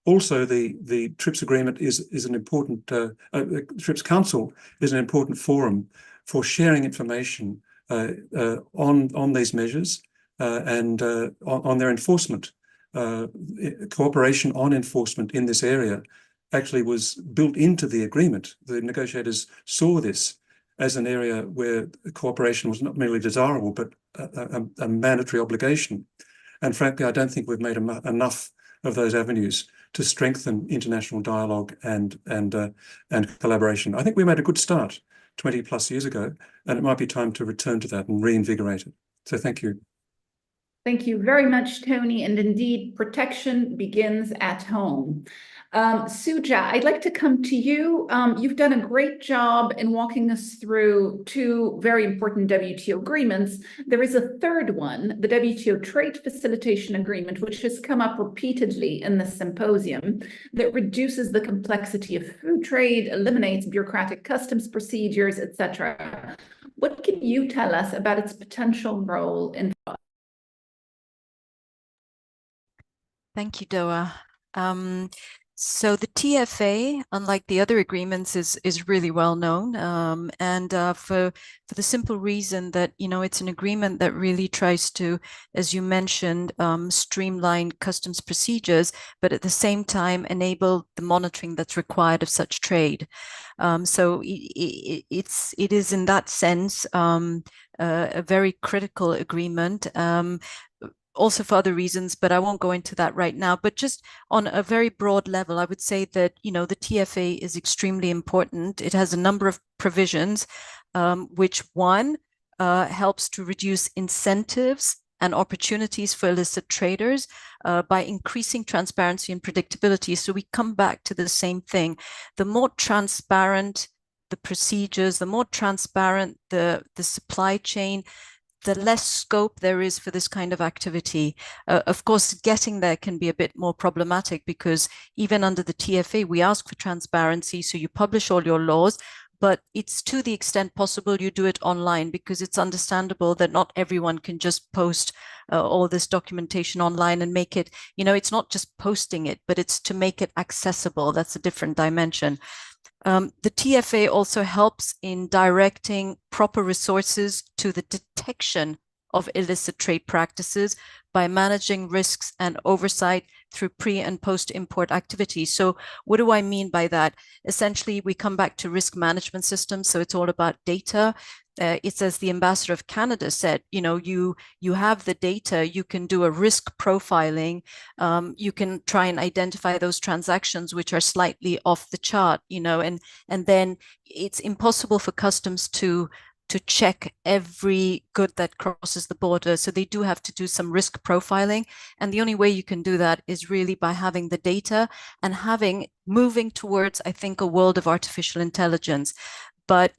Also, the TRIPS agreement is an important, TRIPS Council is an important forum for sharing information on these measures and on their enforcement. Cooperation on enforcement in this area actually was built into the agreement. The negotiators saw this as an area where cooperation was not merely desirable, but a mandatory obligation. And frankly, I don't think we've made enough of those avenues to strengthen international dialogue and collaboration. I think we made a good start 20 plus years ago, and it might be time to return to that and reinvigorate it. So thank you. Thank you very much, Tony. And indeed, protection begins at home. Suja, I'd like to come to you. You've done a great job in walking us through two very important WTO agreements. There is a third one, the WTO Trade Facilitation Agreement, which has come up repeatedly in the symposium, that reduces the complexity of food trade, eliminates bureaucratic customs procedures, etc. What can you tell us about its potential role in? Thank you, Doa. So the TFA, unlike the other agreements, is really well known, and for the simple reason that it's an agreement that really tries to, as you mentioned, streamline customs procedures, but at the same time enable the monitoring that's required of such trade. So it is in that sense a very critical agreement. Also for other reasons, but I won't go into that right now. But just on a very broad level, I would say that, the TFA is extremely important. It has a number of provisions, which one helps to reduce incentives and opportunities for illicit traders by increasing transparency and predictability. So we come back to the same thing. The more transparent the procedures, the more transparent the supply chain, the less scope there is for this kind of activity. Of course, getting there can be a bit more problematic because even under the TFA, we ask for transparency. So you publish all your laws, but it's to the extent possible you do it online because it's understandable that not everyone can just post all this documentation online and make it, it's not just posting it, but it's to make it accessible. That's a different dimension. The TFA also helps in directing proper resources to the detection of illicit trade practices by managing risks and oversight through pre- and post-import activities. So what do I mean by that? Essentially, we come back to risk management systems. So it's all about data. It's as the ambassador of Canada said, you have the data, you can do a risk profiling, you can try and identify those transactions which are slightly off the chart, and then it's impossible for customs to check every good that crosses the border. So they do have to do some risk profiling. And the only way you can do that is really by having the data and moving towards, I think, a world of artificial intelligence. But,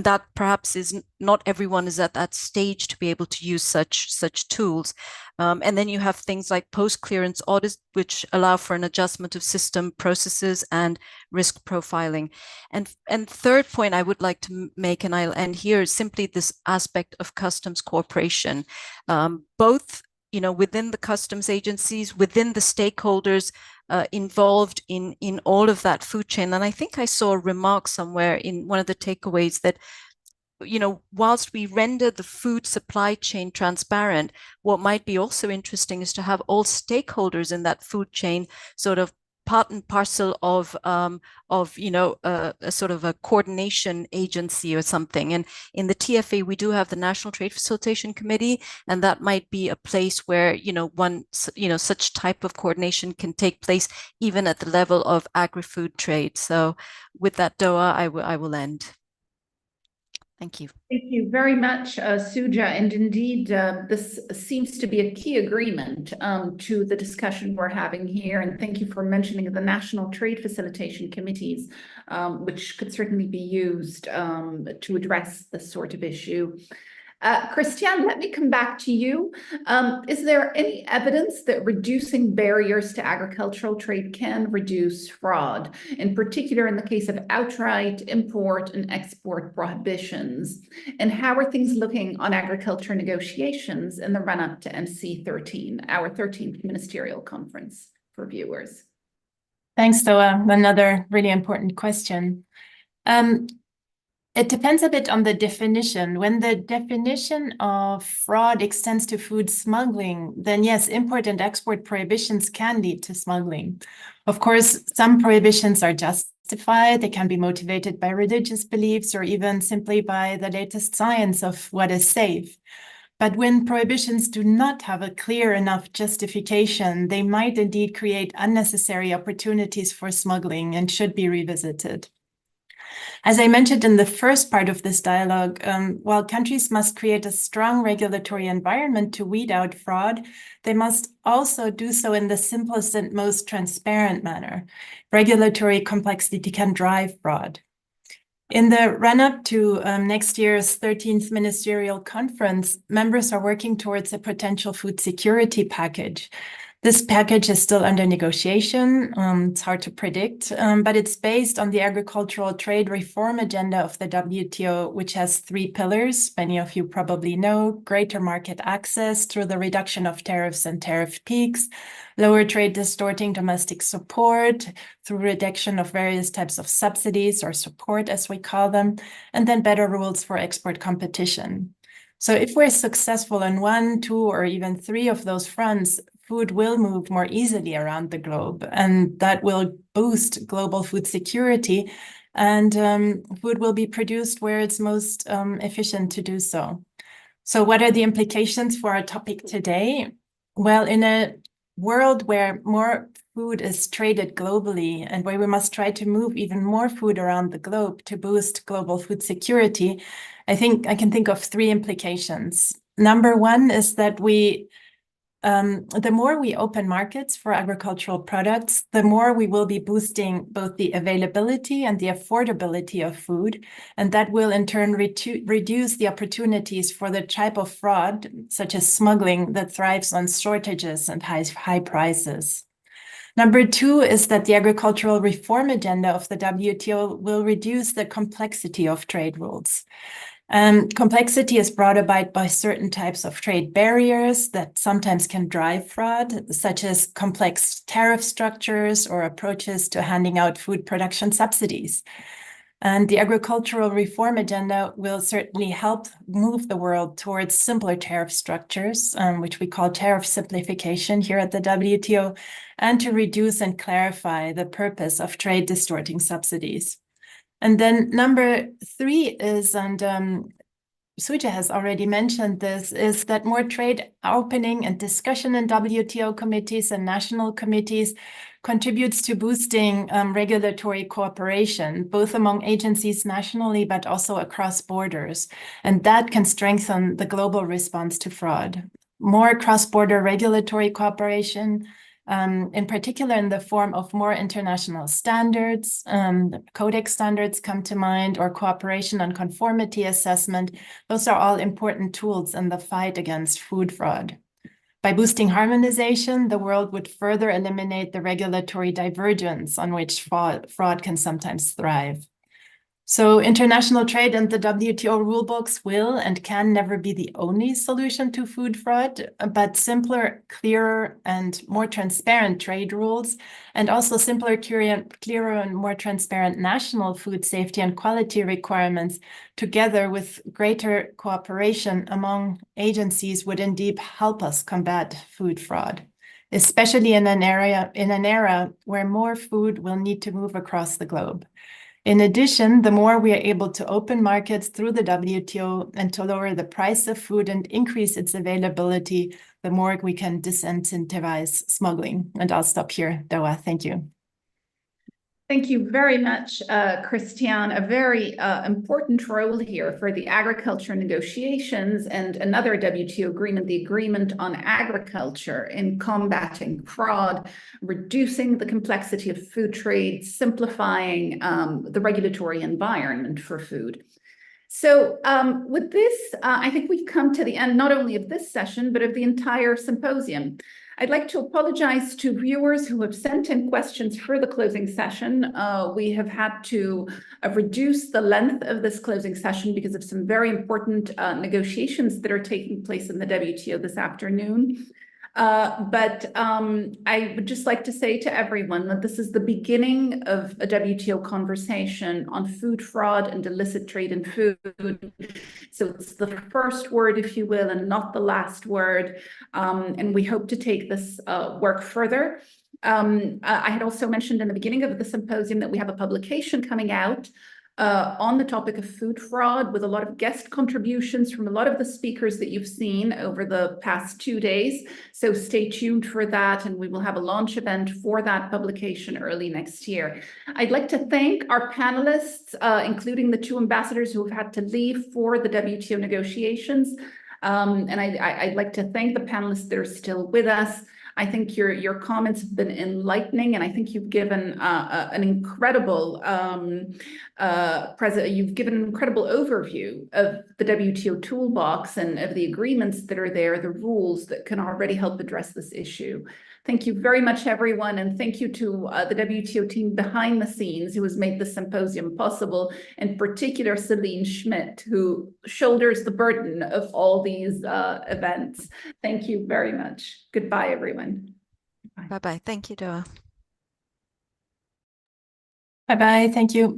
that perhaps is not everyone is at that stage to be able to use such tools. And then you have things like post-clearance audits, which allow for an adjustment of system processes and risk profiling. And third point I would like to make, and I'll end here, is simply this aspect of customs cooperation, both within the customs agencies, within the stakeholders involved in all of that food chain. And I think I saw a remark somewhere in one of the takeaways that, whilst we render the food supply chain transparent, what might be also interesting is to have all stakeholders in that food chain sort of part and parcel of a sort of a coordination agency or something. And in the TFA, we do have the National Trade Facilitation Committee, and that might be a place where, such type of coordination can take place even at the level of agri-food trade. So with that, Doa, I will end. Thank you. Thank you very much, Suja. And indeed, this seems to be a key agreement to the discussion we're having here. And thank you for mentioning the National Trade Facilitation Committees, which could certainly be used to address this sort of issue. Christian, let me come back to you. Is there any evidence that reducing barriers to agricultural trade can reduce fraud, in particular in the case of outright import and export prohibitions? And how are things looking on agriculture negotiations in the run-up to MC13, our 13th ministerial conference, for viewers? Thanks, Doa. Another really important question. It depends a bit on the definition. When the definition of fraud extends to food smuggling, then yes, import and export prohibitions can lead to smuggling. Of course, some prohibitions are justified. They can be motivated by religious beliefs or even simply by the latest science of what is safe. But when prohibitions do not have a clear enough justification, they might indeed create unnecessary opportunities for smuggling and should be revisited. As I mentioned in the first part of this dialogue, while countries must create a strong regulatory environment to weed out fraud, they must also do so in the simplest and most transparent manner. Regulatory complexity can drive fraud. In the run-up to next year's 13th ministerial conference, members are working towards a potential food security package. This package is still under negotiation. It's hard to predict, but it's based on the agricultural trade reform agenda of the WTO, which has 3 pillars. Many of you probably know: greater market access through the reduction of tariffs and tariff peaks, lower trade distorting domestic support through reduction of various types of subsidies or support, as we call them, and then better rules for export competition. So if we're successful in 1, 2, or even 3 of those fronts, food will move more easily around the globe, and that will boost global food security, and food will be produced where it's most efficient to do so. So what are the implications for our topic today? Well, in a world where more food is traded globally and where we must try to move even more food around the globe to boost global food security, I think I can think of 3 implications. Number 1 is that the more we open markets for agricultural products, the more we will be boosting both the availability and the affordability of food, and that will in turn reduce the opportunities for the type of fraud, such as smuggling, that thrives on shortages and high prices. Number 2 is that the agricultural reform agenda of the WTO will reduce the complexity of trade rules. Complexity is brought about by certain types of trade barriers that sometimes can drive fraud, such as complex tariff structures or approaches to handing out food production subsidies. And the agricultural reform agenda will certainly help move the world towards simpler tariff structures, which we call tariff simplification here at the WTO, and to reduce and clarify the purpose of trade distorting subsidies. And then number 3 is, and Suja has already mentioned this, is that more trade opening and discussion in WTO committees and national committees contributes to boosting regulatory cooperation, both among agencies nationally, but also across borders. And that can strengthen the global response to fraud. More cross-border regulatory cooperation, in particular in the form of more international standards, codex standards come to mind, or cooperation on conformity assessment. Those are all important tools in the fight against food fraud. By boosting harmonization, the world would further eliminate the regulatory divergence on which fraud can sometimes thrive. So international trade and the WTO rulebooks will and can never be the only solution to food fraud, but simpler, clearer, and more transparent trade rules, and also simpler, clearer, and more transparent national food safety and quality requirements, together with greater cooperation among agencies, would indeed help us combat food fraud, especially in an era where more food will need to move across the globe. In addition, the more we are able to open markets through the WTO and to lower the price of food and increase its availability, the more we can disincentivize smuggling. And I'll stop here, Doa. Thank you. Thank you very much, Christian. A very important role here for the agriculture negotiations and another WTO agreement, the Agreement on Agriculture, in combating fraud, reducing the complexity of food trade, simplifying the regulatory environment for food. So with this, I think we've come to the end not only of this session, but of the entire symposium. I'd like to apologize to viewers who have sent in questions for the closing session. We have had to reduce the length of this closing session because of some very important negotiations that are taking place in the WTO this afternoon. But I would just like to say to everyone that this is the beginning of a WTO conversation on food fraud and illicit trade in food. So it's the first word, if you will, and not the last word. And we hope to take this work further. I had also mentioned in the beginning of the symposium that we have a publication coming out on the topic of food fraud with a lot of guest contributions from a lot of the speakers that you've seen over the past 2 days. So stay tuned for that, and we will have a launch event for that publication early next year. I'd like to thank our panelists, including the 2 ambassadors who have had to leave for the WTO negotiations. And I'd like to thank the panelists that are still with us. I think your comments have been enlightening, and I think you've given an incredible you've given an incredible overview of the WTO toolbox and of the agreements that are there, the rules that can already help address this issue. Thank you very much, everyone, and thank you to the WTO team behind the scenes who has made this symposium possible, in particular Celine Schmidt, who shoulders the burden of all these events. Thank you very much. Goodbye, everyone. Bye-bye. Thank you, Doa. Bye-bye. Thank you.